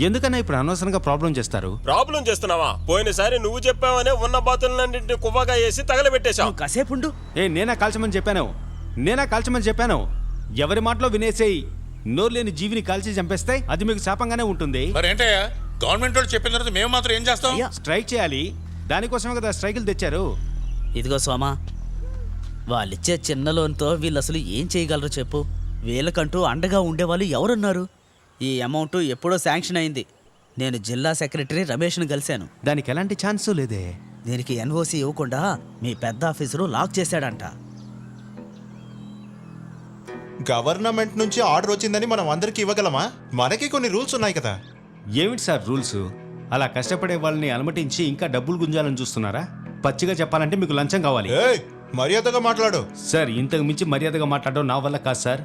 ఎందుకన్నా ఇప్పుడు అనవసరంగా ప్రాబ్లం చేస్తారు? ప్రాబ్లం చేస్తున్నావా? పోయినసారి నువ్వు చెప్పావనే ఉన్న బాతులన్నింటినీ కువ్వగా వేసి తగలబెట్టేశావు. కాసేపుండు. నేనా కాల్చమని చెప్పాను? ఎవరి మాటలో వినేసేయి. నోరు లేని జీవిని కాల్చి చంపేస్తే అది మీకు శాపంగానే ఉంటుంది. మరేంటయ్యా, గవర్నమెంట్ వాళ్ళు చెప్పిన తర్వాత మేము మాత్రం ఏం చేస్తాం? స్ట్రైక్ చేయాలి. దానికోసమే కదా స్ట్రైకులు తెచ్చారు. ఇదిగో సోమా, వాళ్ళిచ్చే చిన్న లోన్తో వీళ్ళు అసలు ఏం చేయగలరు చెప్పు? వీళ్ళకంటూ అండగా ఉండేవాళ్ళు ఎవరున్నారు? ఈ అమౌంట్ ఎప్పుడో శాంక్షన్ అయింది. నేను జిల్లా సెక్రటరీ రమేష్ను కలిశాను. దానికి ఎలాంటి ఛాన్సు లేదే. దీనికి ఎన్ఓసి ఇవ్వకుండా మీ పెద్ద ఆఫీసరు లాక్ చేశాడంట. గవర్నమెంట్ నుంచి ఆర్డర్ వచ్చిందని మనం అందరికి ఇవ్వగలమా? మనకి కొన్ని రూల్స్ ఉన్నాయి కదా. ఏమిటి సార్ రూల్స్? అలా కష్టపడే వాళ్ళని అనుమతించి ఇంకా డబ్బులు గుంజాలని చూస్తున్నారా? పచ్చిగా చెప్పాలంటే మీకు లంచం కావాలి. మర్యాదగా మాట్లాడు సార్. ఇంతకు మించి మర్యాదగా మాట్లాడడం నా వల్ల కాదు సార్.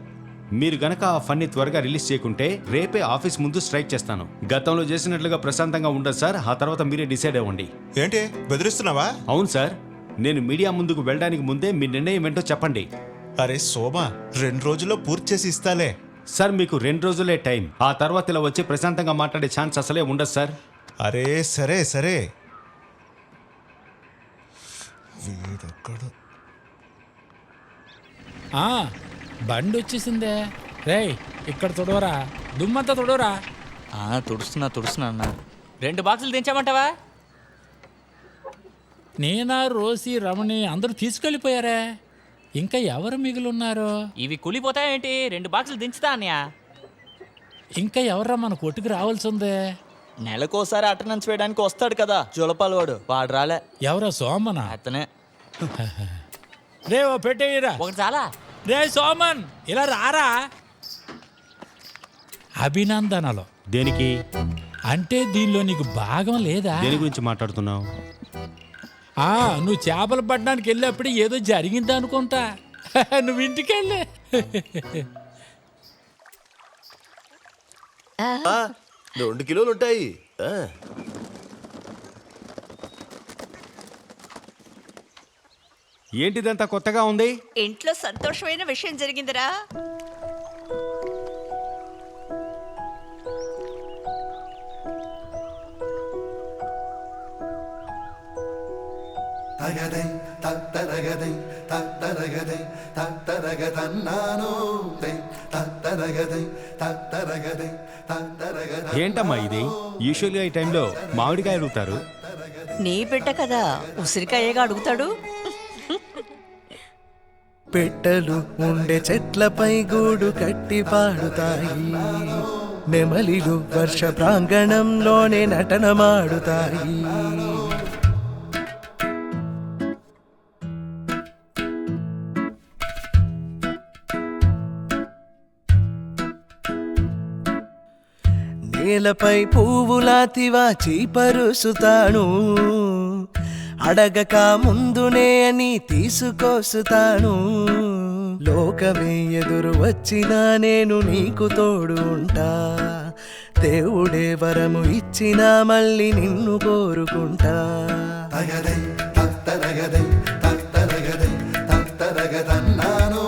మీరు గనక ఆ ఫండ్ని త్వరగా రిలీజ్ చేయకుంటే రేపే ఆఫీస్ ముందు స్ట్రైక్ చేస్తాను. గతంలో చేసినట్లుగా ప్రశాంతంగా ఉండదు సార్. ఆ తర్వాత మీరే డిసైడ్ అవ్వండి. ఏంటి బెదిరిస్తున్నావా? అవును సార్. నేను మీడియా ముందుకు వెళ్ళడానికి ముందే మీ నిర్ణయం ఏంటో చెప్పండి. అరే సోమా, 2 రోజుల్లో పూర్తి చేసి ఇస్తాలే. సార్, మీకు 2 రోజులే టైం. ఆ తర్వాత ఇలా వచ్చి ప్రశాంతంగా మాట్లాడే ఛాన్స్ అసలే ఉండదు సార్. అరే సరే సరే. వీడొక్కడు. బండి వచ్చేసిందే. రేయ్, ఇక్కడ తుడవరా, దుమ్మంతా తుడవరా. తుడుస్తున్నా అన్న. 2 బాక్సులు దించామంటావా? నేనా, రోసి, రమణి అందరూ తీసుకెళ్ళిపోయారే. ఇంకా ఎవరు మిగిలిన్నారు? ఇవి కూలిపోతాయేంటి? 2 బాక్సులు దించుతా అన్నయ్య. ఇంకా ఎవర్రా మన కొట్టుకు రావాల్సి ఉంది? నెలకోసారి అటెండెన్స్ వేయడానికి వస్తాడు కదా జులపాలు వాడు రాలే. ఎవరో సోమనా? అతనే. రే, ఓ పెట్టేయరా. ఒకటి చాలా. రే సోమన్, ఇలా రారా. అభినందనలు. దేనికి? అంటే దీనిలో నీకు భాగం లేదా? దేని గురించి మాట్లాడుతున్నావు? నువ్వు చేపలు పట్టడానికి వెళ్ళేప్పుడు ఏదో జరిగింది అనుకుంటా. నువ్వు ఇంటికెళ్ళే. 2 కిలోలు ఉంటాయి. ఏంటిదంతా కొత్తగా ఉంది? ఇంట్లో సంతోషమైన విషయం జరిగిందిరా. ఏంటమ్మా ఇది? యూజువల్గా ఈ టైంలో మామిడికాయ అడుగుతారు. నీ బిడ్డ కదా, ఉసిరికాయగా అడుగుతాడు. పెట్టలు ఉండే చెట్లపై గూడు కట్టి పాడుతాయి. నెమలిలు వర్ష ప్రాంగణంలోనే నటనమాడుతాయి. నేలపై పువ్వులా తివాచి పరుసుతాను, అడగక ముందునే అని తీసుకొస్తాను. లోకమే ఎదురు వచ్చినా నేను నీకు తోడు ఉంటా, దేవుడే వరము ఇచ్చినా మళ్ళీ నిన్ను కోరుకుంటా. తగదై తత్తరగదై తత్తరగదై తత్తరగదన్నాను,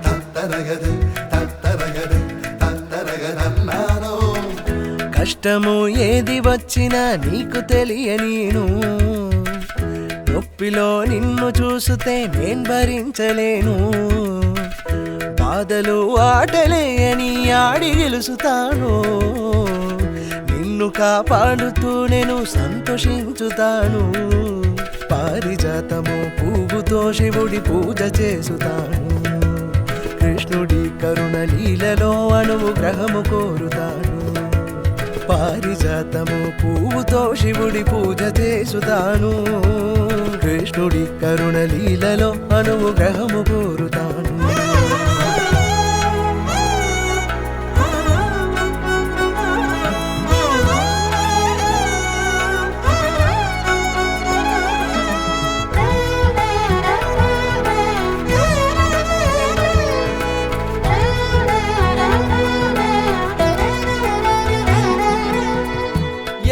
తత్తరగదై తత్తరగదై తత్తరగదన్నాను. కష్టము ఏది వచ్చినా నీకు తెలియనీను, నొప్పిలో నిన్ను చూస్తే నేను భరించలేను. బాధలు ఆటలే అని ఆడి గెలుచుతాను, నిన్ను కాపాడుతూ నేను సంతోషించుతాను. పారిజాతము పువ్వుతో శివుడి పూజ చేసుతాను, కృష్ణుడి కరుణ లీలలో అనుగ్రహము కోరుతాను. పారిజాతము పువ్వుతో శివుడి పూజ చేసుతాను, కృష్ణుడి కరుణ లీలలో అనుగ్రహము కోరుతాను.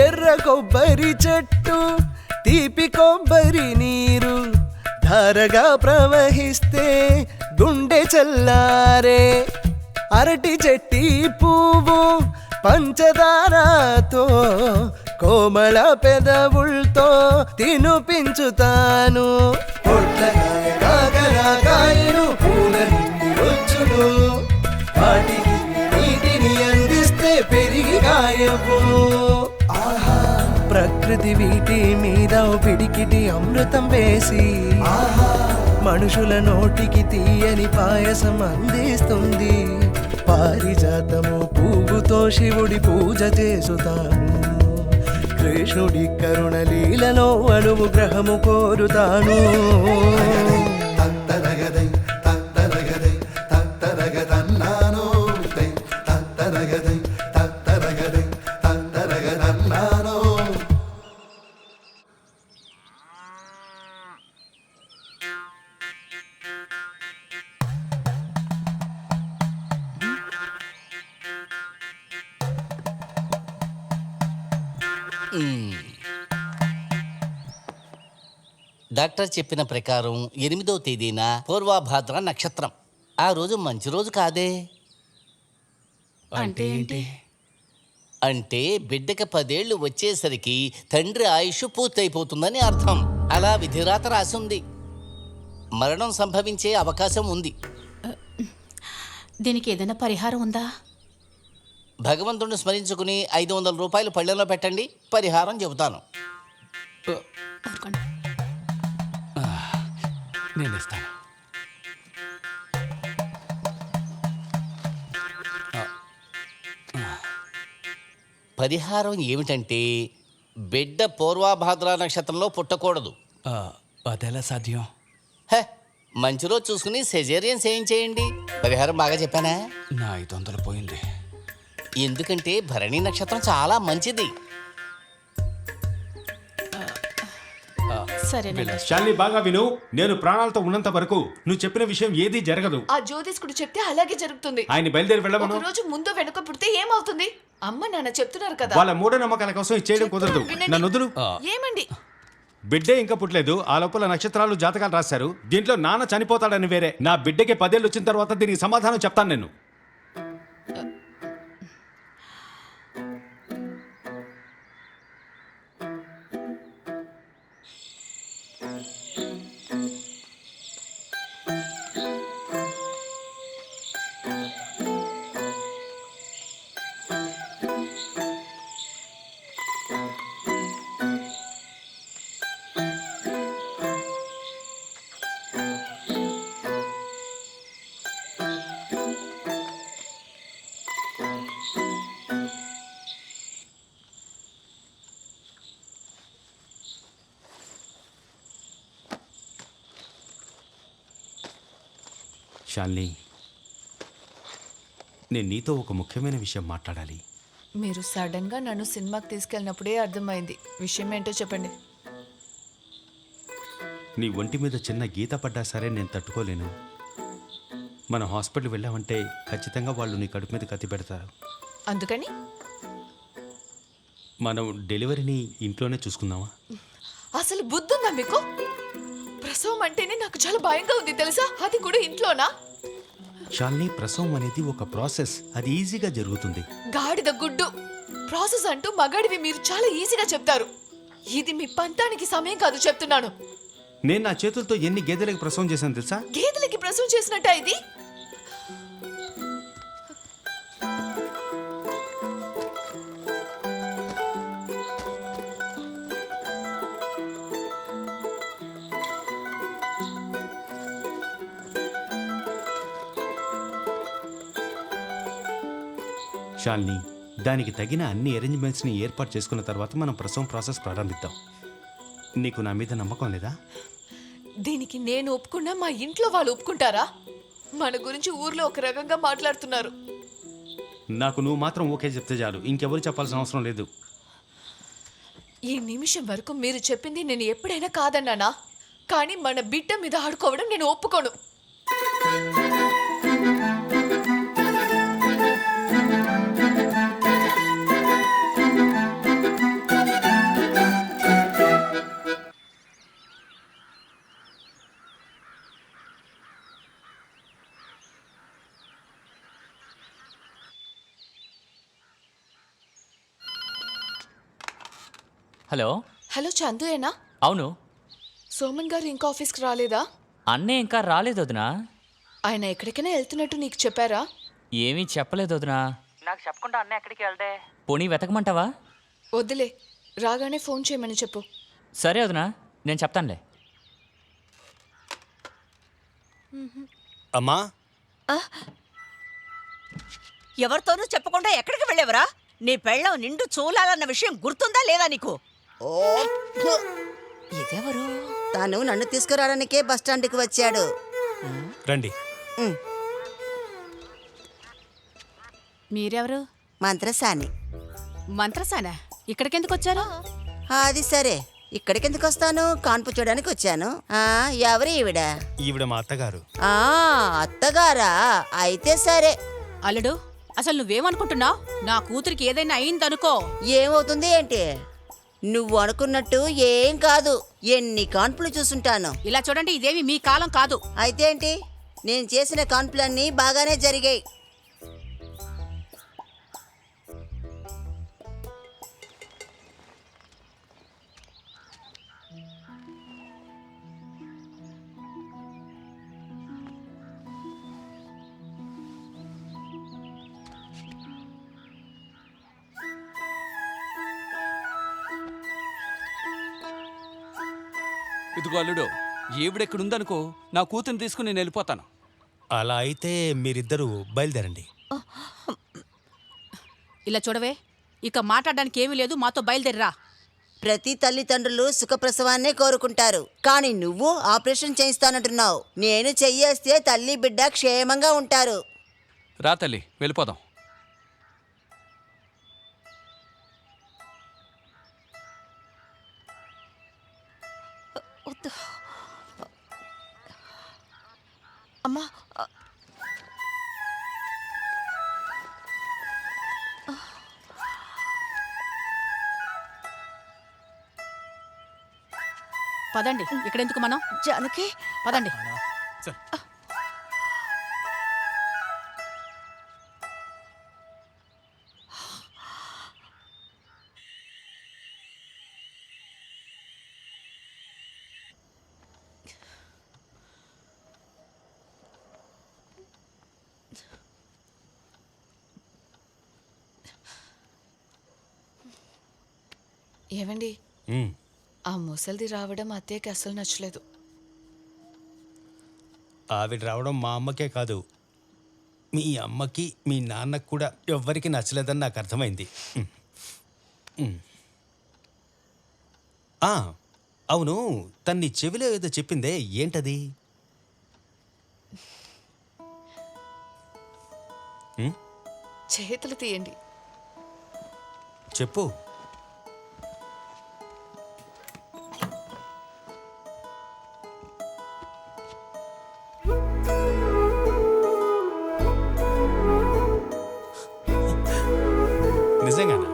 ఎర్ర కొబ్బరి చెట్టు తీపి కొబ్బరి నీరు ధారగా ప్రవహిస్తే గుండె చల్లారే. అరటి చెట్టి పువ్వు పంచదారతో కోమళ పెదవులతో తినిపించుతాను. పొట్లకాయ కాకరకాయను పూల నుండి వచ్చును, వాటికి నీటిని అందిస్తే పెరిగి కాయవు. ప్రకృతి వీటి మీద పిడికిటి అమృతం వేసి మనుషుల నోటికి తీయని పాయసం అందిస్తుంది. పారిజాతము పువ్వుతో శివుడి పూజ చేసుతాను, కృష్ణుడి కరుణ లీలలో అనుగ్రహము కోరుతాను. తత్తరగదై తత్తరగదై తత్తరగదన్నాను, తత్తరగదై తత్తరగదై తత్తరగదన్నాను. డాక్టర్ చెప్పిన ప్రకారం 8వ తేదీన పూర్వభాద్ర నక్షత్రం. ఆ రోజు మంచి రోజు కాదే. అంటే ఏంటి? అంటే బిడ్డకి 10 ఏళ్ళు వచ్చేసరికి తండ్రి ఆయుష్ పూర్తయిపోతుందని అర్థం. అలా విధిరాత రాసింది. మరణం సంభవించే అవకాశం ఉంది. దీనికి ఏదైనా పరిహారం ఉందా? భగవంతుడిని స్మరించుకుని 500 రూపాయలు పళ్ళెంలో పెట్టండి, పరిహారం చెబుతాను. నేను ఇస్తాను. పరిహారం ఏమిటంటే బిడ్డ పూర్వభాద్ర నక్షత్రంలో పుట్టకూడదు. అదెలా సాధ్యం? మంచి రోజు చూసుకుని సెజేరియన్ చేయించేయండి. పరిహారం బాగా చెప్పానా? నా 500 పోయింది. ఎందుకంటే భరణి నక్షత్రం చాలా మంచిది. శాలిని బాగా విను. నేను ప్రాణాలతో ఉన్నంత వరకు నువ్వు చెప్పిన విషయం ఏదీ జరగదు. ఆ జ్యోతిష్కుడు చెప్తే అలాగే జరుగుతుంది. ఆయన బయలుదేరి వెళ్ళమను. ఒక రోజు ముందు వెనుక పుడితే ఏమవుతుంది? అమ్మ నాన్న చెప్తున్నారు కదా. వాళ్ళ మూఢనమ్మకాల కోసం ఇచ్చేయడం కుదరదు. నన్ను వదులు. ఏమండి? బిడ్డే ఇంకా పుట్టలేదు. ఆ లోపల నక్షత్రాలు జాతకాలు రాశారు. దీంట్లో నాన్న చనిపోతాడని వేరే. నా బిడ్డకి 10 ఏళ్ళు వచ్చిన తర్వాత దీనికి సమాధానం చెప్తాను నేను. శాలిని, నేను నీతో ఒక ముఖ్యమైన విషయం మాట్లాడాలి. మీరు సడన్గా నన్ను సినిమాకి తీసుకెళ్ళినప్పుడే అర్థమైంది. విషయం ఏంటో చెప్పండి. నీ ఒంటి మీద చిన్న గీత పడ్డా సరే నేను తట్టుకోలేను. మనం హాస్పిటల్ వెళ్ళామంటే ఖచ్చితంగా వాళ్ళు నీ కడుపు మీద కత్తి పెడతారు. అందుకని మనం డెలివరీని ఇంట్లోనే చూసుకుందామా? అసలు బుద్ధుందా మీకు? ప్రసవం అంటేనే నాకు చాలా భయంగా ఉంది తెలుసా, అది కూడా ఇంట్లోనా? శాలిని, ప్రసవం అనేది ఒక ప్రాసెస్, అది ఈజీగా జరుగుతుంది. గాడిద గుడ్డు ప్రాసెస్ అంటూ మగాడివి మీరు చాలా ఈజీగా చెప్తారు. ఇది మీ పంతానికి సమయం కాదు చెప్తున్నాను. నేను నా చేతులతో ఎన్ని గేదెలకు ప్రసవం చేశాను తెలుసా? గేదెలకి ప్రసవం చేసినట్టా ఇది? శాలిని, దానికి తగిన అన్ని అరేంజ్మెంట్స్ని ఏర్పాటు చేసుకున్న తర్వాత మనం ప్రసవం ప్రాసెస్ ప్రారంభిద్దాం. నీకు నా మీద నమ్మకం లేదా? దీనికి నేను ఒప్పుకున్నా మా ఇంట్లో వాళ్ళు ఒప్పుకుంటారా? మన గురించి ఊర్లో ఒక రకంగా మాట్లాడుతున్నారు. నాకు నువ్వు మాత్రం ఓకే చెప్తే చాలు, ఇంకెవరు చెప్పాల్సిన అవసరం లేదు. ఈ నిమిషం వరకు మీరు చెప్పింది నేను ఎప్పుడైనా కాదన్నానా? కానీ మన బిడ్డ మీద ఆడుకోవడం నేను ఒప్పుకోను. హలో హలో, చందుయేనా? అవును. సోమన్ గారు ఇంకా ఆఫీస్కి రాలేదా? అన్నే ఇంకా రాలేదు వదినా. ఆయన ఎక్కడికైనా వెళ్తున్నట్టు నీకు చెప్పారా? ఏమీ చెప్పలేదు వదినా. నాకు చెప్పకుండా అన్న ఎక్కడికి వెళ్తే పోనీ వెతకమంటావా? వద్దులే, రాగానే ఫోన్ చేయమని చెప్పు. సరే వదినా, నేను చెప్తానులే. అమ్మా, ఎవరితోనూ చెప్పకుండా ఎక్కడికి వెళ్ళేవరా? నీ పెళ్ళం నిండు చూలాలన్న విషయం గుర్తుందా లేదా నీకు? ఇదెవరు? తాను నన్ను తీసుకురావడానికే బస్ స్టాండ్కి వచ్చాడు. రండి. మీరెవరు? మంత్రసాని. మంత్రసానా? ఇక్కడికెందుకు వచ్చారు? అది సరే, ఇక్కడికెందుకు వస్తాను? కాన్పు చూడడానికి వచ్చాను. ఎవరు ఈవిడ? ఈవిడ మా అత్తగారు. అత్తగారా? అయితే సరే. అల్లుడు, అసలు నువ్వేమనుకుంటున్నావు? నా కూతురికి ఏదైనా అయిందనుకో. ఏమవుతుంది ఏంటి? నువ్వు అనుకున్నట్టు ఏం కాదు. ఎన్ని కాన్పులు చూసుంటాను. ఇలా చూడండి, ఇదేమి మీ కాలం కాదు. అయితే ఏంటి? నేను చేసిన కాన్పులన్నీ బాగానే జరిగాయి. ఇదిగో అల్లుడు, ఈవిడెక్కడుందనుకో, నా కూతుర్ని తీసుకుని నేను వెళ్ళిపోతాను. అలా అయితే మీరిద్దరూ బయలుదేరండి. ఇలా చూడవే, ఇక మాట్లాడడానికి ఏమీ లేదు, మాతో బయలుదేరిరా. ప్రతి తల్లిదండ్రులు సుఖప్రసవాన్నే కోరుకుంటారు. కానీ నువ్వు ఆపరేషన్ చేయిస్తానంటున్నావు. నేను చెయ్యేస్తే తల్లి బిడ్డ క్షేమంగా ఉంటారు. రా తల్లి, వెళ్ళిపోదాం. అమ్మా, పదండి, ఇక్కడెందుకు మనం? జానకి, పదండి. ఏవండి, ఆ ముసలిది రావడం అత్తయ్యకి అసలు నచ్చలేదు. ఆవిడ రావడం మా అమ్మకే కాదు, మీ అమ్మకి మీ నాన్నకు కూడా ఎవ్వరికి నచ్చలేదని నాకు అర్థమైంది. అవును, తన్ని చెవిలో ఏదో చెప్పిందే, ఏంటది? చేతులు తీయండి. చెప్పు. నిజంగానా?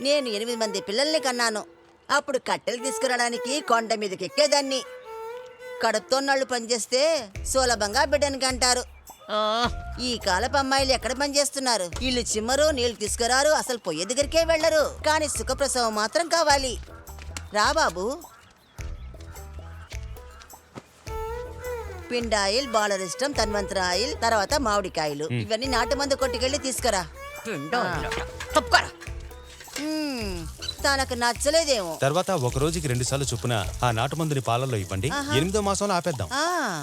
నేను 8 మంది పిల్లల్ని కన్నాను. అప్పుడు కట్టెలు తీసుకురావడానికి కొండ మీదకి ఎక్కేదాన్ని. కడుపుతో నళ్ళు పనిచేస్తే సులభంగా బిడ్డనికి అంటారు. ఈ కాలపు అమ్మాయిలు ఎక్కడ పనిచేస్తున్నారు? ఇల్లు చిమ్మరు, నీళ్లు తీసుకురారు, అసలు పొయ్యి దగ్గరికే వెళ్ళరు. కానీ సుఖప్రసవం మాత్రం కావాలి. రా బాబు. పిండాయిల్, బాలరిష్టం, తన్వంతర ఆయిల్, తర్వాత మామిడికాయలు. ఇవన్నీ నాటు మందు కొట్టుకెళ్ళి తీసుకురా. తనకు నచ్చలేదేమో. తర్వాత ఒక రోజుకి 2 సార్లు చొప్పున ఆ నాటు మందుని పాలల్లో ఇవ్వండి. 8వ మాసంలో ఆపేద్దాం.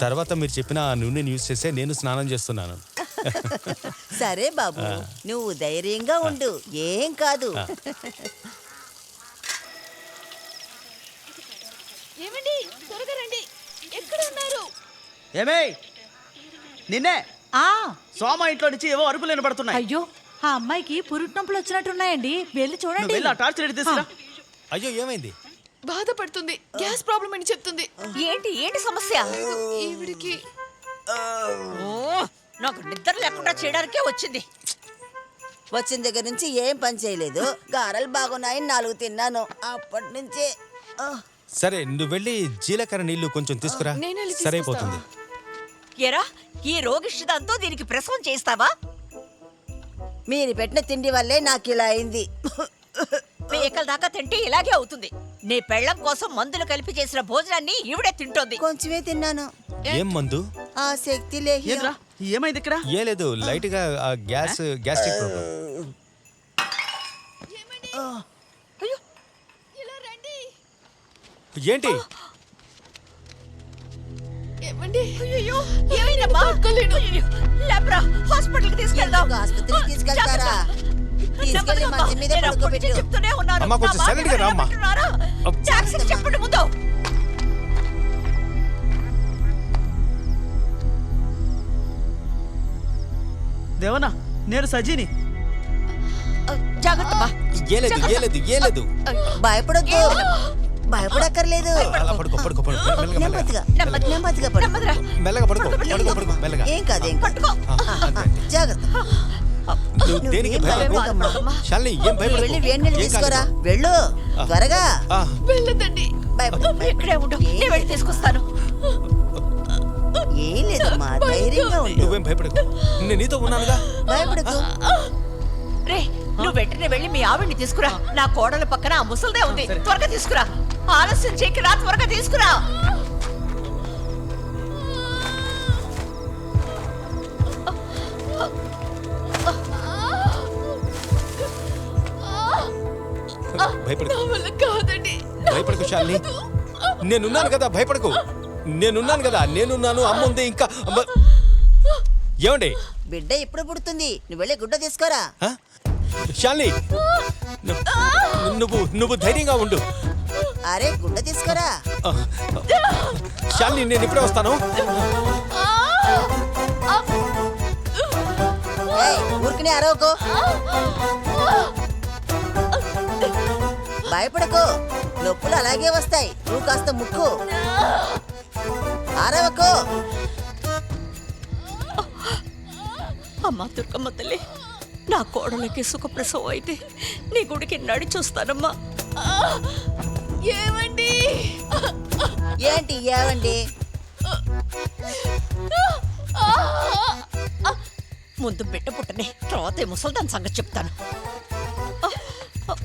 తర్వాత మీరు చెప్పిన ఆ నూనెని యూజ్ చేసే నేను స్నానం చేస్తున్నాను. సరే బాబు, నువ్వు ధైర్యంగా ఉండు, ఏం కాదు. ఏమండి, త్వరగా రండి. ఎక్కడ ఉన్నారు? ఏమే నిన్నే సోమ ఇంట్లో నుంచి ఏవో అరుపులు వినబడుతున్నాయి. అయ్యో, ఆ అమ్మాయికి పురుటినొప్పులు వచ్చినట్టున్నాయండి. వెళ్ళి చూడండి. వెళ్ళి ఆ టార్చ్ లైట్ తీసుకురా. అయ్యో, ఏమైంది? బాధపడుతుంది. గ్యాస్ ప్రాబ్లం అని చెప్తుంది. ఏంటి సమస్య? ఈవిడికి నాకు నిద్ర లేకుండా చేయడానికే వచ్చింది. వచ్చిన దగ్గర నుంచి ఏం పని చేయలేదు. గారెలు బాగున్నాయని 4 తిన్నాను. అప్పటి నుంచే సరే, నువ్వు వెళ్ళి జీలకర్ర నీళ్లు కొంచెం తీసుకురా. సరైపోతుంది. ఏరా, ఈ రోగిష్టిదంతో దీనికి ప్రసవం చేస్తావా? మీరు పెట్టిన తిండి వల్లే నాకు ఇలా అయింది. పేకల దాకా తింటే ఇలాగే అవుతుంది. నీ పెళ్ళం కోసం మందులు కలిపి చేసిన భోజనాన్ని ఈవిడే తింటోంది. కొంచెమే తిన్నాను. ఏం మందు? ఆ శక్తి లేహిరా. ఏమైంది ఇక్కడ? ఏ లేదు, లైట్ గా గ్యాస్ట్రిక్ ప్రాబ్లం. ఏంటి? హాస్పిటల్కి తీసుకెళ్దాం. ఆస్పత్రికి తీసుకెళ్తారా? తీసుకెళ్ళి మంచం మీద పడుకోబెట్టు. చెప్తూనే ఉన్నాను. అమ్మా, కొంచెం సైలెంట్ గా రా అమ్మా. టాక్సీకి చెప్పండి ముందు. దేవనా, నేను సజీని. జాగ్రత్త. ఏలేదు. భయపడొద్దు, భయపడక్కర్లేదు. నెమ్మదిగా మెల్లగా పడుకో. మెల్లగా. ఏం కాదు, ఏం కాదు. జాగ్రత్త. నువ్వు దేనికి భయపడకు. శాలిని, ఏం భయపడకు. వెళ్ళి వేడి నీళ్ళు తీసుకురా. వెళ్ళు త్వరగా. వెళ్ళదండి. ఇక్కడే ఉండు, నేను వెళ్ళి తీసుకొస్తాను. ఏం లేదమ్మా, ధైర్యంగా ఉండు. నువ్వేం భయపడకు, నేను నీతో ఉన్నానుగా. భయపడకు. రే, నువ్వు వెంటనే వెళ్ళి మీ ఆవిడ్ని తీసుకురా. నా కోడల పక్కన ఆ ముసల్దే ఉంది. త్వరగా తీసుకురా. ఆలస్యం చేయకి రా, త్వరగా తీసుకురా. భయపడకు శాలిని, నేనున్నాను కదా. భయపడకు, నేనున్నాను. అమ్మ ఉంది ఇంకా. ఏమండి? బిడ్డ ఇప్పుడు పుడుతుంది. నువ్వు వెళ్ళి గుడ్డ తీసుకోరా. శాలిని, నువ్వు ధైర్యంగా ఉండు. అరే, గుడ్డ తీసుకోరా. శాలిని, నేను ఇప్పుడే వస్తాను. ఊరికనే అరవకు, భయపడకు. నొప్పులు అలాగే వస్తాయి. నువ్వు కాస్త ముక్కు. అరవకు. అమ్మా దుర్గమ్మ తల్లి, నా కోడలకి సుఖప్రసవం అయితే నీ గుడికి నడిచొస్తానమ్మా. ఏమండి? ఏంటి ఏవండి? ముందు బిడ్డ పుట్టని, తర్వాత ముసల్దాన్ సంగతి చెప్తాను.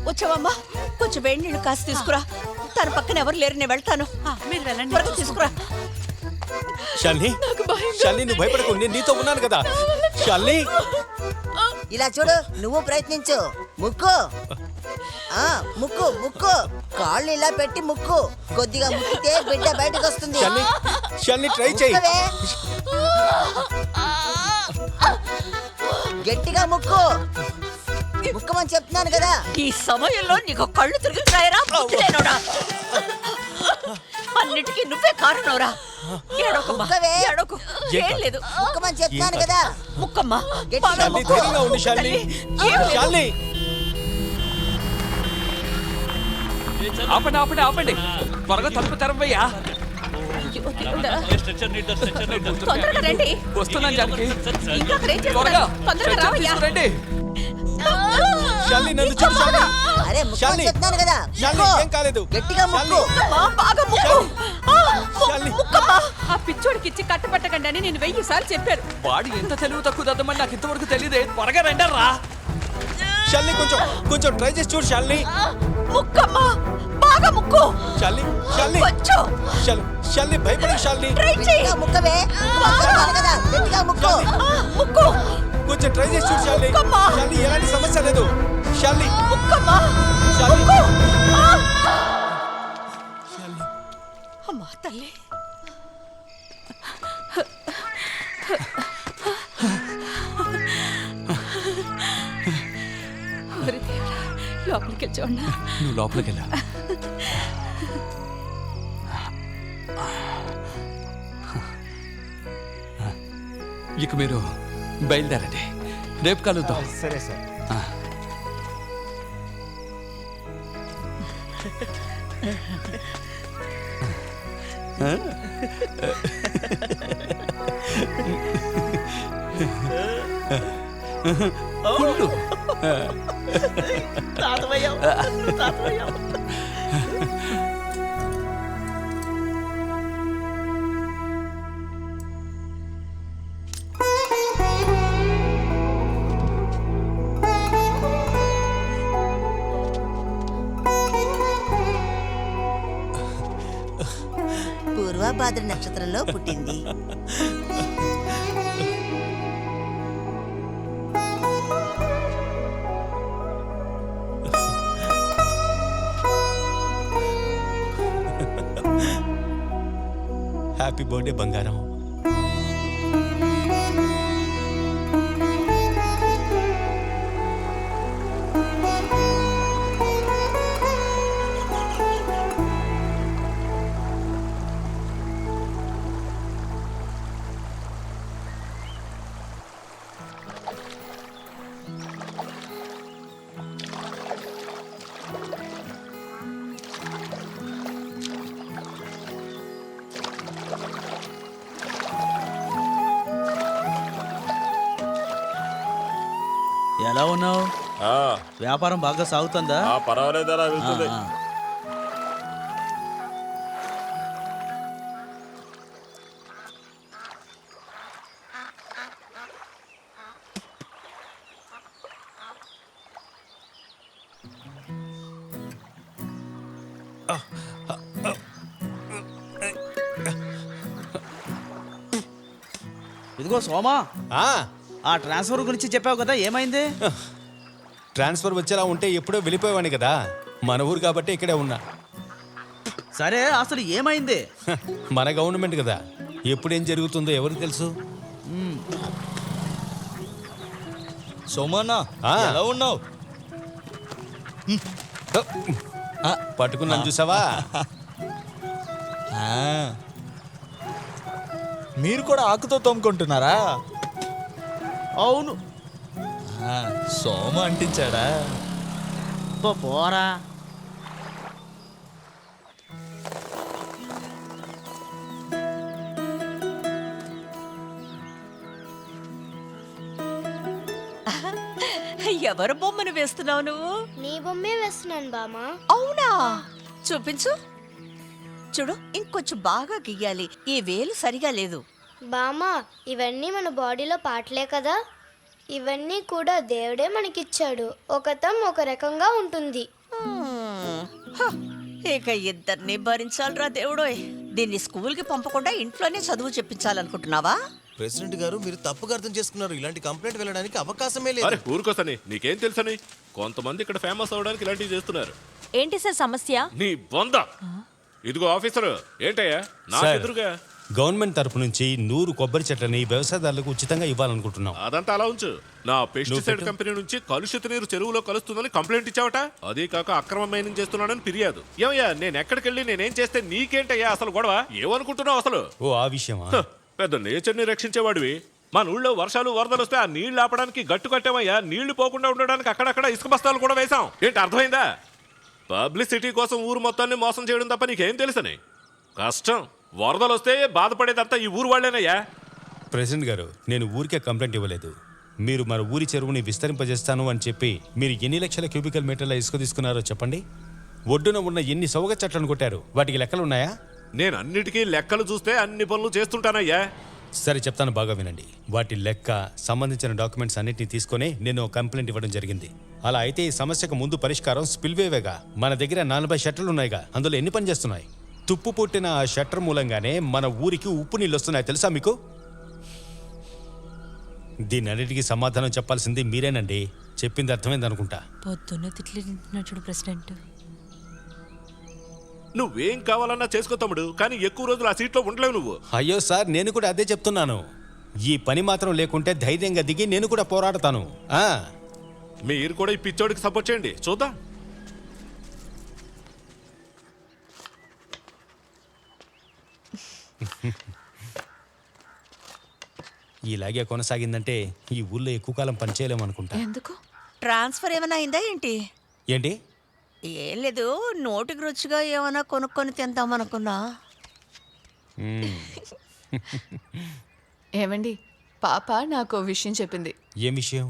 వచ్చావమ్మా, కొంచెం వేడి నీళ్ళు కాసి తీసుకురా. తన పక్కన ఎవరు లేరు, నేను వెళ్తాను. మీరు వెళ్ళండి, త్వరగా తీసుకురా. శాలిని, నువ్వు భయపడకు, నేను నీతో ఉన్నాను కదా. శాలిని, ఇలా చూడు, నువ్వు ప్రయత్నించు. ముక్కు. ముక్కు. కాళ్ళు ఇలా పెట్టి ముక్కు. కొద్దిగా ముక్కితే బిడ్డ బయటకు వస్తుంది. శాలిని, ట్రై చేయి. గట్టిగా ముక్కు. ముక్కమని చెప్తున్నాను కదా. ఈ సమయంలో నీకు కళ్ళు తిరుగుతున్నాయరా బుద్ధిలేనోడా? అన్నిటికీ నువ్వే కారణంరా. ఏడోకమ్మా, ముక్కవే. ఏడోకు. ఏం లేదు. ముక్కమని చెప్తున్నాను కదా. ముక్కమ్మా. గట్టిగా బాగా శాలిని, ముక్కు. ధైర్యంగా ఉండు శాలిని. ఏం లేదు. శాలిని. ఆపండి ఆపండి ఆపండి, త్వరగా తలుపు తెరవయ్యా. అయ్యో, దేవుడా. తొందరగా రండి. వస్తున్నాను జానకి, ఇంకా అక్కడ ఏం త్వరగా చేస్తున్నారు? తొందరగా స్ట్రెచ్చర్ రావయ్యా. తీసుకురండి. శాలిని, నన్ను చూడు శాలిని. అరే ముక్కమని శాలిని. చెప్తున్నాను కదా. శాలిని, ముక్కు. ఏం కాలేదు. గట్టిగా ముక్కు. ముక్కమ్మా, బాగా ముక్కు. శాలిని. ముక్కమ్మా. ఆ పిచ్చోడికి ఇచ్చి కట్టబెట్టకండి అని నేను 1000 సార్లు చెప్పాను. వాడు ఎంత తెలివి తక్కువ దద్దమని నాకు ఇంతవరకు తెలియదే. త్వరగా రండర్రా. శాలిని, కొంచెం ట్రై చేసి చూడు శాలిని. ముక్కమ్మా, బాగా ముక్కు. శాలిని, శాలిని. కొంచెం శాలిని, భయపడకు శాలిని. ట్రై చేయి. గట్టిగా ముక్కవే. చెప్తున్నాను కదా. గట్టిగా ముక్కు. ముక్కు. కొంచెం ట్రై చేసి చూడు శాలిని. ముక్కమ్మా. శాలిని, ఎలాంటి సమస్య లేదు. శాలిని. ముక్కమ్మా. శాలిని. ముక్కు. అమ్మా తల్లి. ఒరే దేవుడా, లోపలికి వచ్చావన్నా. నువ్వు లోపలికి వెళ్ళా. ఇక మీరు బయలుదేరండి, రేపు కలుద్దాం. సరే సార్. ఉండు. తాతవయ్యావు, తాతవయ్యావు. పూర్వభాద్ర నక్షత్రంలో పుట్టింది. హ్యాపీ బర్త్డే బంగారం. ఎలా ఉన్నావు? వ్యాపారం బాగా సాగుతుందా? పర్వాలేదరా, వెళ్తుంది. ఇదిగో సోమా, ఆ ట్రాన్స్ఫర్ గురించి చెప్పావు కదా, ఏమైంది? ట్రాన్స్ఫర్ వచ్చేలా ఉంటే ఎప్పుడో వెళ్ళిపోయేవాడిని కదా. మన ఊరు కాబట్టి ఇక్కడే ఉన్నా. సరే, అసలు ఏమైంది? మన గవర్నమెంట్ కదా, ఎప్పుడేం జరుగుతుందో ఎవరికి తెలుసు. సోమన్నా, ఎలా ఉన్నావు? పట్టుకున్నాను చూసావా? మీరు కూడా ఆకుతో తోముకుంటున్నారా? అవును. సోమ అంటించాడా? పోరా. ఎవరు బొమ్మను వేస్తున్నావు నువ్వు? నీ బొమ్మే వేస్తున్నాను బామా. అవునా? చూపించు. చూడు, ఇంకొంచెం బాగా గీయాలి. ఈ వేలు సరిగా లేదు. బామా, ఇవన్నీ మన బాడీలో పాటలే కదా. ఇవన్నీ కూడా దేవుడే మనకిచ్చాడు. ఒకతం ఒక రకంగా ఉంటుంది. ఇక ఇద్దరిని భరించాలిరా దేవుడోయ్. దీన్ని స్కూల్కి పంపకుండా ఇంట్లోనే చదువు చెప్పించాలనుకుంటున్నావా? ప్రెసిడెంట్ గారు, మీరు తప్పుగా అర్థం చేసుకున్నారు. ఇలాంటి కంప్లైంట్ వెళ్ళడానికి అవకాశమే లేదు. అరే ఊరుకోసని, నీకేం తెలుసని? కొంతమంది ఇక్కడ ఫేమస్ అవడానికి ఇలాంటివి చేస్తున్నారు. ఏంటి సార్ సమస్య? నీ బొంద. ఇదిగో ఆఫీసరు, ఏంటయ్యా నా సార్, ఎదురుగా? గవర్నమెంట్ తరపు నుంచి 100 కొబ్బరి చెట్లని వ్యవసాయదారులకు ఉచితంగా ఇవ్వాలనుకుంటున్నాం. అదంతా అలా ఉంచు. నా పెస్టిసైడ్ కంపెనీ నుంచి కలుషిత నీరు చెరువులో కలుస్తుందని కంప్లైంట్ ఇచ్చావట. అదే కాక అక్రమ మైనింగ్ చేస్తున్నానని ఫిర్యాదు. ఏమయ్యా, నేను ఎక్కడికెళ్ళి నేనేం చేస్తే నీకేంటయ్యా అసలు గొడవ? ఏమనుకుంటున్నావు అసలు? ఓ ఆ విషయమా? పెద్ద నేచర్ని రక్షించేవాడివి. మన ఊళ్ళో వర్షాలు వరదలు వస్తే ఆ నీళ్లు ఆపడానికి గట్టు కట్టామయ్యా. నీళ్లు పోకుండా ఉండడానికి అక్కడక్కడ ఇసుక బస్తాలు కూడా వేశాం. ఏంటి అర్థమైందా? పబ్లిసిటీ కోసం ఊరు మొత్తాన్ని మోసం చేయడం తప్ప నీకేం తెలుసని? కష్టం. వరదలు వస్తే బాధపడేదంతా ఈ ఊరు వాళ్ళేనయ్యా. ప్రెసిడెంట్ గారు, నేను ఊరికే కంప్లైంట్ ఇవ్వలేదు. మీరు మన ఊరి చెరువుని విస్తరింపజేస్తాను అని చెప్పి మీరు ఎన్ని లక్షల క్యూబికల్ మీటర్ల ఇసుక తీసుకున్నారో చెప్పండి. ఒడ్డున ఉన్న ఎన్ని సౌగ చెట్లను కొట్టారు, వాటికి లెక్కలు ఉన్నాయా? నేను అన్నిటికీ లెక్కలు చూస్తే అన్ని పనులు చేస్తుంటానయ్యా. సరే చెప్తాను, బాగా వినండి. వాటి లెక్క, సంబంధించిన డాక్యుమెంట్స్ అన్నిటిని తీసుకొని నేను కంప్లైంట్ ఇవ్వడం జరిగింది. అలా అయితే ఈ సమస్యకు ముందు పరిష్కారం స్పిల్వేవేగా. మన దగ్గర 40 షట్టర్లు ఉన్నాయిగా, అందులో ఎన్ని పని చేస్తున్నాయి? తుప్పు పుట్టిన ఆ షట్టర్ మూలంగానే మన ఊరికి ఉప్పు నీళ్ళు వస్తున్నాయి, తెలుసా మీకు? దీనన్నిటికీ సమాధానం చెప్పాల్సింది మీరేనండి. చెప్పింది అర్థమైంది అనుకుంటా. పొద్దున్న తిట్లు తింటున్నాడు ప్రెసిడెంట్. నువ్వేం కావాలన్నా చేసుకో తమ్ముడు, కానీ ఎక్కువ రోజులు ఆ సీట్లో ఉండలేవు నువ్వు. అయ్యో సార్, నేను కూడా అదే చెప్తున్నాను. ఈ పని మాత్రం లేకుంటే ధైర్యంగా దిగి నేను కూడా పోరాడతాను. మీరు కూడా ఈ పిచ్చోడికి సపోర్ట్ చేయండి, చూద్దాం. ఇలాగే కొనసాగిందంటే ఈ ఊళ్ళో ఎక్కువ కాలం పనిచేయలేము అనుకుంటా. ఎందుకు? ట్రాన్స్ఫర్ ఏమైనా అయిందా ఏంటి? ఏంటి? ఏం లేదు, నోటికి రుచిగా ఏమైనా కొనుక్కొని తిందామనుకున్నా. ఏమండి, పాప నాకు ఓ విషయం చెప్పింది. ఏం విషయం?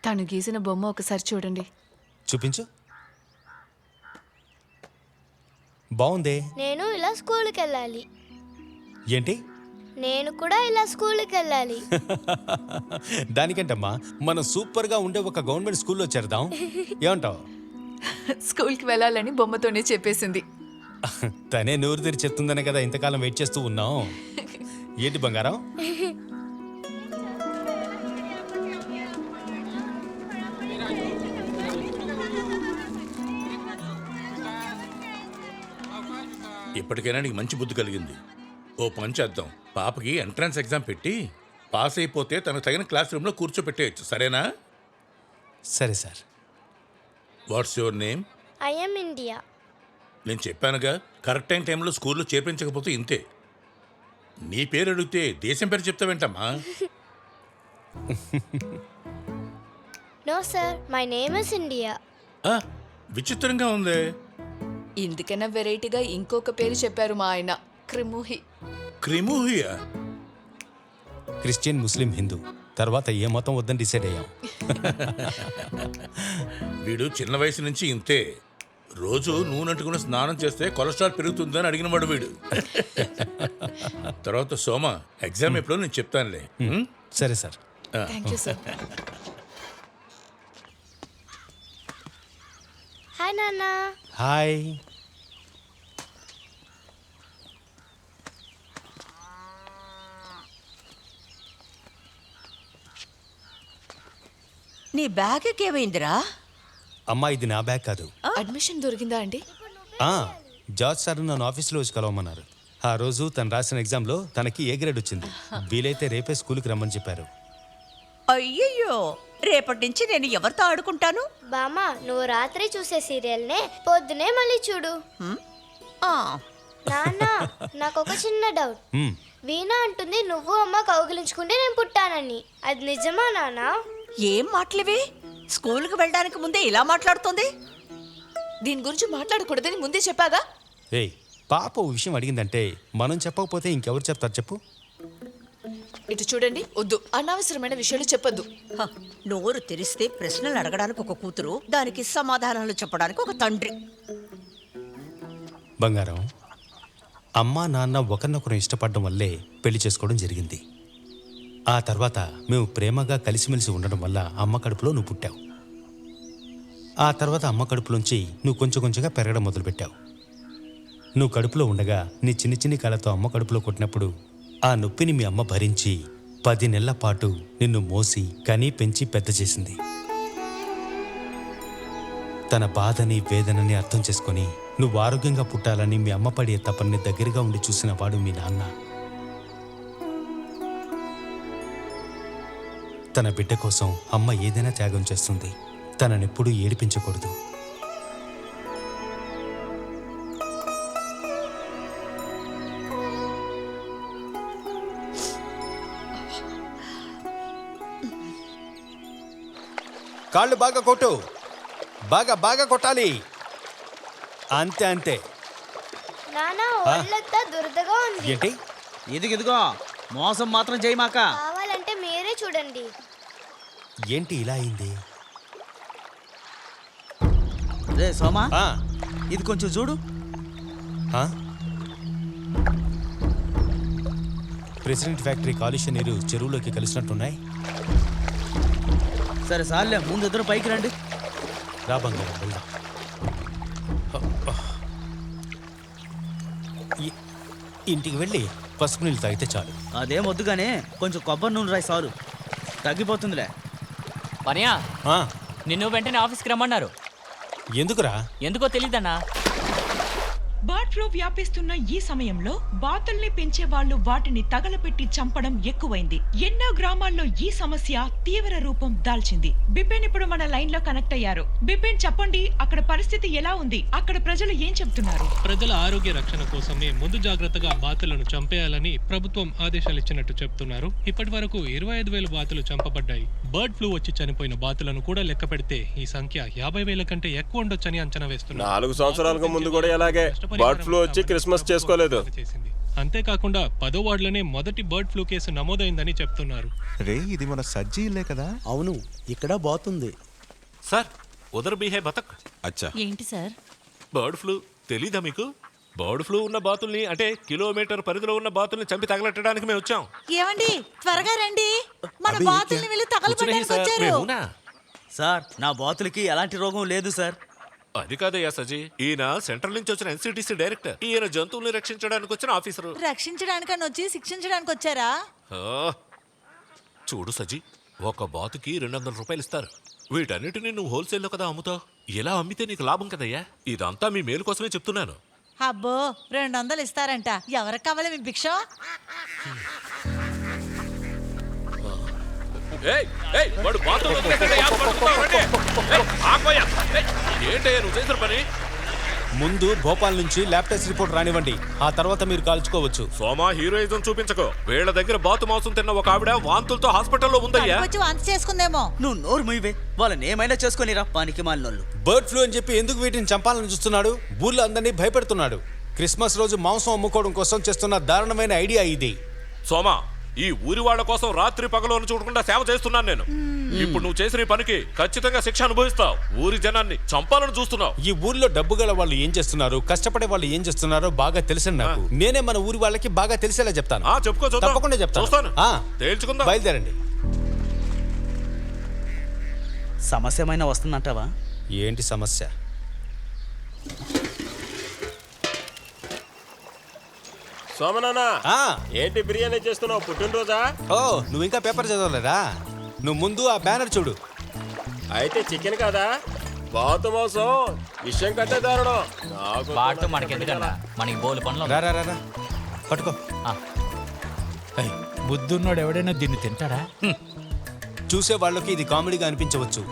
తను గీసిన బొమ్మ ఒకసారి చూడండి. చూపించు. బాగుంది. నేను ఇలా స్కూల్కి వెళ్ళాలి. ఏంటి? నేను కూడా ఇలా స్కూల్కి వెళ్ళాలి. దానికంటమ్మా మనం సూపర్ గా ఉండే ఒక గవర్నమెంట్ స్కూల్లో చేరదాం. ఏమంటావు? స్కూల్కి వెళ్ళాలని బొమ్మతోనే చెప్పేసింది. తనే నూరు తెరి చెప్తుందనే కదా ఇంతకాలం వెయిట్ చేస్తూ ఉన్నాం. ఏంటి బంగారం? ఇప్పటికైనా నీకు మంచి బుద్ధి కలిగింది. ఓ పని చేద్దాం, పాపకి ఎంట్రన్స్ ఎగ్జామ్ పెట్టి పాస్ అయిపోతే తనకు తగిన క్లాస్ రూమ్లో కూర్చోపెట్టేయచ్చు, సరేనా? సరే sir. What's your name? I am India. నేను చెప్పానుగా, కరెక్ట్ టైంలో స్కూల్లో చేర్పించకపోతే ఇంతే. నీ పేరు అడిగితే దేశం పేరు చెప్తావేంటమ్మా? No sir, my name is India. విచిత్రంగా ఉంది. ఇందుకన్నా వెరైటీగా ఇంకొక పేరు చెప్పారు మా ఆయన, క్రిముహి. క్రిముహియా? క్రిస్టియన్, ముస్లిం, హిందూ, తర్వాత ఏ మతం వద్దని డిసైడ్ అయ్యాం. వీడు చిన్న వయసు నుంచి ఇంతే. రోజు నూనె అంటుకుని స్నానం చేస్తే కొలెస్ట్రాల్ పెరుగుతుందని అడిగిన వాడు వీడు. తర్వాత సోమ, ఎగ్జామ్ ఎప్పుడో నేను చెప్తానులే. సరే సార్. Thank you sir. హాయ్ నాన్న. హాయ్. నీ బ్యాగ్ ఏమైందిరా? అమ్మా, ఇది నా బ్యాగ్ కాదు. అడ్మిషన్ దొరికిందా అండి? జార్జ్ సార్ నన్ను ఆఫీస్లో వచ్చి కలవమన్నారు. ఆ రోజు తను రాసిన ఎగ్జామ్లో తనకి ఏ గ్రేడ్ వచ్చింది. వీలైతే రేపే స్కూల్కి రమ్మని చెప్పారు. అయ్యయ్యో, రేపటి నుంచి నేను ఎవరితో ఆడుకుంటాను? బామ్మ, నువ్వు రాత్రి చూసే సీరియల్నే పొద్దునే మళ్ళీ చూడు. నాన్న, నాకు ఒక చిన్న డౌట్. వీణా అంటుంది నువ్వు అమ్మ కౌగిలించుకుంటే నేను పుట్టానని. అది నిజమా నాన్న? ఏం మాటలివి? స్కూల్కి వెళ్ళడానికి ముందే ఇలా మాట్లాడుతుంది. దీని గురించి మాట్లాడకూడదని ముందే చెప్పాగా. ఏయ్, పాప ఓ విషయం అడిగిందంటే మనం చెప్పకపోతే ఇంకెవరు చెప్తారు చెప్పు? ఇటు చూడండి, వద్దు, అనవసరమైన విషయాలు చెప్పొద్దు. నోరు తెరిస్తే ప్రశ్నలు అడగడానికి ఒక కూతురు, దానికి సమాధానాలు చెప్పడానికి ఒక తండ్రి. బంగారం, అమ్మా నాన్న ఒకరినొకరు ఇష్టపడడం వల్లే పెళ్లి చేసుకోవడం జరిగింది. ఆ తర్వాత మేము ప్రేమగా కలిసిమెలిసి ఉండడం వల్ల అమ్మ కడుపులో నువ్వు పుట్టావు. ఆ తర్వాత అమ్మ కడుపులోంచి నువ్వు కొంచెం కొంచెంగా పెరగడం మొదలుపెట్టావు. నువ్వు కడుపులో ఉండగా నీ చిన్ని చిన్ని కాళ్ళతో అమ్మ కడుపులో కొట్టినప్పుడు ఆ నొప్పిని మీ అమ్మ భరించి 10 నెలల పాటు నిన్ను మోసి కనీ పెంచి పెద్ద చేసింది. తన బాధని వేదనని అర్థం చేసుకొని నువ్వు ఆరోగ్యంగా పుట్టాలని మీ అమ్మ పడే తపన్ని దగ్గరగా ఉండి చూసిన వాడు మీ నాన్న. తన బిడ్డ కోసం అమ్మ ఏదైనా త్యాగం చేస్తుంది. తననెప్పుడూ ఏడిపించకూడదు. కాళ్ళు బాగా కొట్టు, బాగా బాగా కొట్టాలి. అంతే అంతే. నానా ఒళ్ళంతా దురదగా ఉంది. ఏంటి? ఇదిగో మోసం మాత్రం చేయమాక. కావాలంటే మీరే చూడండి. ఏంటి ఇలా అయింది? రే సోమా, ఇది కొంచెం చూడు. ప్రెసిడెంట్ ఫ్యాక్టరీ కాలుష్య నీరు చెరువులోకి కలిసినట్టున్నాయి. సరే సార్లే, ముందు ఇద్దరు పైకి రండి. రా బంగారం, వెళ్దాం. ఇంటికి వెళ్ళి పసుపు నీళ్ళు తాగితే చాలు. అదేం వద్దుగానే కొంచెం కొబ్బరి నూనె రాయి సారు, తగ్గిపోతుందిలే. పనియా, నిన్ను వెంటనే ఆఫీస్కి రమ్మన్నారు. ఎందుకురా? ఎందుకో తెలీదన్నా. బర్డ్ ఫ్లూ వ్యాపిస్తున్న ఈ సమయంలో బాతుల్ని పెంచే వాళ్ళు వాటిని తగలపెట్టి చంపడం ఎక్కువైంది. ఎన్నో గ్రామాల్లో ఈ సమస్య తీవ్ర రూపం దాల్చింది. బిపిన్ ఇప్పుడు మన లైన్ లో కనెక్ట్ అయ్యారు. బిపిన్, చెప్పండి, అక్కడ పరిస్థితి ఎలా ఉంది? అక్కడ ప్రజలు ఏం చెప్తున్నారు? ప్రజల ఆరోగ్య రక్షణ కోసమే ముందు జాగ్రత్తగా బాతులను చంపేయాలని ప్రభుత్వం ఆదేశాలు ఇచ్చినట్టు చెప్తున్నారు. ఇప్పటి వరకు 25,000 బాతులు చంపబడ్డాయి. బర్డ్ ఫ్లూ వచ్చి చనిపోయిన బాతులను కూడా లెక్క పెడితే ఈ సంఖ్య 50,000 కంటే ఎక్కువ ఉండొచ్చని అంచనా వేస్తున్నారు. 4 సంవత్సరాలకు ముందు కూడా ఇలాగే బర్డ్ ఫ్లూ వచ్చి క్రిస్మస్ చేసుకోలేదు. అంతేకాకుండా 10వ వార్డులోనే మొదటి బర్డ్ ఫ్లూ కేసు నమోదైందని చెప్తున్నారు. రే, ఇది మన సజ్జీ ఇల్లే కదా? అవును, ఇక్కడ బాతుంది. సార్, ఉదర్ బీ హై బతక్. అచ్చా. ఏంటి సార్? బర్డ్ ఫ్లూ తెలీదా మీకు? బర్డ్ ఫ్లూ ఉన్న బాతుల్ని, అంటే కిలోమీటర్ పరిధిలో ఉన్న బాతుల్ని చంపి తగలెట్టడానికి మేము వచ్చాం. ఏమండి, త్వరగా రండి, మన బాతుల్ని వెళ్ళి తగలబెట్టడానికి వచ్చారు. సార్, నా బాతులకి ఎలాంటి రోగం లేదు సార్. అది కాదయ్యా సజీ, ఈయన సెంట్రల్ నుంచి వచ్చిన ఎన్సిటిసి డైరెక్టర్. ఈయన జంతువుల్ని రక్షించడానికి వచ్చిన ఆఫీసరు. రక్షించడానికని వచ్చి శిక్షించడానికి వచ్చారా? చూడు సజీ, ఒక బాతుకి 200 రూపాయలు ఇస్తారు. వీటన్నిటిని నువ్వు హోల్సేల్లో కదా అమ్ముతావు. ఇలా అమ్మితే నీకు లాభం కదయ్యా. ఇదంతా మీ మేలు కోసమే చెప్తున్నాను. అబ్బో, 200 ఇస్తారంట. ఎవరికి కావాలి మీ భిక్ష? ముందు భోపాల్ నుంచి ల్యాబ్ టెస్ట్ రిపోర్ట్ రానివ్వండి, ఆ తర్వాత మీరు కాల్చుకోవచ్చు. సోమా, హీరోయిజం చూపించకు. వీళ్ళ దగ్గర బాతు మాంసం తిన్న ఒక ఆవిడ వాంతులతో హాస్పిటల్లో ఉందయ్యా. వచ్చి వాంతి చేసుకుందేమో. నువ్వు నోరు మూయవే, వాళ్ళని ఏమైనా చేసుకొనిరా పానికి మాలినోళ్ళు. బర్డ్ ఫ్లూ అని చెప్పి ఎందుకు వీటిని చంపాలని చూస్తున్నాడు? ఊళ్ళో అందరినీ భయపెడుతున్నాడు. క్రిస్మస్ రోజు మాంసం అమ్ముకోవడం కోసం చేస్తున్న దారుణమైన ఐడియా ఇది. సోమా, ఈ ఊరి వాళ్ళ కోసం రాత్రి పగలను చూడకుండా సేవ చేస్తున్నాను నేను. ఇప్పుడు నువ్వు చేసిన ఈ పనికి ఖచ్చితంగా శిక్ష అనుభవిస్తావు. ఊరి జనాన్ని చంపాలని చూస్తున్నావు. ఈ ఊర్లో డబ్బు గల వాళ్ళు ఏం చేస్తున్నారు, కష్టపడే వాళ్ళు ఏం చేస్తున్నారో బాగా తెలుసు నాకు. నేనే మన ఊరి వాళ్ళకి బాగా తెలిసేలా చెప్తాను. చెప్పుకో, తప్పకుండా చెప్తాను. తేల్చుకుందాం. బయలుదేరండి. సమస్య ఏమైనా వస్తుందంటావా? ఏంటి సమస్య? సోమనానా, ఏంటి బిర్యానీ చేస్తున్నావు? పుట్టినరోజా? ఓ, నువ్వు ఇంకా పేపర్ చదవలేదా? నువ్వు ముందు ఆ బ్యానర్ చూడు. అయితే చికెన్ కదా? బాతు మాంసం విషయం కంటే దారుణం. బాటు మనకెందుకన్నా, మనకి బోలు పనులు. రా పట్టుకో. బుద్ధున్నోడు ఎవడైనా దీన్ని తింటాడా? చూసే వాళ్ళకి ఇది కామెడీగా అనిపించవచ్చు,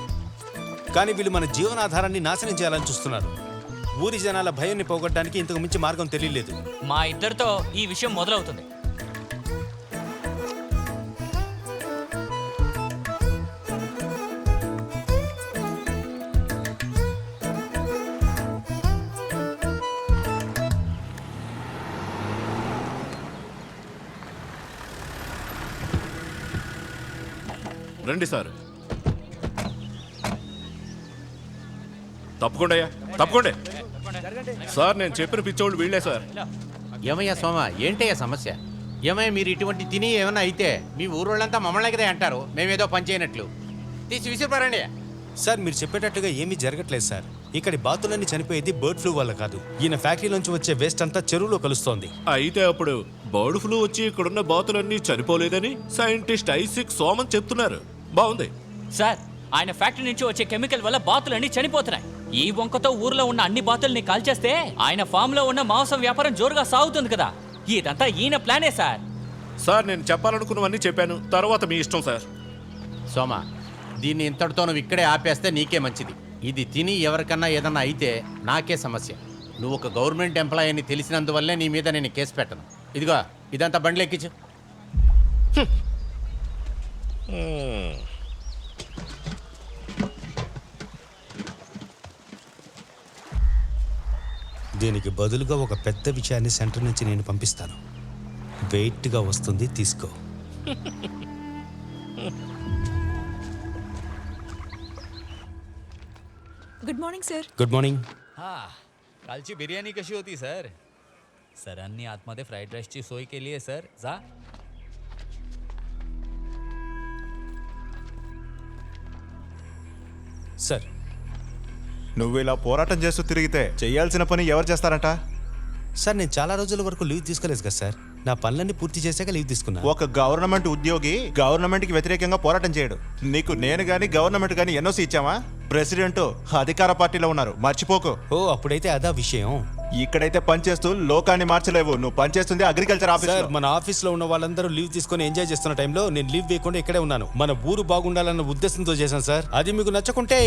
కానీ వీళ్ళు మన జీవనాధారాన్ని నాశనం చేయాలని చూస్తున్నారు. ఊరి జనాల భయాన్ని పోగొట్టడానికి ఇంతకు మించి మార్గం తెలియలేదు. మా ఇద్దరితో ఈ విషయం మొదలవుతుంది. రండి సార్. తప్పకుండా తప్పకుండా సార్, నేను చెప్పిన పిచ్చోళ్ళు వీళ్ళే సార్. ఏమయ్యా సోమ, ఏంటయ్యా సమస్య? ఏమయ్యా, మీరు ఇటువంటి తిని ఏమన్నా అయితే మీ ఊరోళ్ళంతా మమ్మల్ని కదా అంటారు, మేమేదో పని చేయనట్లు. తీసి విసిరిపారండి. సార్, మీరు చెప్పేటట్టుగా ఏమీ జరగట్లేదు సార్. ఇక్కడి బాతులన్నీ చనిపోయేది బర్డ్ ఫ్లూ వల్ల కాదు. ఈయన ఫ్యాక్టరీ నుంచి వచ్చే వేస్ట్ అంతా చెరువులో కలుస్తోంది. అయితే అప్పుడు బర్డ్ ఫ్లూ వచ్చి ఇక్కడున్న బాతులన్నీ చనిపోలేదని సైంటిస్ట్ ఐసిక్ సోమన్ చెప్తున్నారు. బాగుంది సార్. ఆయన ఫ్యాక్టరీ నుంచి వచ్చే కెమికల్ వల్ల బాతులన్నీ చనిపోతున్నాయి. ఈ వంకతో ఊర్లో ఉన్న అన్ని బాతుల్ని కాల్చేస్తే ఆయన ఫామ్ లో ఉన్న మాంసం వ్యాపారం జోరుగా సాగుతుంది కదా. ఇదంతా ఈయన ప్లానే సార్. సార్, నేను చెప్పాలనుకున్నవన్నీ చెప్పాను, తర్వాత మీ ఇష్టం సార్. సోమ, దీన్ని ఇంతటితో నువ్వు ఇక్కడే ఆపేస్తే నీకే మంచిది. ఇది తిని ఎవరికన్నా ఏదన్నా అయితే నాకే సమస్య. నువ్వు ఒక గవర్నమెంట్ ఎంప్లాయీ అని తెలిసినందువల్లే నీ మీద నేను కేసు పెట్టను. ఇదిగో ఇదంతా బండ్లు ఎక్కించు. దీనికి బదులుగా ఒక పెద్ద విషయాన్ని సెంటర్ నుంచి నేను పంపిస్తాను. వెయిట్గా వస్తుంది, తీసుకో. Good morning sir. గుడ్ మార్నింग. कालची बिर्याणी कशी होती सर? सरांनी आतमध्ये फ्राईड राईसची सोय केली आहे सर. जा. సార్, నువ్వు ఇలా పోరాటం చేస్తూ తిరిగితే చేయాల్సిన పని ఎవరు చేస్తారంట? సార్ నేను చాలా రోజుల వరకు లీవ్ తీసుకోలేదు కదా సార్. నా పనులన్నీ పూర్తి చేశాక లీవ్ తీసుకున్నా. ఒక గవర్నమెంట్ ఉద్యోగి గవర్నమెంట్కి వ్యతిరేకంగా పోరాటం చేయడు. నీకు నేను గాని గవర్నమెంట్ గాని ఎన్ఓసి ఇచ్చామా? ప్రెసిడెంట్ అధికార పార్టీలో ఉన్నారు, మర్చిపోకు. ఓ, అప్పుడైతే అదా విషయం. ఇక్కడైతే పనిచేస్తూ లోకాన్ని మార్చలేవు. నువ్వు పనిచేస్తుంది అగ్రికల్చర్ ఆఫీస్. సార్, మన ఆఫీస్లో ఉన్న వాళ్ళందరూ లీవ్ తీసుకొని ఎంజాయ్ చేస్తున్న టైంలో నేను లీవ్ వేయకుండా ఇక్కడే ఉన్నాను. మన ఊరు బాగుండాలన్న ఉద్దేశంతో చేశాను సార్. అది మీకు నచ్చకుంటే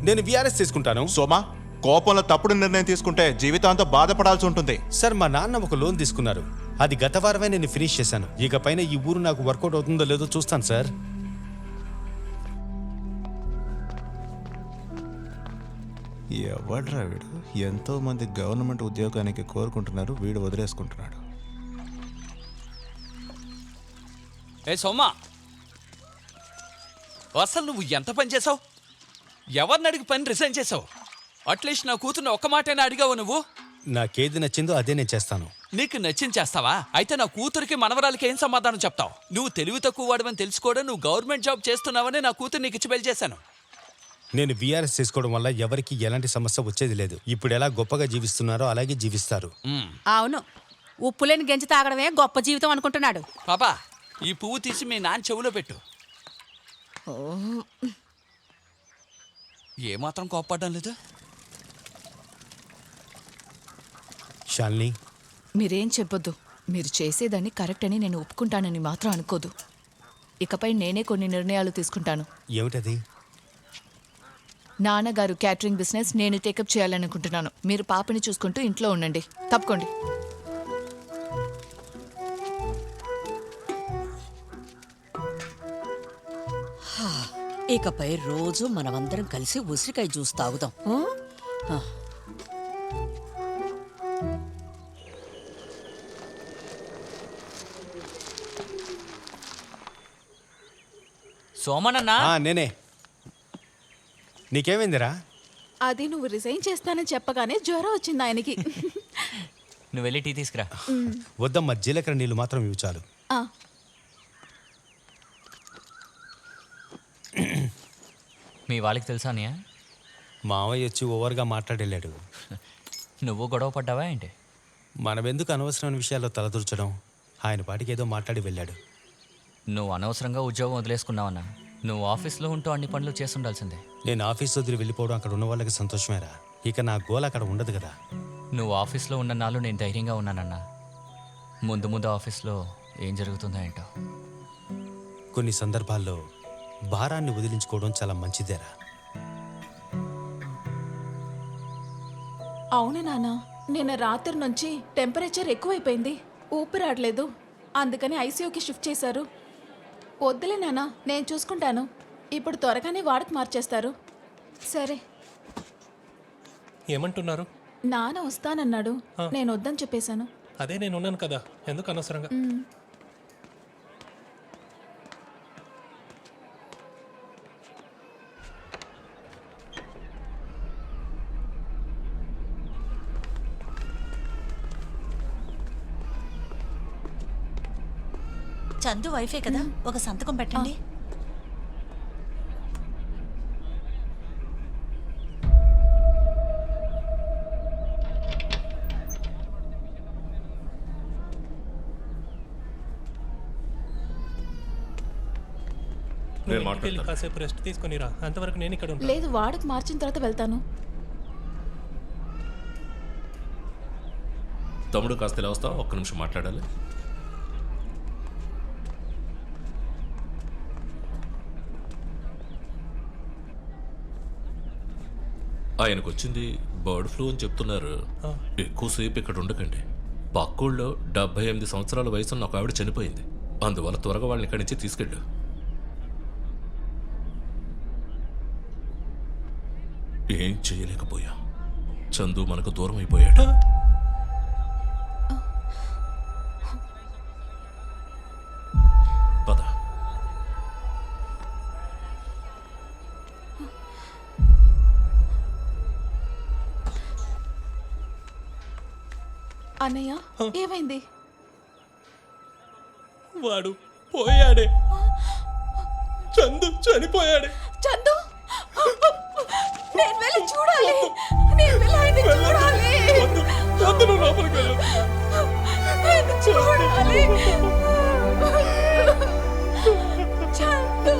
నేను విఆర్ఎస్ తీసుకుంటాను. సోమా, కోపంలో తప్పుడు నిర్ణయం తీసుకుంటే జీవితాంతం బాధపడాల్సి ఉంటుంది. సార్, మా నాన్న ఒక లోన్ తీసుకున్నారు. అది గత వారమే నేను ఫినిష్ చేశాను. ఇక పైన ఈ ఊరు నాకు వర్కౌట్ అవుతుందో లేదో చూస్తాను సార్. ఎవడ్రా వీడు? ఎంతో మంది గవర్నమెంట్ ఉద్యోగానికి కోరుకుంటున్నారు, వీడు వదిలేసుకుంటున్నాడు. ఏ సోమా, అసలు నువ్వు ఎంత పని చేసావు? ఎవరిని అడిగి పని రిజైన్ చేసావు? అట్లీస్ట్ నా కూతుర్ని ఒక్క మాటైనా అడిగావు నువ్వు? నాకేది నచ్చిందో అదే నేను చేస్తాను. నీకు నచ్చింది చేస్తావా? అయితే నా కూతురికి మనవరాలకి ఏం సమాధానం చెప్తావు? నువ్వు తెలివి తక్కువ వాడవని తెలుసుకోవడం, నువ్వు గవర్నమెంట్ జాబ్ చేస్తున్నావని నా కూతురు నీకు ఇచ్చి పెళ్లి చేశాను. నేను విఆర్ఎస్ చేసుకోవడం వల్ల ఎవరికి ఎలాంటి సమస్య వచ్చేది లేదు. ఇప్పుడు ఎలా గొప్పగా జీవిస్తున్నారో అలాగే జీవిస్తారు. అవును, ఉప్పులేని గెంజి తాగడమే గొప్ప జీవితం అనుకుంటున్నాడు. పాపా, ఈ పువ్వు తీసి మీ నాన్న చెవులో పెట్టు. ఏమాత్రం కోప్పడడం లేదు. శాలిని, మీరేం చెప్పొద్దు. మీరు చేసేదాన్ని కరెక్ట్ అని నేను ఒప్పుకుంటానని మాత్రం అనుకోదు. ఇకపై నేనే కొన్ని నిర్ణయాలు తీసుకుంటాను. ఏమిటది? నాన్నగారు క్యాటరింగ్ బిజినెస్ నేను టేకప్ చేయాలనుకుంటున్నాను. మీరు పాపని చూసుకుంటూ ఇంట్లో ఉండండి. తప్పుకోండి. ఇకపై రోజు మనమందరం కలిసి ఉసిరికాయ జ్యూస్ తాగుదాం. సోమనన్నా, నేనే. నీకేమైందిరా? అది నువ్వు రిజైన్ చేస్తానని చెప్పగానే జ్వరం వచ్చింది ఆయనకి. నువ్వు వెళ్ళి టీ తీసుకురా. వద్దమ్మా, జీలకర్ర నీళ్ళు మాత్రం ఇవి చాలు. మీ వాళ్ళకి తెలుసా అన్నయ్య? మావయ్య వచ్చి ఓవర్గా మాట్లాడేళ్ళాడు. నువ్వు గొడవ పడ్డావా ఏంటి? మనమెందుకు అనవసరమైన విషయాల్లో తలదూర్చడం? ఆయన పాటికి ఏదో మాట్లాడి వెళ్ళాడు. నువ్వు అనవసరంగా ఉద్యోగం వదిలేసుకున్నావన్నా. నువ్వు ఆఫీస్లో ఉంటూ అన్ని పనులు చేసి ఉండాల్సిందే. నేను ఆఫీస్ వదిలి వెళ్ళిపోవడం అక్కడ ఉన్న వాళ్ళకి సంతోషమేరా. ఇక నా గోల్ అక్కడ ఉండదు కదా. నువ్వు ఆఫీస్లో ఉన్న నాళ్ళు నేను ధైర్యంగా ఉన్నానన్నా. ముందు ముందు ఆఫీస్లో ఏం జరుగుతుందో ఏంటో. కొన్ని సందర్భాల్లో భారాన్ని వదిలించుకోవడం చాలా మంచిదేరా. అవును నాన్న, నిన్న రాత్రి నుంచి టెంపరేచర్ ఎక్కువైపోయింది, ఊపిరాడలేదు. అందుకని ఐసీయూకి షిఫ్ట్ చేశారు. వద్దులే నాన్న, నేను చూసుకుంటాను. ఇప్పుడు త్వరగానే వాడకు మార్చేస్తారు. సరే. ఏమంటున్నారు? నాన్న వస్తానన్నాడు, నేను వద్దని చెప్పేశాను. అదే నేను ఉన్నాను కదా, ఎందుకు అనవసరంగా? చందు వైఫే కదా, ఒక సంతకం పెట్టండి. కాసేపు రెస్ట్ తీసుకుని రా, అంతవరకు నేను ఇక్కడ ఉంటాను. లేదు, వాడకు మార్చిన తర్వాత వెళ్తాను. తమ్ముడు కాస్త ఇలా వస్తావా? ఒక్క నిమిషం మాట్లాడాలి. ఆయనకు వచ్చింది బర్డ్ ఫ్లూ అని చెప్తున్నారు. ఎక్కువసేపు ఇక్కడ ఉండకండి. పక్కూళ్ళో 78 సంవత్సరాల వయసున్న ఒక ఆవిడ చనిపోయింది. అందువల్ల త్వరగా వాళ్ళని ఇక్కడి నుంచి తీసుకెళ్ళు. ఏం చేయలేకపోయా. చందు మనకు దూరం అయిపోయాడు. పద. అన్నయ్య ఏమైంది? వాడు పోయాడే. చందు చనిపోయాడే. చందు నేను వెళ్ళి చూడాలి. నేను వెళ్ళి ఆయన్ని చూడాలి. వద్దు, నువ్వు లోపలికి వెళ్ళు. నేను చూడాలి. చందు.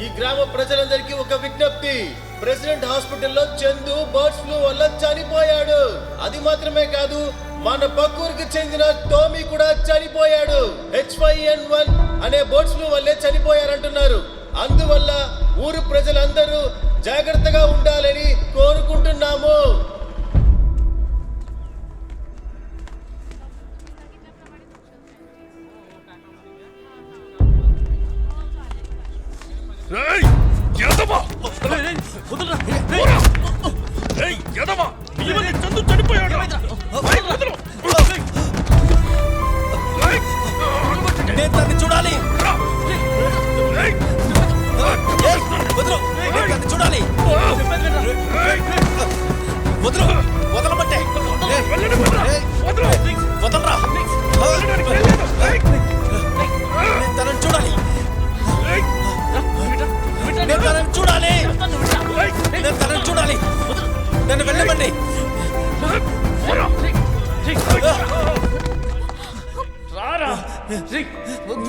ఈ గ్రామ ప్రజలందరికీ ఒక విజ్ఞప్తి. ప్రెసిడెంట్ హాస్పిటల్లో చందు బర్డ్స్ ఫ్లూ వల్ల చనిపోయాడు. అది మాత్రమే కాదు, మన పక్కూరికి చెందిన టోమీ కూడా చనిపోయాడు. H5N1 అనే బర్డ్స్ ఫ్లూ వల్లే చనిపోయారంటున్నారు. అందువల్ల ఊరు ప్రజలందరూ జాగ్రత్తగా ఉండాలని కోరుకుంటున్నాము. చందు చనిపోయాడు. నేను తన్ని చూడాలి. చూడాలి. వదలమంటే వదలరా. తనని చూడాలి. నేను తనని చూడాలి. నేను తనని చూడాలి. నన్ను వెళ్ళమండి.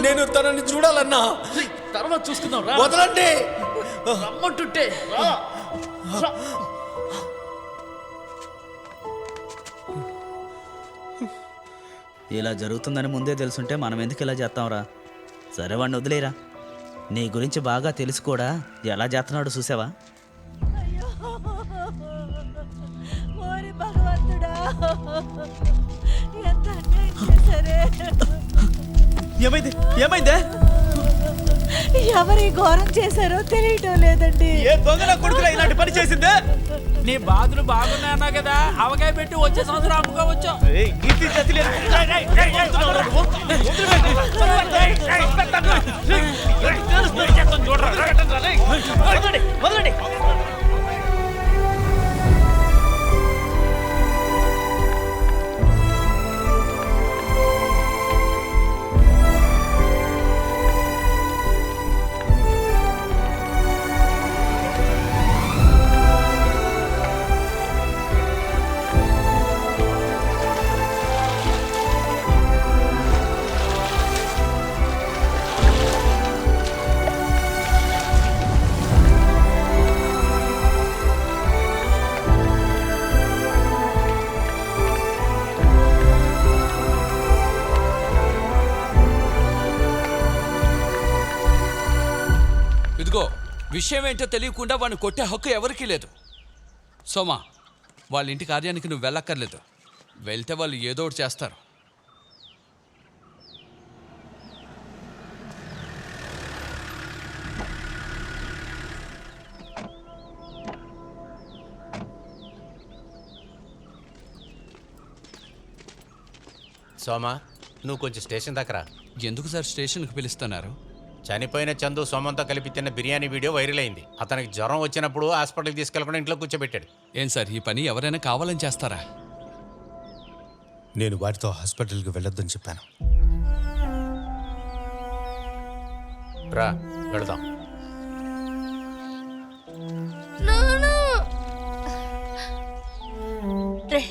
నేను తనని చూడాలన్నా. తర్వాత చూసుకుందాం. వదలండి. రమ్మంటుంటే ఇలా జరుగుతుందని ముందే తెలుసుంటే మనం ఎందుకు ఇలా చేస్తాంరా? సరే వాడిని వదిలేరా. నీ గురించి బాగా తెలుసు కూడా ఎలా చేస్తున్నాడో చూసావా? ఏమైంది? ఏమైందే? ఎవరి ఘోరం చేశారో తెలియటం లేదండి. ఏ దొంగల కొడుకులా ఇలాంటి పని చేసిందే? నీ బాధలు బాగున్నాయన్నా కదా, అవకాయ పెట్టి వచ్చే సంవత్సరం అమ్ముకోవచ్చు. విషయం ఏంటో తెలియకుండా వాడిని కొట్టే హక్కు ఎవరికీ లేదు. సోమా, వాళ్ళ ఇంటి కార్యానికి నువ్వు వెళ్ళక్కర్లేదు. వెళ్తే వాళ్ళు ఏదో ఒకటి చేస్తారు. సోమా, నువ్వు కొంచెం స్టేషన్ దగ్గర. ఎందుకు సార్ స్టేషన్కి పిలుస్తున్నారు? చనిపోయిన చందు సోమంతో కలిపి తిన్న బిర్యానీ వీడియో వైరల్ అయింది. అతనికి జ్వరం వచ్చినప్పుడు హాస్పిటల్కి తీసుకెళ్లకుండా ఇంట్లో కూర్చోబెట్టాడు. ఏం సార్, ఈ పని ఎవరైనా కావాలని చేస్తారా? నేను వాటితో హాస్పిటల్కి వెళ్ళొద్దని చెప్పాను. రా వెళదాం. రే,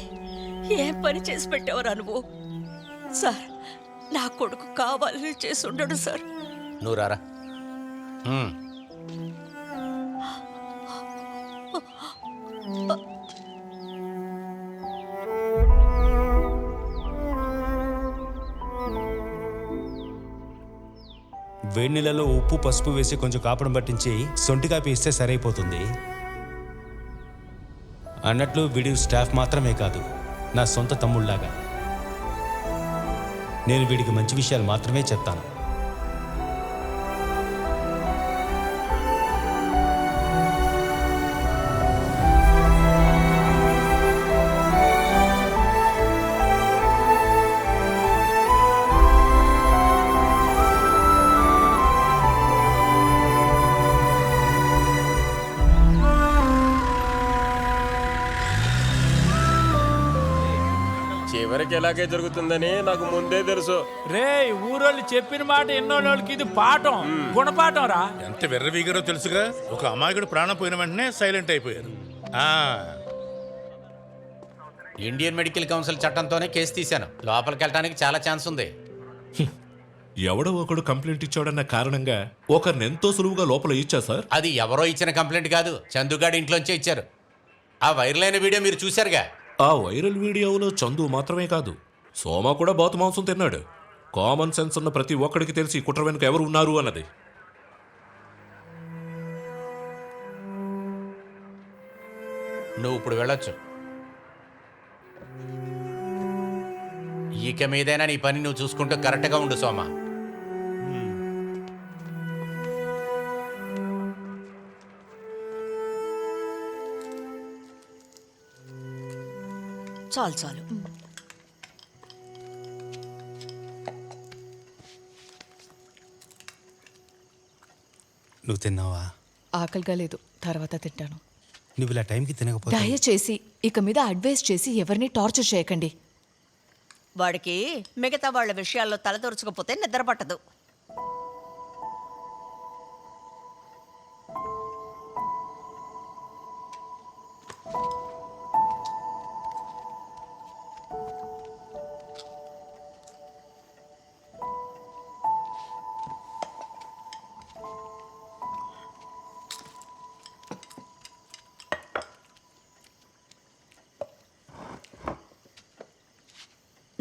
ఏం పని చేసి పెట్టేవరా నువ్వు? సార్, నా కొడుకు కావాలని చేసి ఉండడు సార్. నువ్వు రారా. వేడి నీళ్ళలో ఉప్పు పసుపు వేసి కొంచెం కాపడం పట్టించి సొంటి కాపీ ఇస్తే సరైపోతుంది. అన్నట్లు వీడి స్టాఫ్ మాత్రమే కాదు, నా సొంత తమ్ముళ్లాగా. నేను వీడికి మంచి విషయాలు మాత్రమే చెప్తాను. చివరికి ఇలాగే జరుగుతుందని నాకు ముందే తెలుసు. రే ఊరోళ్ళు చెప్పిన మాట ఎన్నోళ్ళకి ఇది పాఠం, గుణపాఠం రా. ఎంత వెర్రవీగారో తెలుసుగా. ఒక అమాయకుడు ప్రాణం పోయిన వెంటనే సైలెంట్ అయిపోయారు. ఇండియన్ మెడికల్ కౌన్సిల్ చట్టంతోనే కేసు తీశాను. లోపలికి వెళ్ళడానికి చాలా ఛాన్స్ ఉంది. ఎవడో ఒకడు కంప్లైంట్ ఇచ్చాడన్న కారణంగా ఒకరిని ఎంతో సులువుగా లోపల ఇచ్చా సార్. అది ఎవరో ఇచ్చిన కంప్లైంట్ కాదు, చందుగాడి ఇంట్లోంచే ఇచ్చారు. ఆ వైరల్ అయిన వీడియో మీరు చూశారుగా. ఆ వైరల్ వీడియోలో చందు మాత్రమే కాదు, సోమ కూడా బాతు మాంసం తిన్నాడు. కామన్ సెన్స్ ఉన్న ప్రతి ఒక్కడికి తెలిసి కుట్ర వెనుక ఎవరు ఉన్నారు అన్నది. నువ్వు ఇప్పుడు వెళ్ళొచ్చు. ఇక మీదైనా నీ పని నువ్వు చూసుకుంటూ కరెక్ట్గా ఉండు సోమ. చాలు చాలు. నువ్వు తిన్నావా? ఆకలిగా లేదు, తర్వాత తింటాను. నువ్వు ఇలా టైంకి తినకపోతే దయచేసి ఇక మీద అడ్వైస్ చేసి ఎవరిని టార్చర్ చేయకండి. వాడికి మిగతా వాళ్ళ విషయాల్లో తలదొరచకపోతే నిద్ర పట్టదు.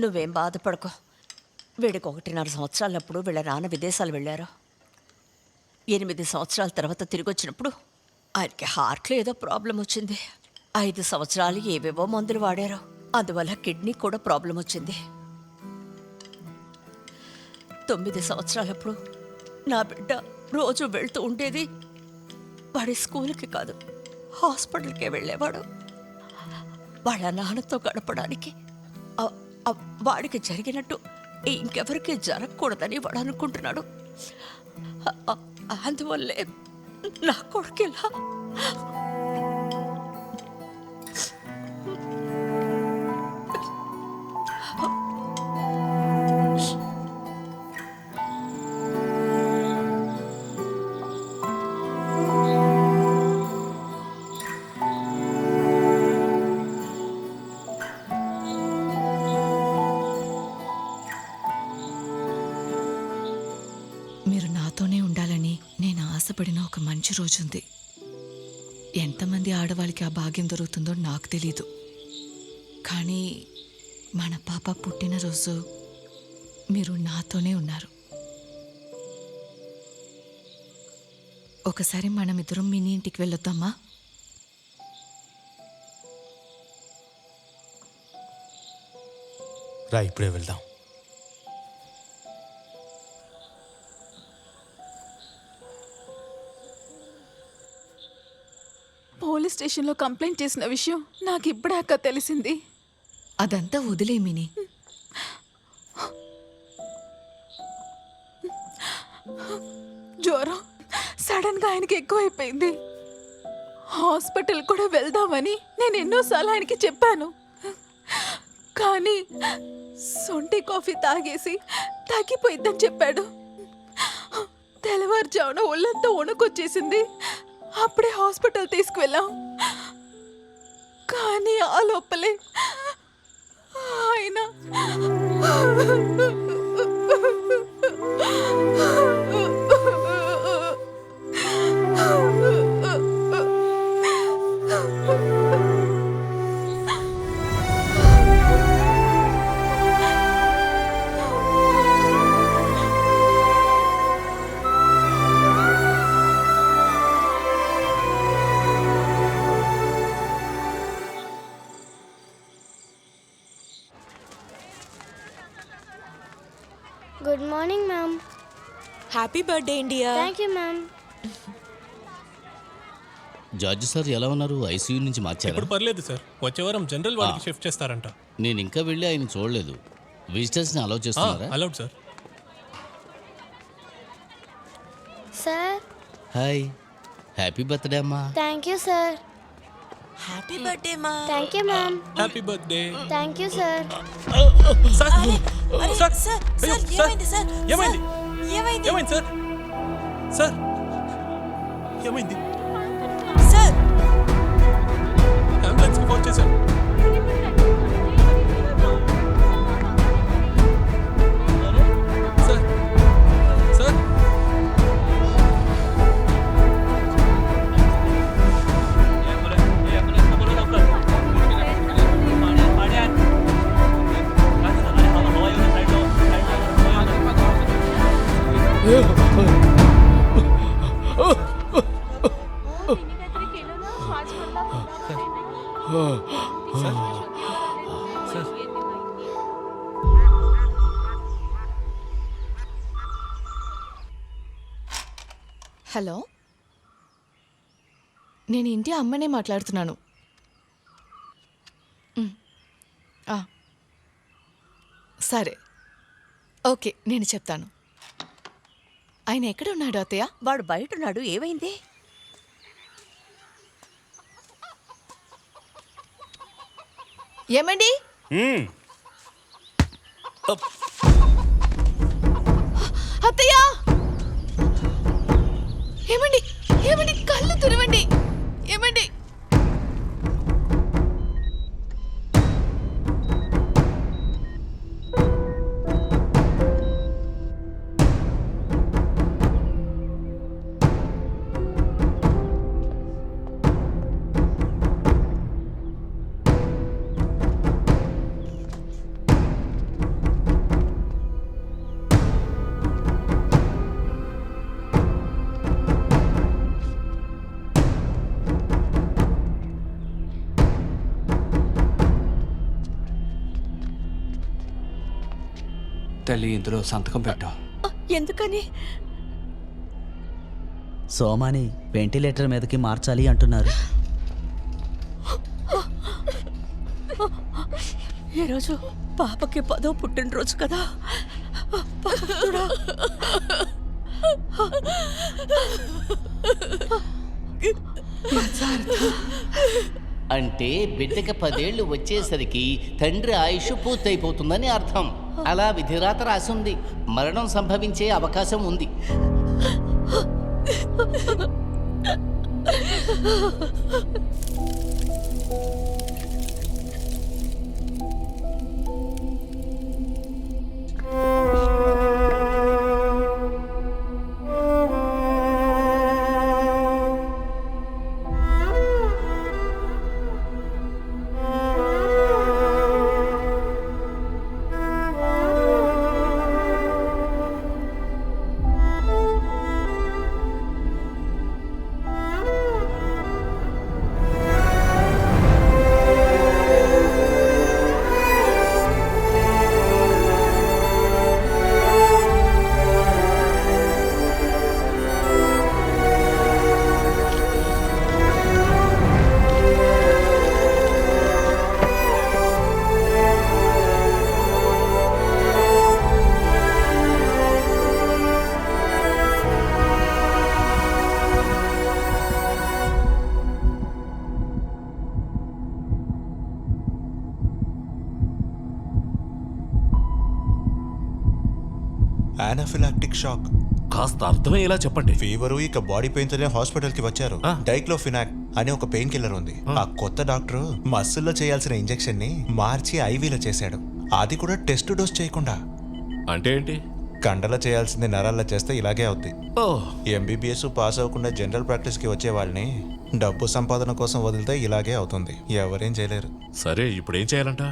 నువ్వేం బాధపడకో. వీడికి 1.5 సంవత్సరాలప్పుడు వీళ్ళ నాన్న విదేశాలు వెళ్ళారు. 8 సంవత్సరాల తర్వాత తిరిగి వచ్చినప్పుడు ఆయనకి హార్ట్లో ఏదో ప్రాబ్లం వచ్చింది. 5 సంవత్సరాలు ఏవేవో మందులు వాడారు. అందువల్ల కిడ్నీ కూడా ప్రాబ్లం వచ్చింది. 9 సంవత్సరాలప్పుడు నా బిడ్డ రోజు వెళ్తూ ఉండేది. వాడి స్కూల్కి కాదు, హాస్పిటల్కే వెళ్ళేవాడు. వాళ్ళ నాన్నతో గడపడానికి. వాడికి జరిగినట్టు ఇంకెవరికి జరగకూడదని వాడు అనుకుంటున్నాడు. అందువల్లే నా కొడుకు ఇలా. మీరు నాతోనే ఉండాలని నేను ఆశపడిన ఒక మంచి రోజుంది. ఎంతమంది ఆడవాళ్ళకి ఆ భాగ్యం దొరుకుతుందో నాకు తెలీదు. కానీ మన పాప పుట్టినరోజు మీరు నాతోనే ఉన్నారు. ఒకసారి మనమిద్దరం మినీ ఇంటికి వెళ్ళొద్దామా? రా, ఇప్పుడే వెళ్దాం. పోలీస్ స్టేషన్లో కంప్లైంట్ చేసిన విషయం నాకు ఇప్పుడే అక్క తెలిసింది. అదంతా వదిలే మినీ. జ్వరం సడన్గా ఆయనకి ఎక్కువైపోయింది. హాస్పిటల్ కూడా వెళ్దామని నేను ఎన్నోసార్లు ఆయనకి చెప్పాను. కానీ సొంటి కాఫీ తాగేసి తగ్గిపోయిద్దని చెప్పాడు. తెల్లవారుజామున ఒళ్ళంతా వణుకొచ్చేసింది. అప్పుడే హాస్పిటల్ తీసుకువెళ్ళాం. కానీ ఆ లోపలే ఆయన good morning ma'am. Happy birthday India. Thank you ma'am. George sir ఎలా ఉన్నారు? ఐసీయూ నుంచి మార్చారు. ఇప్పుడు పర్లేదు సార్, వచ్చే వారం జనరల్ వార్డుకి షిఫ్ట్ చేస్తారంట. నేను ఇంకా వెళ్ళి ఆయన చూడలేదు. విజిటర్స్ని అలౌ చేస్తున్నారా? Allowed sir. Sir. Hi, happy birthday అమ్మా. Thank you sir. Happy birthday మా. Thank you ma'am. Happy birthday. Thank you sir. ఏమైంది సార్? ఏమైంది? ఏమైంది? ఏమైంది సార్? సార్ ఏమైంది? సార్ అంబులెన్స్ కి ఫోన్ చేశాను. సార్ సార్ హలో, నేను ఇంటి అమ్మనే మాట్లాడుతున్నాను. సరే, ఓకే, నేను చెప్తాను. ఆయన ఎక్కడ ఉన్నాడు అత్తయ్య? వాడు బయట ఉన్నాడు. ఏమైంది? ఏమండి? అత్తయ్య, ఏమండి? ఏమండి? కళ్ళు తెరవండి. ఏమండి? తల్లి, ఇందులో సంతకం పెట్టావు. ఎందుకని? సోమాని వెంటిలేటర్ మీదకి మార్చాలి అంటున్నారు. ఈరోజు పాపకి 10వ పుట్టినరోజు కదా. భగవంతుడా. అంటే బిడ్డకి 10 ఏళ్ళు వచ్చేసరికి తండ్రి ఆయుష్ పూర్తయిపోతుందని అర్థం. అలా విధిరాత రాసింది. మరణం సంభవించే అవకాశం ఉంది. ఆనాఫిలాక్టిక్ షాక్. కాస్త అర్థమయ్యేలా చెప్పండి. ఫీవరు, ఇక బాడీ పెయిన్స్ అనే హాస్పిటల్ కి వచ్చారు. డైక్లోఫినాక్ అనే ఒక పెయిన్ కిల్లర్ ఉంది. ఆ కొత్త డాక్టర్ మస్సుల్లో చేయాల్సిన ఇంజెక్షన్ ని మార్చి ఐవీలో చేశాడు. అది కూడా టెస్ట్ డోస్ చేయకుండా. అంటే ఏంటి? కండలో చేయాల్సింది నరాల్లో చేస్తే ఇలాగే అవుద్ది. ఎంబీబీఎస్ పాస్ అవ్వకుండా జనరల్ ప్రాక్టీస్ కి వచ్చే వాళ్ళని డబ్బు సంపాదన కోసం వదిలితే ఇలాగే అవుతుంది. ఎవరేం చేయలేరు. సరే, ఇప్పుడు ఏం చేయాలంట?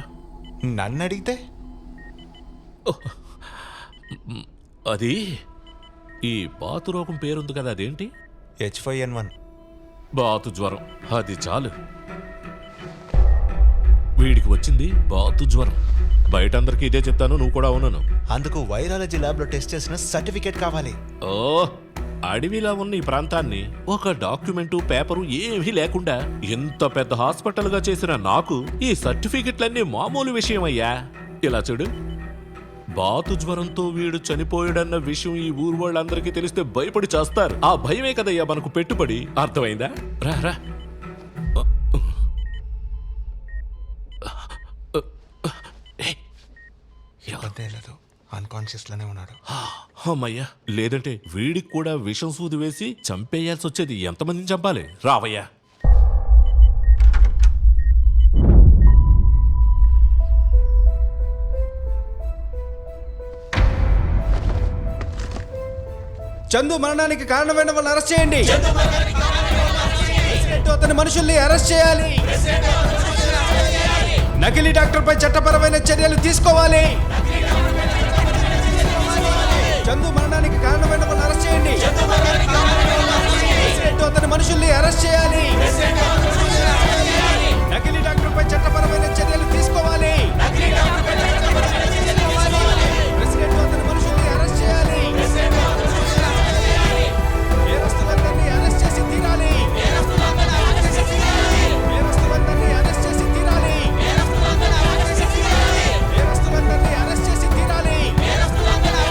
నన్ను అడిగితే అది ఈ బాతు రోగం పేరుంది కదా, అదేంటి? H5N1. బాతు జ్వరం. అది చాలు. వీడికి వచ్చింది బాతు జ్వరం. బయట అందరికీ ఇదే చెప్తాను, నువ్వు కూడా అవునను. అందుకు వైరాలజీ ల్యాబ్ లో టెస్ట్ చేసిన సర్టిఫికేట్ కావాలి. ఓ అడవిలా ఉన్న ఈ ప్రాంతాన్ని ఒక డాక్యుమెంటు పేపరు ఏమీ లేకుండా ఎంత పెద్ద హాస్పిటల్ గా చేసిన నాకు ఈ సర్టిఫికెట్లన్నీ మామూలు విషయం అయ్యా. ఇలా చూడు, బాతు జ్వరంతో వీడు చనిపోయాడన్న విషయం ఈ ఊరు వాళ్ళందరికీ తెలిస్తే భయపడి చేస్తారు. ఆ భయమే కదయ్యా మనకు పెట్టుబడి. అర్థమైందా? రా రా. అన్కాన్షియస్ లోనే ఉన్నాడు. అమ్మయ్యా, లేదంటే వీడికి కూడా విషం సూది వేసి చంపేయాల్సి వచ్చేది. ఎంతమందిని చంపాలి? రావయ్యా. చందు మరణానికి కారణమైన వాళ్ళని అరెస్ట్ చేయండి. అతని మనుషుల్ని అరెస్ట్ చేయాలి. నకిలీ డాక్టర్ పై చట్టపరమైన చర్యలు తీసుకోవాలి. చందు మరణానికి కారణమైన వాళ్ళని అరెస్ట్ చేయండి. అతని మనుషుల్ని అరెస్ట్ చేయాలి. నకిలీ డాక్టర్ పై చట్టపరమైన చర్యలు తీసుకోవాలి. ప్రెసిడెంట్ అతని మనుషుల్ని అరెస్ట్ చేయాలి. నేరస్తులందరినీ అరెస్ట్ చేసి తీరాలి. నేరస్తులందరినీ అరెస్ట్ చేసి తీరాలి. నేరస్తులందరినీ అరెస్ట్ చేసి తీరాలి. నేరస్తులందరినీ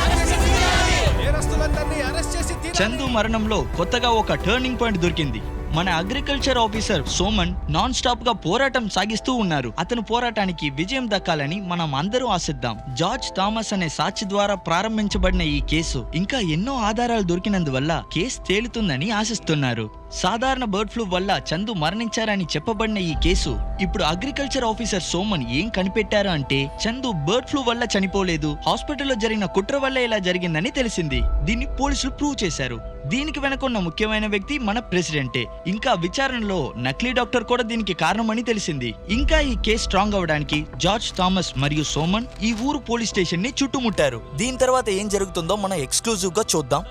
అరెస్ట్ చేసి తీరాలి. చందు మరణంలో కొత్తగా ఒక టర్నింగ్ పాయింట్ దొరికింది. మన agriculture officer Soman non stop గా పోరాటం సాగిస్తూ ఉన్నారు. అతని పోరాటానికి విజయం దక్కాలని మనం అందరూ ఆశిద్దాం. జార్జ్ థామస్ అనే సాక్షి ద్వారా ప్రారంభించబడిన ఈ కేసు ఇంకా ఎన్నో ఆధారాలు దొరికినందువల్ల కేసు తేలుతుందని ఆశిస్తున్నారు. సాధారణ బర్డ్ ఫ్లూ వల్ల చందు మరణించారని చెప్పబడిన ఈ కేసు ఇప్పుడు అగ్రికల్చర్ ఆఫీసర్ సోమన్ ఏం కనిపెట్టారు అంటే చందు బర్డ్ ఫ్లూ వల్ల చనిపోలేదు, హాస్పిటల్లో జరిగిన కుట్ర వల్ల ఇలా జరిగిందని తెలిసింది. దీన్ని పోలీసులు ప్రూవ్ చేశారు. దీనికి వెనకున్న ముఖ్యమైన వ్యక్తి మన ప్రెసిడెంటే. ఇంకా విచారణలో నకిలీ డాక్టర్ కూడా దీనికి కారణమని తెలిసింది. ఇంకా ఈ కేసు స్ట్రాంగ్ అవడానికి జార్జ్ థామస్ మరియు సోమన్ ఈ ఊరు పోలీస్ స్టేషన్ ని చుట్టుముట్టారు. దీని తర్వాత ఏం జరుగుతుందో మనం ఎక్స్క్లూజివ్ గా చూద్దాం.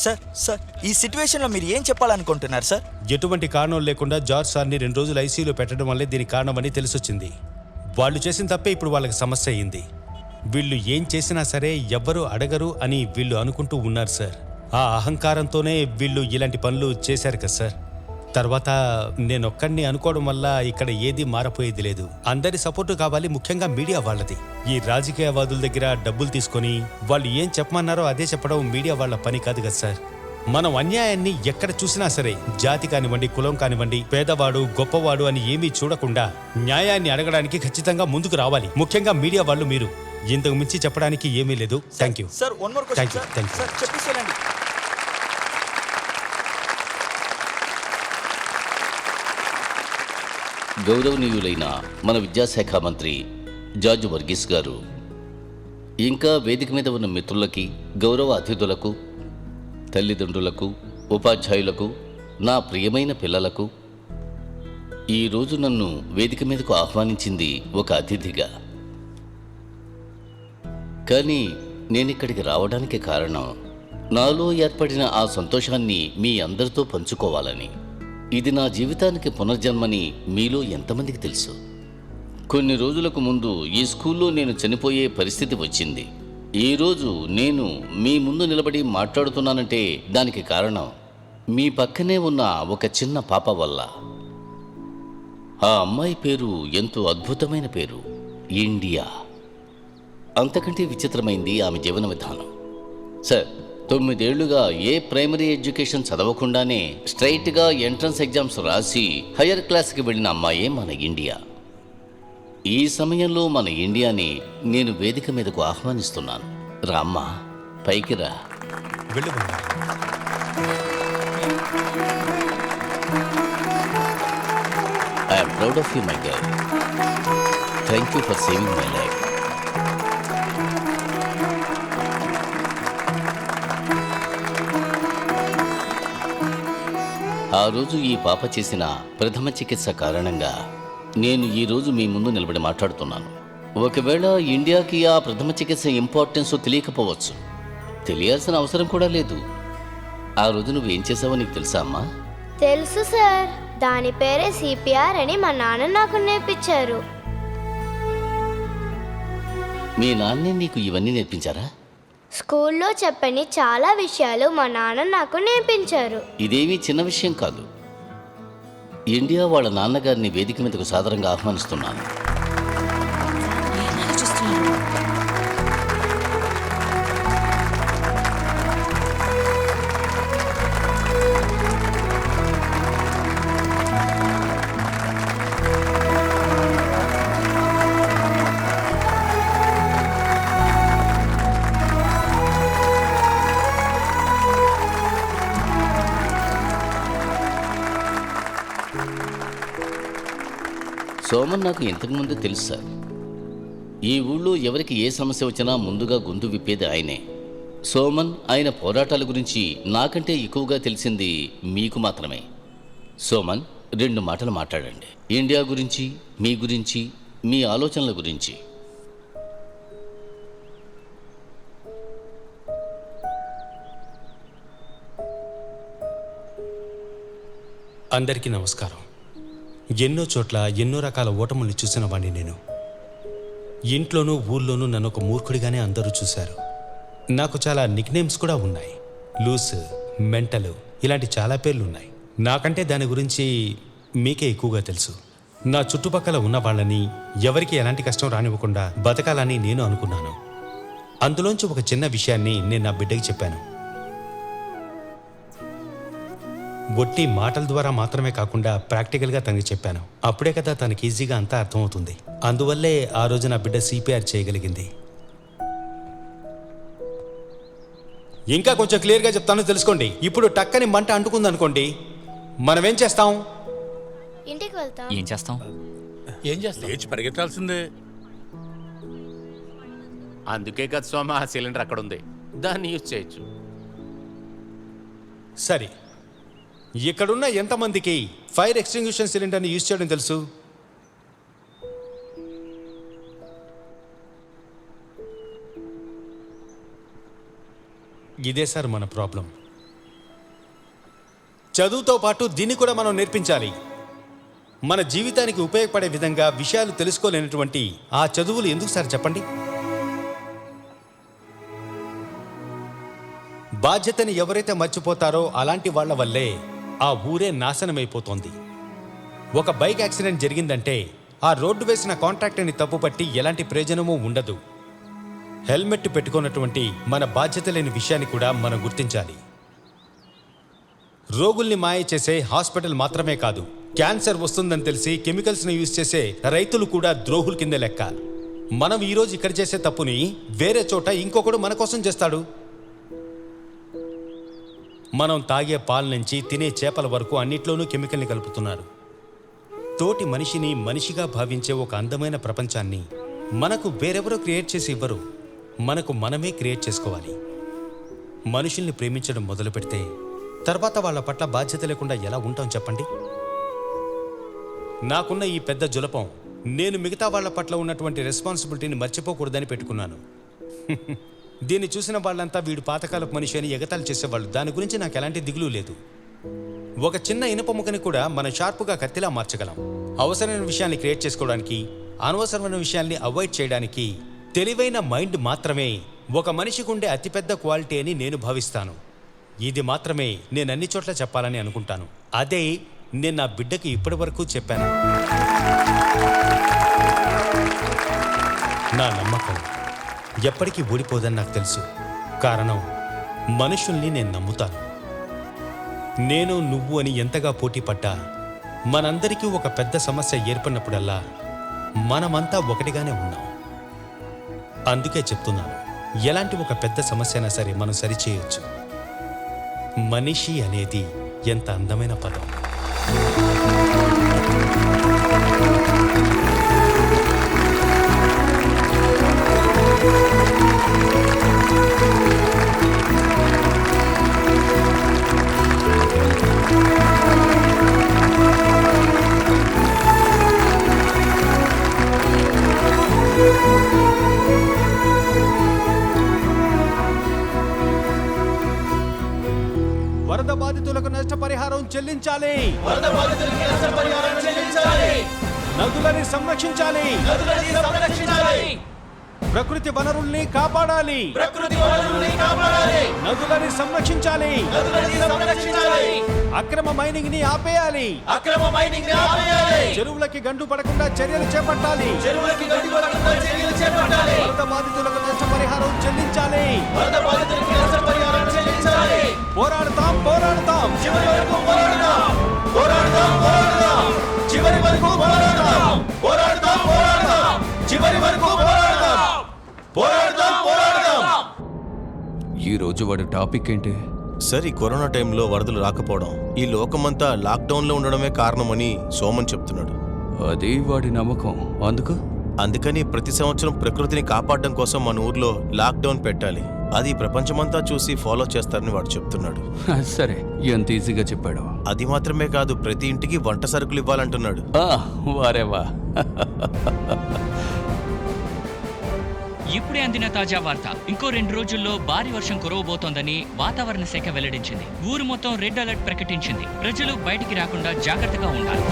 సార్ ఈ సిచ్యువేషన్ లో మీరు ఏం చెప్పాలనుకుంటున్నారు సార్? ఎటువంటి కారణం లేకుండా జార్జ్ సార్ని 2 రోజులు ఐసీయూలో పెట్టడం వల్లే దీనికి కారణమని తెలిసొచ్చింది. వాళ్ళు చేసిన తప్పే ఇప్పుడు వాళ్ళకి సమస్య అయింది. వీళ్ళు ఏం చేసినా సరే ఎవ్వరూ అడగరు అని వీళ్ళు అనుకుంటూ ఉన్నారు సార్. ఆ అహంకారంతోనే వీళ్ళు ఇలాంటి పనులు చేశారు కదా సార్. తర్వాత నేనొక్కడిని అనుకోవడం వల్ల ఇక్కడ ఏది మారపోయేది లేదు. అందరి సపోర్టు కావాలి, ముఖ్యంగా మీడియా వాళ్ళది. ఈ రాజకీయవాదుల దగ్గర డబ్బులు తీసుకొని వాళ్ళు ఏం చెప్పమన్నారో అదే చెప్పడం మీడియా వాళ్ళ పని కాదు కదా సార్. మనం అన్యాయాన్ని ఎక్కడ చూసినా సరే, జాతి కానివ్వండి, కులం కానివ్వండి, పేదవాడు గొప్పవాడు అని ఏమీ చూడకుండా న్యాయాన్ని అడగడానికి ఖచ్చితంగా ముందుకు రావాలి. ముఖ్యంగా మీడియా వాళ్ళు. మీరు ఇంతకు మించి చెప్పడానికి ఏమీ లేదు. Thank you sir. One more question thank you. Sir, చెప్పేసేయండి. గౌరవనీయులైన మన విద్యాశాఖ మంత్రి జార్జ్ వర్గీస్ గారు, ఇంకా వేదిక మీద ఉన్న మిత్రులకి, గౌరవ అతిథులకు, తల్లిదండ్రులకు, ఉపాధ్యాయులకు, నా ప్రియమైన పిల్లలకు, ఈరోజు నన్ను వేదిక మీదకు ఆహ్వానించింది ఒక అతిథిగా. కానీ నేనిక్కడికి రావడానికి కారణం నాలో ఏర్పడిన ఆ సంతోషాన్ని మీ అందరితో పంచుకోవాలని. ఇది నా జీవితానికి పునర్జన్మని మీలో ఎంతమందికి తెలుసు? కొన్ని రోజులకు ముందు ఈ స్కూల్లో నేను చనిపోయే పరిస్థితి వచ్చింది. ఈరోజు నేను మీ ముందు నిలబడి మాట్లాడుతున్నానంటే దానికి కారణం మీ పక్కనే ఉన్న ఒక చిన్న పాప వల్ల. ఆ అమ్మాయి పేరు ఎంతో అద్భుతమైన పేరు, ఇండియా. అంతకంటే విచిత్రమైంది ఆమె జీవన విధానం. సార్, 9 ఏళ్లుగా ఏ ప్రైమరీ ఎడ్యుకేషన్ చదవకుండానే స్ట్రైట్గా ఎంట్రన్స్ ఎగ్జామ్స్ రాసి హయ్యర్ క్లాస్కి వెళ్ళిన అమ్మాయే మన ఇండియా. ఈ సమయంలో మన ఇండియాని నేను వేదిక మీదకు ఆహ్వానిస్తున్నాను. రామ్మా, పైకి రా. I'm proud of you my girl. Thank you for saving my life. ఆ రోజు ఈ పాప చేసిన ప్రథమ చికిత్స కారణంగా నేను ఈరోజు మీ ముందు నిలబడి మాట్లాడుతున్నాను. ఒకవేళ ఇండియాకి ఆ ప్రథమ చికిత్స ఇంపార్టెన్స్ తెలియకపోవచ్చు, తెలియాల్సిన అవసరం కూడా లేదు. ఆ రోజు నువ్వేం చేసావో నీకు తెలుసా అమ్మా? తెలుసు సార్. దాని పేరే సిపిఆర్ అని మా నాన్న నాకు నేర్పించారు. మీ నాన్నే నీకు ఇవన్నీ నేర్పించారా? స్కూల్లో చెప్పని చాలా విషయాలు మా నాన్న నాకు నేర్పించారు. ఇదేమీ చిన్న విషయం కాదు. ఇండియా వాళ్ళ నాన్నగారిని వేదిక మీదకు సాదరంగా ఆహ్వానిస్తున్నాను. సోమన్ నాకు ఇంతకుముందు తెలుసు సార్. ఈ ఊళ్ళో ఎవరికి ఏ సమస్య వచ్చినా ముందుగా గొంతు విప్పేది ఆయనే. సోమన్, ఆయన పోరాటాల గురించి నాకంటే ఎక్కువగా తెలిసింది మీకు మాత్రమే. సోమన్, 2 మాటలు మాట్లాడండి. ఇండియా గురించి, మీ ఆలోచనల గురించి. అందరికీ నమస్కారం. ఎన్నో చోట్ల ఎన్నో రకాల ఓటముల్ని చూసిన వాడిని నేను. ఇంట్లోనూ ఊర్లోనూ నన్ను ఒక మూర్ఖుడిగానే అందరూ చూశారు. నాకు చాలా నిక్నేమ్స్ కూడా ఉన్నాయి. లూస్, మెంటలు, ఇలాంటి చాలా పేర్లు ఉన్నాయి. నాకంటే దాని గురించి మీకే ఎక్కువగా తెలుసు. నా చుట్టుపక్కల ఉన్న వాళ్ళని ఎవరికి ఎలాంటి కష్టం రానివ్వకుండా బతకాలని నేను అనుకున్నాను. అందులోంచి ఒక చిన్న విషయాన్ని నేను నా బిడ్డకి చెప్పాను. ఒట్టి మాటల ద్వారా మాత్రమే కాకుండా ప్రాక్టికల్గా తనకి చెప్పాను. అప్పుడే కదా తనకి ఈజీగా అంతా అర్థమవుతుంది. అందువల్లే ఆ రోజు నా బిడ్డ సిపిఆర్ చేయగలిగింది. ఇంకా కొంచెం క్లియర్గా చెప్తాను, తెలుసుకోండి. ఇప్పుడు టక్కని మంట అంటుకుందనుకోండి, మనం ఏం చేస్తాం? ఇంటికి వెళ్తాం. ఏం చేస్తాం? లేచి పరిగెత్తాల్సిందే. అందుకే కదా సోమ ఆ సిలిండర్ అక్కడ ఉంది, దాన్ని యూజ్ చేయొచ్చు. సరే, ఇక్కడున్న ఎంతమందికి ఫైర్ ఎక్స్టింగ్విషన్ సిలిండర్ని యూజ్ చేయడం తెలుసు? ఇదే సార్ మన ప్రాబ్లం. చదువుతో పాటు దీన్ని కూడా మనం నేర్పించాలి. మన జీవితానికి ఉపయోగపడే విధంగా విషయాలు తెలుసుకోలేనటువంటి ఆ చదువులు ఎందుకు సార్ చెప్పండి? బాధ్యతని ఎవరైతే మర్చిపోతారో అలాంటి వాళ్ళ వల్లే ఆ ఊరే నాశనమైపోతోంది. ఒక బైక్ యాక్సిడెంట్ జరిగిందంటే ఆ రోడ్డు వేసిన కాంట్రాక్టర్ని తప్పుపట్టి ఎలాంటి ప్రయోజనమూ ఉండదు. హెల్మెట్ పెట్టుకున్నటువంటి మన బాధ్యత లేని విషయాన్ని కూడా మనం గుర్తించాలి. రోగుల్ని మాయ చేసే హాస్పిటల్ మాత్రమే కాదు, క్యాన్సర్ వస్తుందని తెలిసి కెమికల్స్ని యూజ్ చేసే రైతులు కూడా ద్రోహుల కింద లెక్క. మనం ఈరోజు ఇక్కడ చేసే తప్పుని వేరే చోట ఇంకొకడు మన కోసం చేస్తాడు. మనం తాగే పాల నుంచి తినే చేపల వరకు అన్నిట్లోనూ కెమికల్ని కలుపుతున్నారు. తోటి మనిషిని మనిషిగా భావించే ఒక అందమైన ప్రపంచాన్ని మనకు వేరెవరో క్రియేట్ చేసి ఇవ్వరు, మనకు మనమే క్రియేట్ చేసుకోవాలి. మనుషుల్ని ప్రేమించడం మొదలు పెడితే తర్వాత వాళ్ళ పట్ల బాధ్యత లేకుండా ఎలా ఉంటాం చెప్పండి? నాకున్న ఈ పెద్ద జులపం నేను మిగతా వాళ్ళ పట్ల ఉన్నటువంటి రెస్పాన్సిబిలిటీని మర్చిపోకూడదని పెట్టుకున్నాను. దీన్ని చూసిన వాళ్ళంతా వీడు పాతకాలపు మనిషి అని ఎగతాళి చేసేవాళ్ళు. దాని గురించి నాకు ఎలాంటి దిగులు లేదు. ఒక చిన్న ఇనుప ముక్కని కూడా మనం షార్పుగా కత్తిలా మార్చగలం. అవసరమైన విషయాన్ని క్రియేట్ చేసుకోవడానికి, అనవసరమైన విషయాల్ని అవాయిడ్ చేయడానికి తెలివైన మైండ్ మాత్రమే ఒక మనిషికి ఉండే అతిపెద్ద క్వాలిటీ అని నేను భావిస్తాను. ఇది మాత్రమే నేను అన్ని చోట్ల చెప్పాలని అనుకుంటాను. అదే నేను నా బిడ్డకి ఇప్పటి వరకు చెప్పాను. నా నమ్మకం ఎప్పటికీ ఊడిపోదని నాకు తెలుసు. కారణం, మనుషుల్ని నేను నమ్ముతాను. నేను నువ్వు అని ఎంతగా పోటీ పడ్డా మనందరికీ ఒక పెద్ద సమస్య ఏర్పడినప్పుడల్లా మనమంతా ఒకటిగానే ఉన్నాం. అందుకే చెప్తున్నాను, ఎలాంటి ఒక పెద్ద సమస్య అయినా సరే మనం సరిచేయొచ్చు. మనిషి అనేది ఎంత అందమైన పదం. వరద బాధితులకు నష్టపరిహారం నష్టపరిహారం చెల్లించాలి. వరద బాధితులకి నష్టపరిహారం చెల్లించాలి. నదులని సంరక్షించాలి. నదులని సంరక్షించాలి. ప్రకృతి వనరుల్ని కాపాడాలి. ప్రకృతి వనరుల్ని కాపాడాలి. నదులని సంరక్షించాలి. నదులని సంరక్షించాలి. అక్రమ మైనింగ్ ని ఆపేయాలి. అక్రమ మైనింగ్ ని ఆపేయాలి. చెరువులకి గండు పడకుండా చర్యలు చేపట్టాలి. చెరువులకి గండు పడకుండా చర్యలు చేపట్టాలి. వరద బాధితులకు నష్టపరిహారం చెల్లించాలి. వరద బాధితులకి నష్టపరిహారం చెల్లించాలి. పోరాడతాం పోరాడతాం చివరి వరకు పోరాడతాం. పోరాడతాం పోరాడతాం చివరి వరకు పోరాడతాం. పోరాడతాం పోరాడతాం చివరి వరకు పోరాడతాం. పోరాడతాం పోరాడతాం. ఈ రోజు వాడి టాపిక్ ఏంటి? సార్, ఈ కరోనా టైంలో వరదలు రాకపోవడం, ఈ లోకమంతా లాక్డౌన్లో ఉండడమే కారణమని సోమన్ చెప్తున్నాడు. అది వాడి నమ్మకం. అందుకని ప్రతి సంవత్సరం ప్రకృతిని కాపాడడం కోసం మన ఊర్లో లాక్డౌన్ పెట్టాలి. అది ప్రపంచమంతా చూసి ఫాలో చేస్తారని వాడు చెప్తున్నాడు. సరే, ఎంత ఈజీగా చెప్పాడు. అది మాత్రమే కాదు, ప్రతి ఇంటికి వంట సరుకులు ఇవ్వాలంటున్నాడు. వారేవా. ఇప్పుడే అందిన తాజా వార్త. ఇంకో 2 రోజుల్లో భారీ వర్షం కురవబోతోందని వాతావరణ శాఖ వెల్లడించింది. ఊరు మొత్తం రెడ్ అలర్ట్ ప్రకటించింది. ప్రజలు బయటికి రాకుండా జాగ్రత్తగా ఉండాలి.